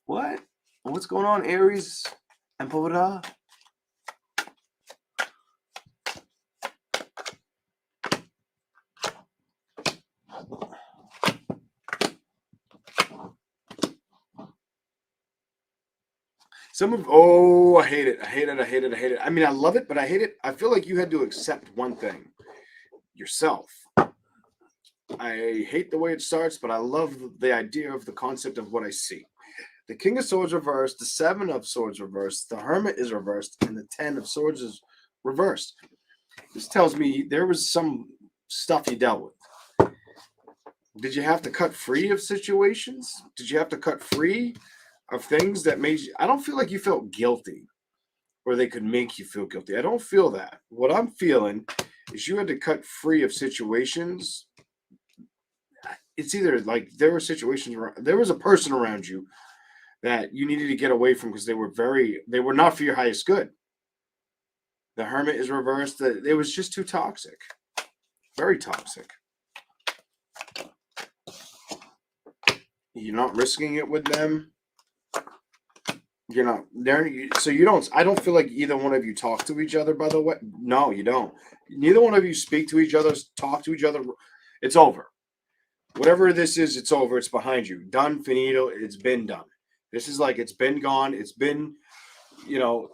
What? What's going on, Aries and Emperor? I hate it. I hate it. I hate it. I hate it. I mean, I love it, but I hate it. I feel like you had to accept one thing. Yourself. I hate the way it starts, but I love the idea of the concept of what I see. The King of Swords reversed, the Seven of Swords reversed, the Hermit is reversed, and the Ten of Swords is reversed. This tells me there was some stuff you dealt with. Did you have to cut free of situations? Did you have to cut free of things that made you... I don't feel like you felt guilty or they could make you feel guilty. I don't feel that. What I'm feeling is you had to cut free of situations. It's either like there were situations where there was a person around you that you needed to get away from because they were not for your highest good. The Hermit is reversed. It was just too toxic. Very toxic. You're not risking it with them. You're not there. So you don't, I don't feel like either one of you talk to each other, by the way. No, you don't. Neither one of you speak to each other, talk to each other. It's over. Whatever this is, it's over. It's behind you. Done, finito. It's been done. This is like it's been gone. It's been,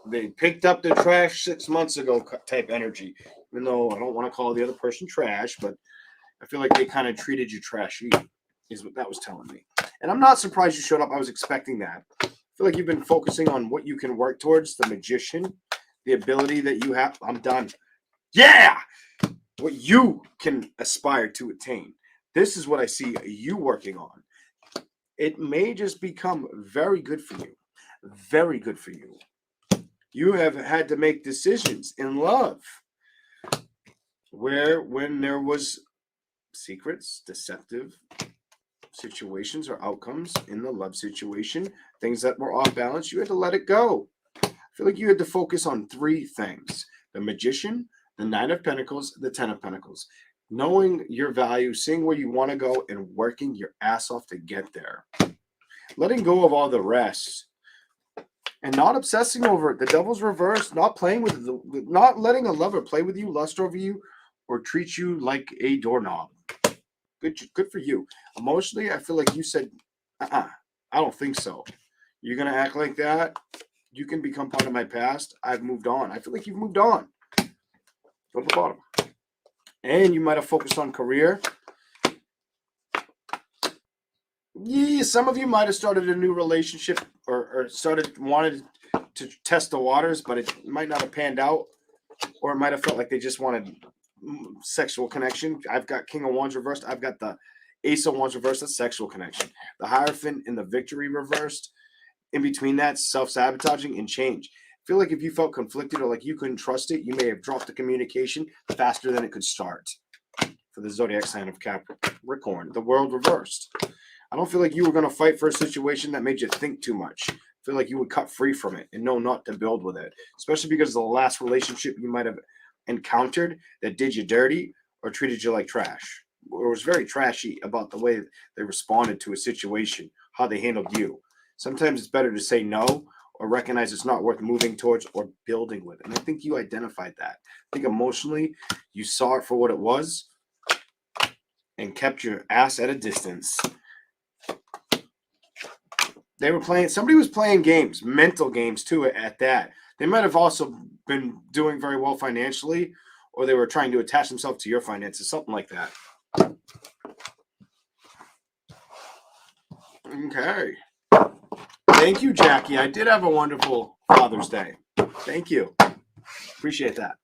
they picked up the trash 6 months ago type energy. Even though I don't want to call the other person trash, but I feel like they kind of treated you trashy, is what that was telling me. And I'm not surprised you showed up. I was expecting that. I feel like you've been focusing on what you can work towards, the magician, the ability that you have. I'm done. Yeah! What you can aspire to attain. This is what I see you working on. It may just become very good for you. Very good for you. You have had to make decisions in love when there was secrets, deceptive situations or outcomes in the love situation, things that were off balance, you had to let it go. I feel like you had to focus on three things: the Magician, the Nine of Pentacles, the Ten of Pentacles. Knowing your value, seeing where you want to go, and working your ass off to get there. Letting go of all the rest. And not obsessing over it. The Devil's reversed, not playing with not letting a lover play with you, lust over you, or treat you like a doorknob. Good for you. Emotionally, I feel like you said, I don't think so. You're going to act like that? You can become part of my past. I've moved on. I feel like you've moved on. Go to the bottom. And you might have focused on career. Yeah, some of you might have started a new relationship or wanted to test the waters, but it might not have panned out, or it might have felt like they just wanted sexual connection. I've got King of Wands reversed. I've got the Ace of Wands reversed. That's sexual connection. The Hierophant and the Victory reversed. In between that, self-sabotaging and change. I feel like if you felt conflicted or like you couldn't trust it, you may have dropped the communication faster than it could start. For the zodiac sign of Capricorn, the World reversed. I don't feel like you were going to fight for a situation that made you think too much. I feel like you would cut free from it and know not to build with it, especially because of the last relationship you might have encountered that did you dirty or treated you like trash, or was very trashy about the way they responded to a situation, how they handled you. Sometimes it's better to say no or recognize it's not worth moving towards or building with. And I think you identified that. I think emotionally you saw it for what it was and kept your ass at a distance. They were playing, somebody was playing games, mental games too at that. They might have also been doing very well financially, or they were trying to attach themselves to your finances, something like that. Okay. Thank you, Jackie. I did have a wonderful Father's Day. Thank you. Appreciate that.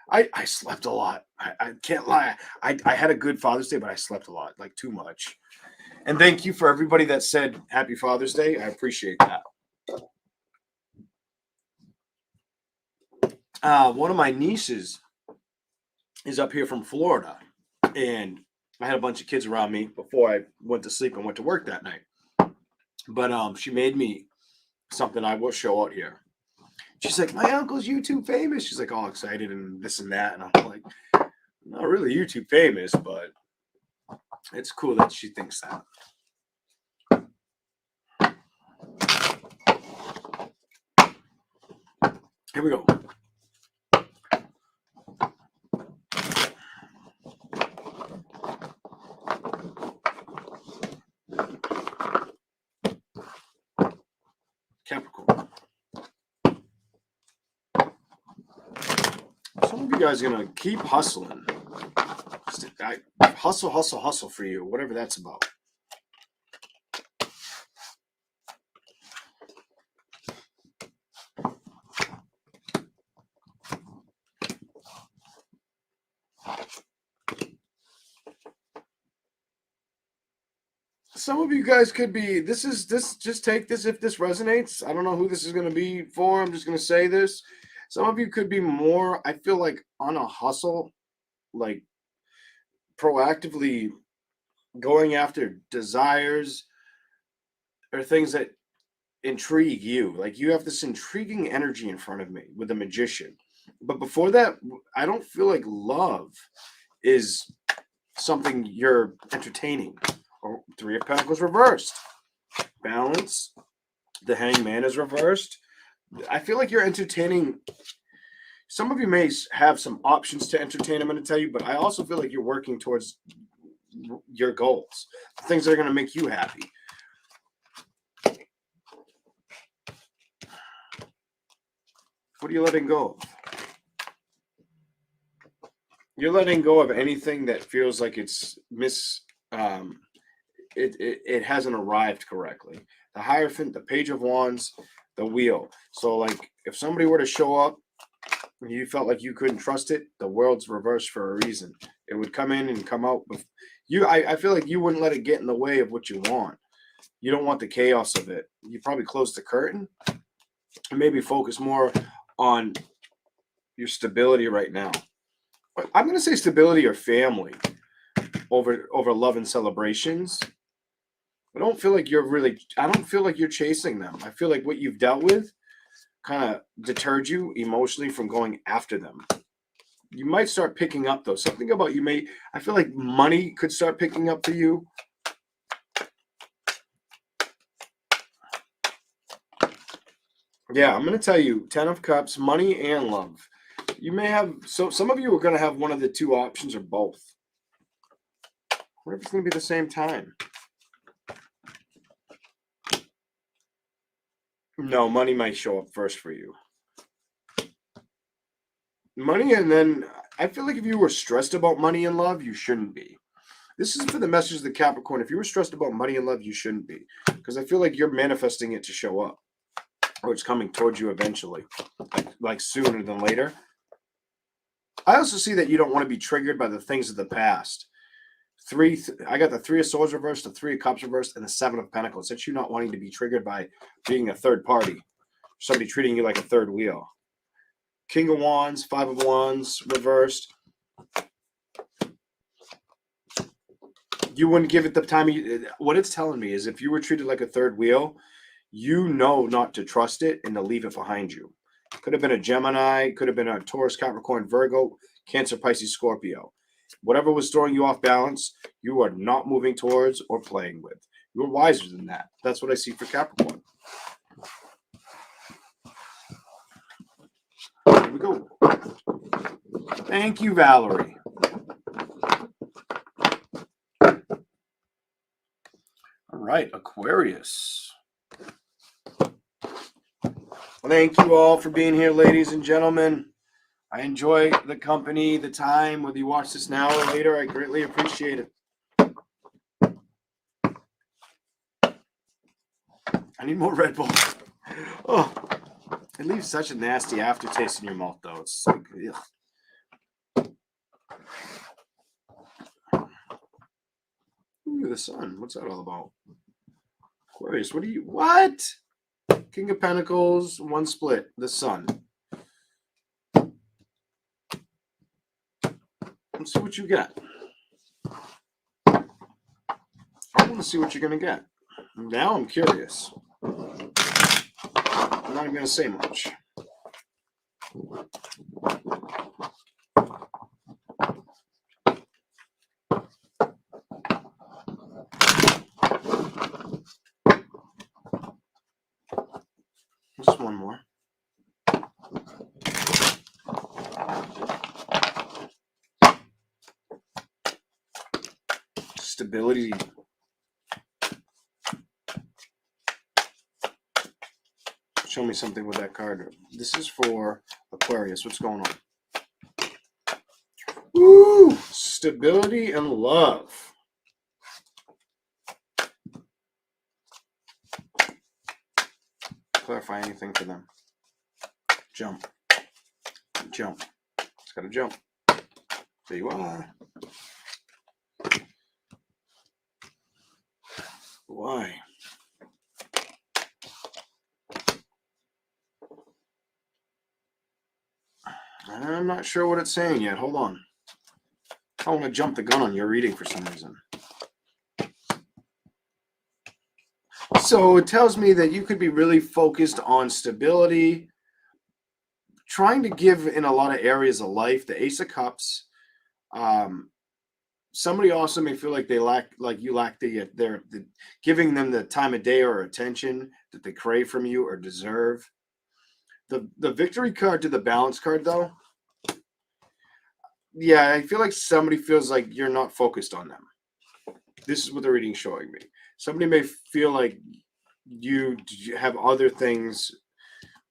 I slept a lot. I can't lie. I had a good Father's Day, but I slept a lot, like too much. And thank you for everybody that said Happy Father's Day. I appreciate that. One of my nieces is up here from Florida, and I had a bunch of kids around me before I went to sleep and went to work that night. But she made me something I will show out here. She's like, my uncle's YouTube famous. She's like all excited and this and that. And I'm like, not really YouTube famous, but it's cool that she thinks that. Here we go. Capricorn. Some of you guys are going to keep hustling. Hustle for you, whatever that's about. Some of you guys could be, just take this if this resonates. I don't know who this is going to be for. I'm just going to say this. Some of you could be more, I feel like, on a hustle, like proactively going after desires or things that intrigue you. Like you have this intriguing energy in front of me with the Magician. But before that, I don't feel like love is something you're entertaining. Or Three of Pentacles reversed. Balance. The Hangman is reversed. I feel like you're entertaining. Some of you may have some options to entertain, I'm going to tell you, but I also feel like you're working towards your goals, things that are going to make you happy. What are you letting go of? You're letting go of anything that feels like it's it hasn't arrived correctly. The Hierophant, the Page of Wands, the Wheel. So like if somebody were to show up and you felt like you couldn't trust it, the world's reversed for a reason. It would come in and come out with you. I feel like you wouldn't let it get in the way of what you want. You don't want the chaos of it. You probably close the curtain and maybe focus more on your stability right now. I'm going to say stability or family over love and celebrations. I don't feel like you're chasing them. I feel like what you've dealt with kind of deterred you emotionally from going after them. You might start picking up though. Something about I feel like money could start picking up for you. Yeah, I'm going to tell you, 10 of Cups, money and love. You may have, some of you are going to have one of the two options or both. What if it's going to be the same time? No, money might show up first for you. money, and then I feel like if you were stressed about money and love, you shouldn't be. This is for the message of the Capricorn. If you were stressed about money and love, you shouldn't be, because I feel like you're manifesting it to show up, or it's coming towards you eventually, like sooner than later. I also see that you don't want to be triggered by the things of the past. I got the Three of Swords reversed, the Three of Cups reversed, and the Seven of Pentacles. That's you not wanting to be triggered by being a third party, somebody treating you like a third wheel. King of Wands, Five of Wands reversed. You wouldn't give it the time. What it's telling me is if you were treated like a third wheel, you know not to trust it and to leave it behind you. Could have been a Gemini, could have been a Taurus, Capricorn, Virgo, Cancer, Pisces, Scorpio. Whatever was throwing you off balance, you are not moving towards or playing with. You're wiser than that. That's what I see for Capricorn. Here we go. Thank you, Valerie. All right, Aquarius. Thank you all for being here, ladies and gentlemen. I enjoy the company, the time, whether you watch this now or later. I greatly appreciate it. I need more Red Bull. Oh, it leaves such a nasty aftertaste in your mouth, though. It's like, ugh. Ooh, the sun. What's that all about? Aquarius, what? King of Pentacles, one split, the sun. Let's see what you get. I want to see what you're going to get. Now I'm curious. I'm not even going to say much. Just one more. Stability. Show me something with that card. This is for Aquarius. What's going on? Woo! Stability and love. Clarify anything for them. Jump. Jump. It's got to jump. There you are. Why? I'm not sure what it's saying yet. Hold on. I want to jump the gun on your reading for some reason. So it tells me that you could be really focused on stability, trying to give in a lot of areas of life. The Ace of Cups. Somebody also may feel like you lack the giving them the time of day or attention that they crave from you or deserve. The victory card to the balance card, though. Yeah, I feel like somebody feels like you're not focused on them. This is what the reading's showing me. Somebody may feel like you have other things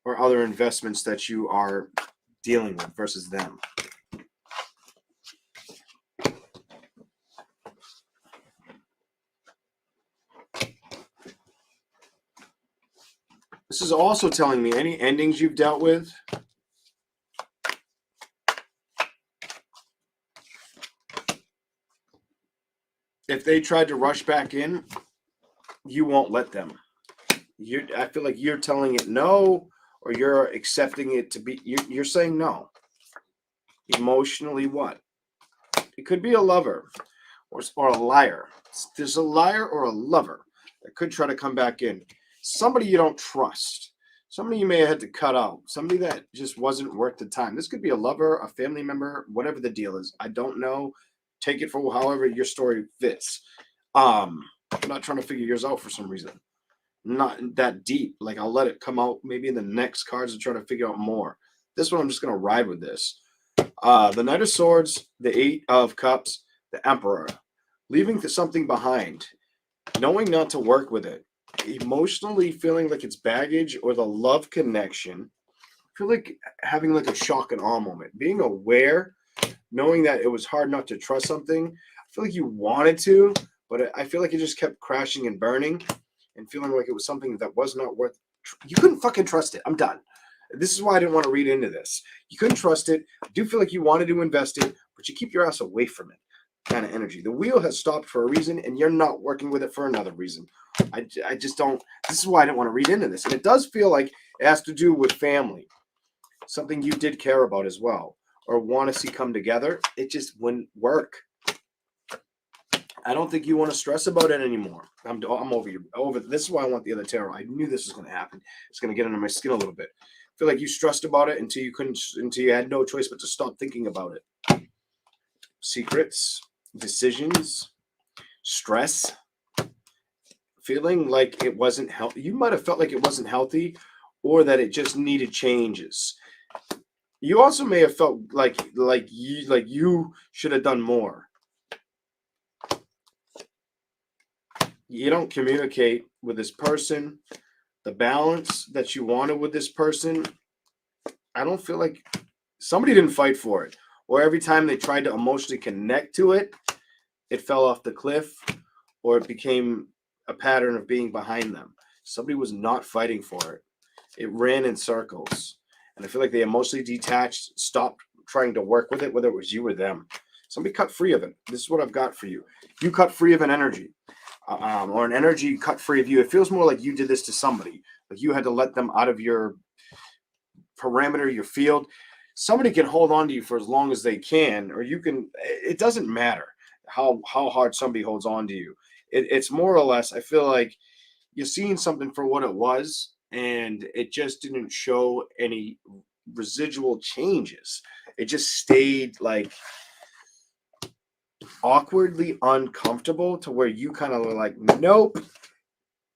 or other investments that you are dealing with versus them. This is also telling me any endings you've dealt with. If they tried to rush back in, you won't let them. I feel like you're telling it no, or you're accepting it to be. You're saying no. Emotionally, what? It could be a lover or a liar. There's a liar or a lover that could try to come back in. Somebody you don't trust. Somebody you may have had to cut out. Somebody that just wasn't worth the time. This could be a lover, a family member, whatever the deal is. I don't know. Take it for however your story fits. I'm not trying to figure yours out for some reason. Not that deep. Like I'll let it come out maybe in the next cards and try to figure out more. This one I'm just going to ride with this. The Knight of Swords, the Eight of Cups, the Emperor. Leaving something behind. Knowing not to work with it. Emotionally feeling like it's baggage or the love connection feel like having like a shock and awe moment, being aware, knowing that it was hard not to trust something. I feel like you wanted to, but I feel like it just kept crashing and burning, and feeling like it was something that was not worth. You couldn't fucking trust it. I'm done. This is why I didn't want to read into this. You couldn't trust it. I do feel like you wanted to invest it, but you keep your ass away from it. Kind of energy. The wheel has stopped for a reason, and you're not working with it for another reason. I just don't. This is why I didn't want to read into this. And it does feel like it has to do with family, something you did care about as well, or want to see come together. It just wouldn't work. I don't think you want to stress about it anymore. I'm over you. Over. This is why I want the other tarot. I knew this was going to happen. It's going to get under my skin a little bit. I feel like you stressed about it until you couldn't, until you had no choice but to stop thinking about it. Secrets, decisions, stress, feeling like it wasn't healthy. You might have felt like it wasn't healthy, or that it just needed changes. You also may have felt like you should have done more. You don't communicate with this person the balance that you wanted with this person. I don't feel like somebody didn't fight for it, or every time they tried to emotionally connect to it, it fell off the cliff, or it became a pattern of being behind them. Somebody was not fighting for it. It ran in circles. And I feel like they emotionally detached, stopped trying to work with it, whether it was you or them. Somebody cut free of it. This is what I've got for you. You cut free of an energy. Or an energy cut free of you. It feels more like you did this to somebody. Like you had to let them out of your parameter, your field. Somebody can hold on to you for as long as they can, or you can. It doesn't matter how hard somebody holds on to you. It's more or less. I feel like you're seeing something for what it was, and it just didn't show any residual changes. It just stayed like awkwardly uncomfortable to where you kind of were like, nope,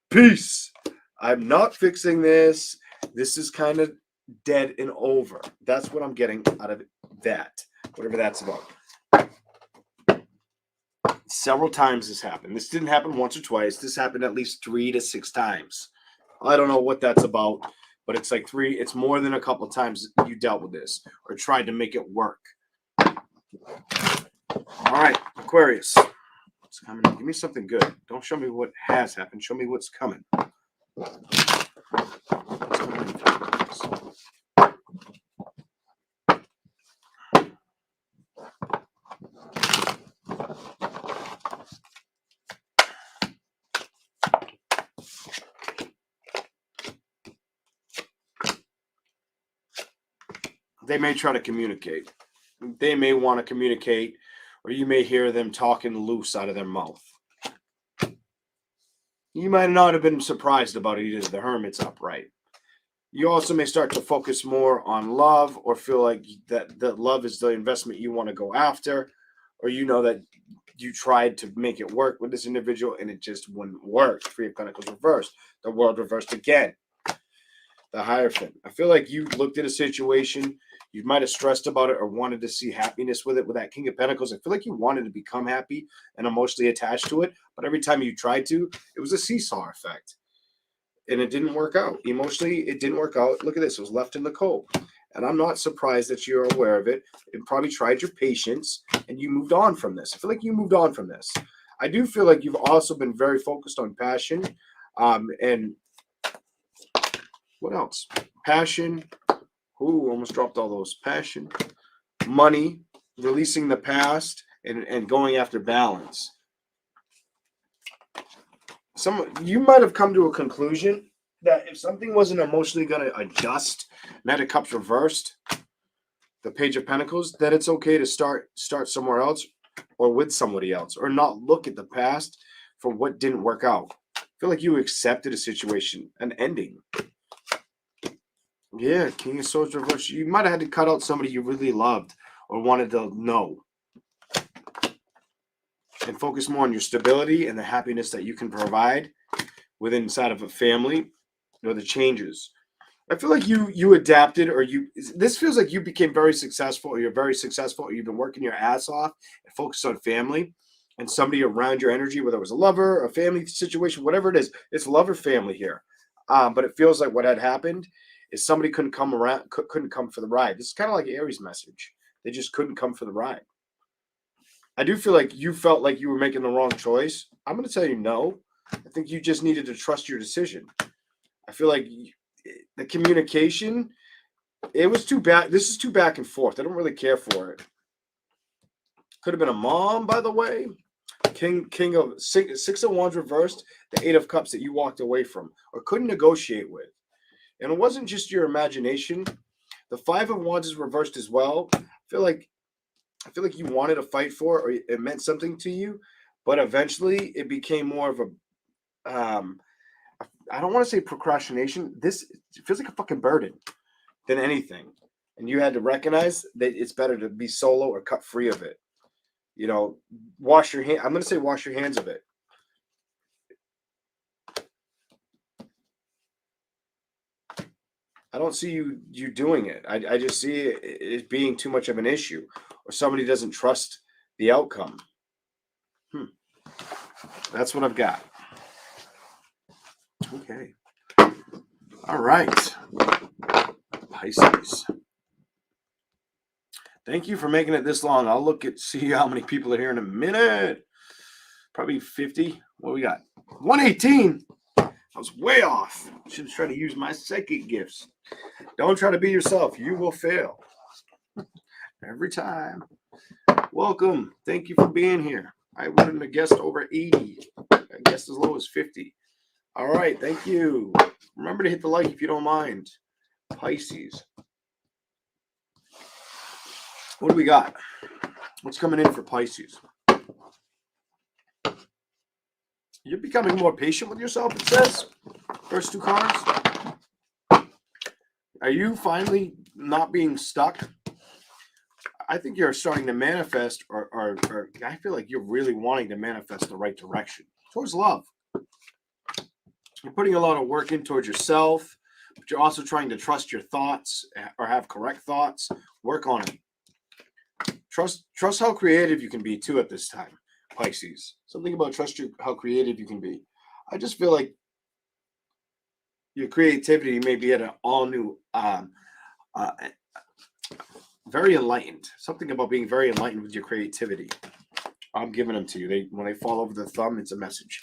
peace. I'm not fixing this. This is kind of dead and over. That's what I'm getting out of that, whatever that's about. Several times this happened. This didn't happen once or twice. This happened at least 3 to 6 times. I don't know what that's about, but it's like 3. It's more than a couple times you dealt with this or tried to make it work. All right, Aquarius. What's coming? Give me something good. Don't show me what has happened. Show me what's coming. They may try to communicate. They may want to communicate, or you may hear them talking loose out of their mouth. You might not have been surprised about it either. The Hermit's upright. You also may start to focus more on love, or feel like that love is the investment you want to go after, or you know that you tried to make it work with this individual and it just wouldn't work. 3 of Pentacles reversed. The World reversed again. The Hierophant. I feel like you looked at a situation, you might have stressed about it or wanted to see happiness with it. With that King of Pentacles, I feel like you wanted to become happy and emotionally attached to it, but every time you tried to, it was a seesaw effect. And it didn't work out. Emotionally, it didn't work out. Look at this. It was left in the cold. And I'm not surprised that you're aware of it. You probably tried your patience and you moved on from this. I feel like you moved on from this. I do feel like you've also been very focused on passion. And what else? Passion. Ooh, almost dropped all those. Passion, money, releasing the past, and going after balance. You might have come to a conclusion that if something wasn't emotionally going to adjust, Knight of Cups reversed, the Page of Pentacles, that it's okay to start somewhere else or with somebody else, or not look at the past for what didn't work out. I feel like you accepted a situation, an ending. Yeah, King of Swords reversed. You might have had to cut out somebody you really loved or wanted to know, and focus more on your stability and the happiness that you can provide within inside of a family, or the changes. I feel like you adapted, or this feels like you became very successful, or you're very successful, or you've been working your ass off and focused on family and somebody around your energy, whether it was a lover, a family situation, whatever it is. It's love or family here. But it feels like what had happened is somebody couldn't come around, couldn't come for the ride. This is kind of like Aries' message. They just couldn't come for the ride. I do feel like you felt like you were making the wrong choice. I'm going to tell you no. I think you just needed to trust your decision. I feel like the communication, it was too back. This is too back and forth. I don't really care for it. Could have been a mom, by the way. King of six of wands reversed, the 8 of cups that you walked away from or couldn't negotiate with. And it wasn't just your imagination. The 5 of wands is reversed as well. I feel like you wanted to fight for it, or it meant something to you, but eventually it became more of a I don't want to say procrastination. This feels like a fucking burden than anything. And you had to recognize that it's better to be solo or cut free of it. You know, wash your hand. I'm going to say wash your hands of it. I don't see you doing it. I just see it being too much of an issue, or somebody doesn't trust the outcome. That's what I've got. Okay. All right. Pisces. Thank you for making it this long. I'll see how many people are here in a minute. Probably 50. What we got? 118. I was way off. Should try to use my psychic gifts. Don't try to be yourself. You will fail. Every time. Welcome. Thank you for being here. I wouldn't have guessed over 80. I guessed as low as 50. All right. Thank you. Remember to hit the like if you don't mind. Pisces. What do we got? What's coming in for Pisces? You're becoming more patient with yourself, it says. First 2 cards. Are you finally not being stuck? I think you're starting to manifest, or I feel like you're really wanting to manifest the right direction towards love. You're putting a lot of work in towards yourself, but you're also trying to trust your thoughts or have correct thoughts. Work on it. Trust how creative you can be too at this time, Pisces. Something about how creative you can be. I just feel like your creativity may be at an all new, very enlightened. Something about being very enlightened with your creativity. I'm giving them to you. When they fall over the thumb, it's a message.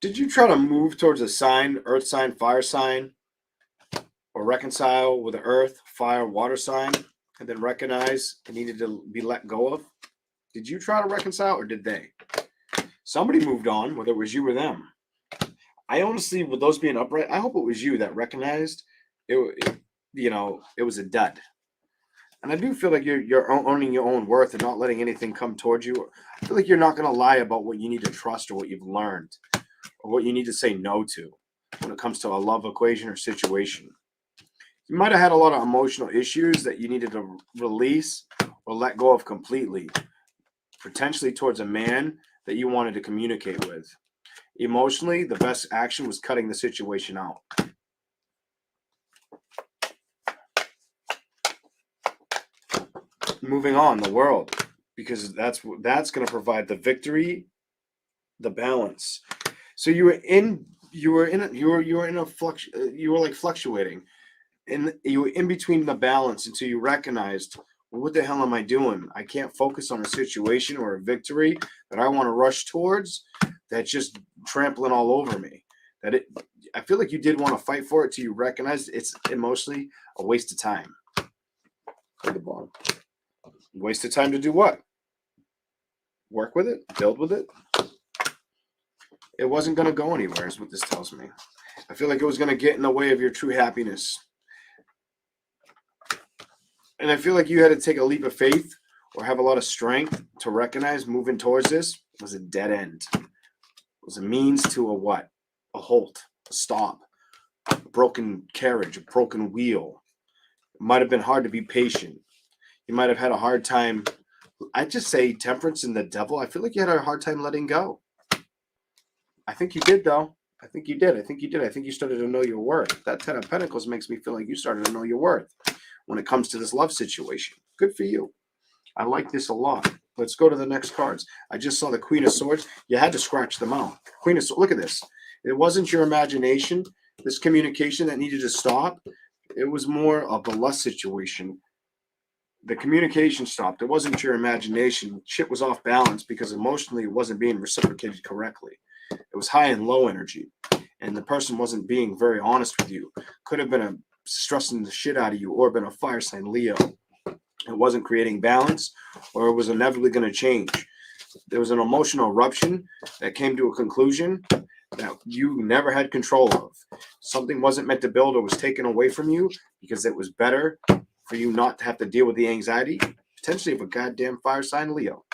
Did you try to move towards a sign, earth sign, fire sign, or reconcile with the earth, fire, water sign, and then recognize it needed to be let go of? Did you try to reconcile, or did they? Somebody moved on, whether it was you or them. I honestly, with those being upright, I hope it was you that recognized it was a dud. And I do feel like you're owning your own worth and not letting anything come towards you. I feel like you're not going to lie about what you need to trust or what you've learned or what you need to say no to when it comes to a love equation or situation. You might have had a lot of emotional issues that you needed to release or let go of completely, potentially towards a man that you wanted to communicate with. Emotionally, the best action was cutting the situation out. Moving on, the world, because that's going to provide the victory, the balance. So you were like fluctuating, and you were in between the balance until you recognized, well, what the hell am I doing? I can't focus on a situation or a victory that I want to rush towards. That's just trampling all over me. I feel like you did want to fight for it till you recognize it's emotionally a waste of time. At the bottom. Waste of time to do what? Work with it? Build with it? It wasn't going to go anywhere is what this tells me. I feel like it was going to get in the way of your true happiness. And I feel like you had to take a leap of faith or have a lot of strength to recognize moving towards this was a dead end. It was a means to a what? A halt, a stop, a broken carriage, a broken wheel. It might have been hard to be patient. You might have had a hard time. I just say temperance and the devil. I feel like you had a hard time letting go. I think you did, though. I think you did. I think you started to know your worth. That 10 of Pentacles makes me feel like you started to know your worth when it comes to this love situation. Good for you. I like this a lot. Let's go to the next cards. I just saw the Queen of Swords. You had to scratch them out. Queen of Swords. Look at this. It wasn't your imagination, this communication that needed to stop. It was more of a lust situation. The communication stopped. It wasn't your imagination. Shit was off balance because emotionally it wasn't being reciprocated correctly. It was high and low energy. And the person wasn't being very honest with you. Could have been a stressing the shit out of you or been a fire sign Leo. It wasn't creating balance, or it was inevitably going to change. There was an emotional eruption that came to a conclusion that you never had control of. Something wasn't meant to build or was taken away from you because it was better for you not to have to deal with the anxiety, potentially of a goddamn fire sign Leo.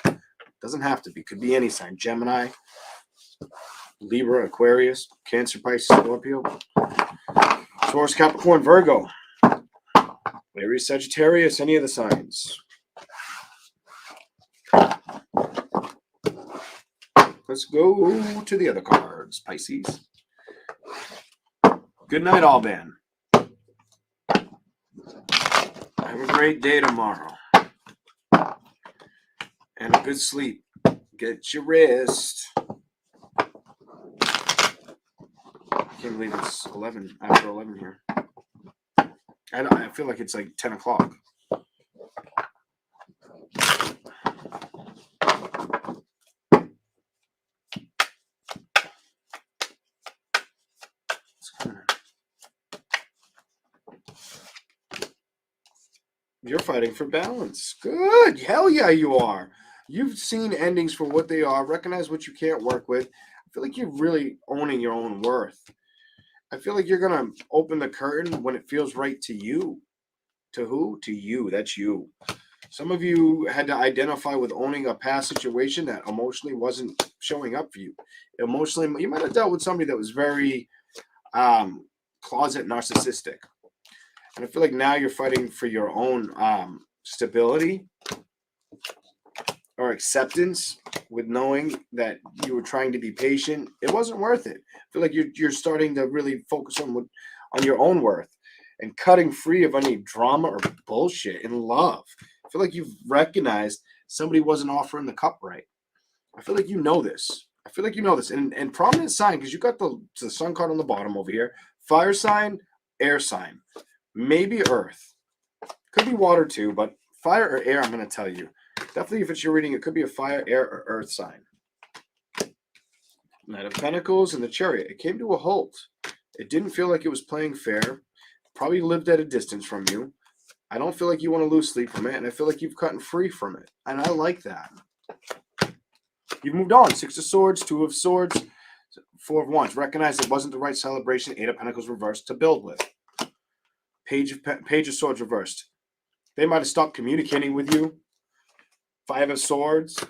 Doesn't have to be. Could be any sign. Gemini, Libra, Aquarius, Cancer, Pisces, Scorpio, Taurus, Capricorn, Virgo, Aries, Sagittarius, any of the signs. Let's go to the other cards, Pisces. Good night, all, man. Have a great day tomorrow. And a good sleep. Get your rest. I can't believe it's 11, after 11 here. I feel like it's like 10 o'clock. You're fighting for balance. Good. Hell yeah, you are. You've seen endings for what they are. Recognize what you can't work with. I feel like you're really owning your own worth. I feel like you're going to open the curtain when it feels right to you. To who? To you. That's you. Some of you had to identify with owning a past situation that emotionally wasn't showing up for you. Emotionally, you might have dealt with somebody that was very closet narcissistic. And I feel like now you're fighting for your own stability or acceptance with knowing that you were trying to be patient. It wasn't worth it. I feel like you're starting to really focus on your own worth and cutting free of any drama or bullshit in love. I feel like you've recognized somebody wasn't offering the cup right. I feel like you know this. I feel like you know this. And prominent sign, because you got the sun card on the bottom over here. Fire sign, air sign. Maybe earth. Could be water too, but fire or air, I'm going to tell you. Definitely if it's your reading, it could be a fire, air, or earth sign. Knight of Pentacles and the Chariot. It came to a halt. It didn't feel like it was playing fair. Probably lived at a distance from you. I don't feel like you want to lose sleep from it, and I feel like you've gotten free from it. And I like that. You've moved on. 6 of Swords, 2 of Swords, 4 of Wands. Recognize it wasn't the right celebration. 8 of Pentacles reversed to build with. Page of Swords reversed. They might have stopped communicating with you. 5 of Swords,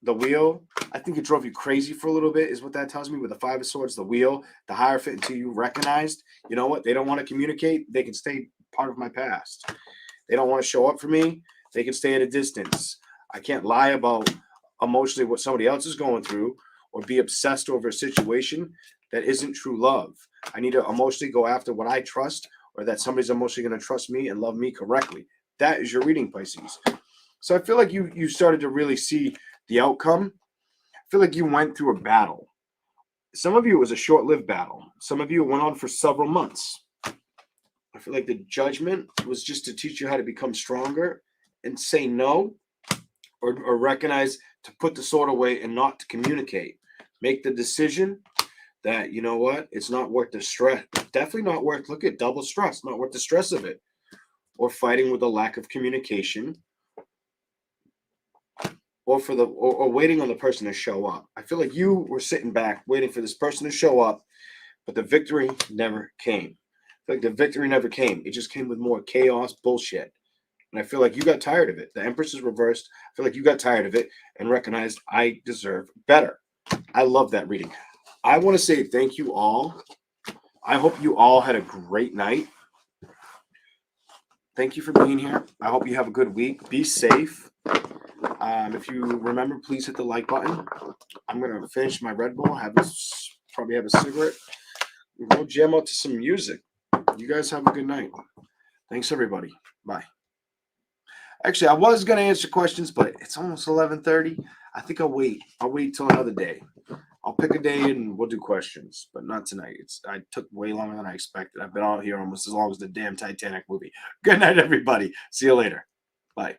the Wheel. I think it drove you crazy for a little bit is what that tells me with the 5 of Swords, the Wheel, the Hierophant, until you recognized, you know what, they don't want to communicate. They can stay part of my past. They don't want to show up for me. They can stay at a distance. I can't lie about emotionally what somebody else is going through or be obsessed over a situation that isn't true love. I need to emotionally go after what I trust, or that somebody's emotionally going to trust me and love me correctly. That is your reading, Pisces. So I feel like you started to really see the outcome. I feel like you went through a battle. Some of you, it was a short-lived battle. Some of you, it went on for several months. I feel like the judgment was just to teach you how to become stronger and say no, or recognize to put the sword away and not to communicate. Make the decision that, you know what, it's not worth the stress. Definitely not worth, look at double stress, not worth the stress of it. Or fighting with a lack of communication. Or waiting on the person to show up. I feel like you were sitting back waiting for this person to show up, but the victory never came. I feel like the victory never came. It just came with more chaos, bullshit. And I feel like you got tired of it. The Empress is reversed. I feel like you got tired of it and recognized I deserve better. I love that reading. I want to say thank you all. I hope you all had a great night. Thank you for being here. I hope you have a good week. Be safe. If you remember, please hit the like button. I'm going to finish my Red Bull, probably have a cigarette, and go jam out to some music. You guys have a good night. Thanks, everybody. Bye. Actually, I was gonna answer questions, but it's almost 11:30. I think I'll wait. I'll wait till another day. I'll pick a day and we'll do questions, but not tonight. I took way longer than I expected. I've been out here almost as long as the damn Titanic movie. Good night, everybody. See you later. Bye.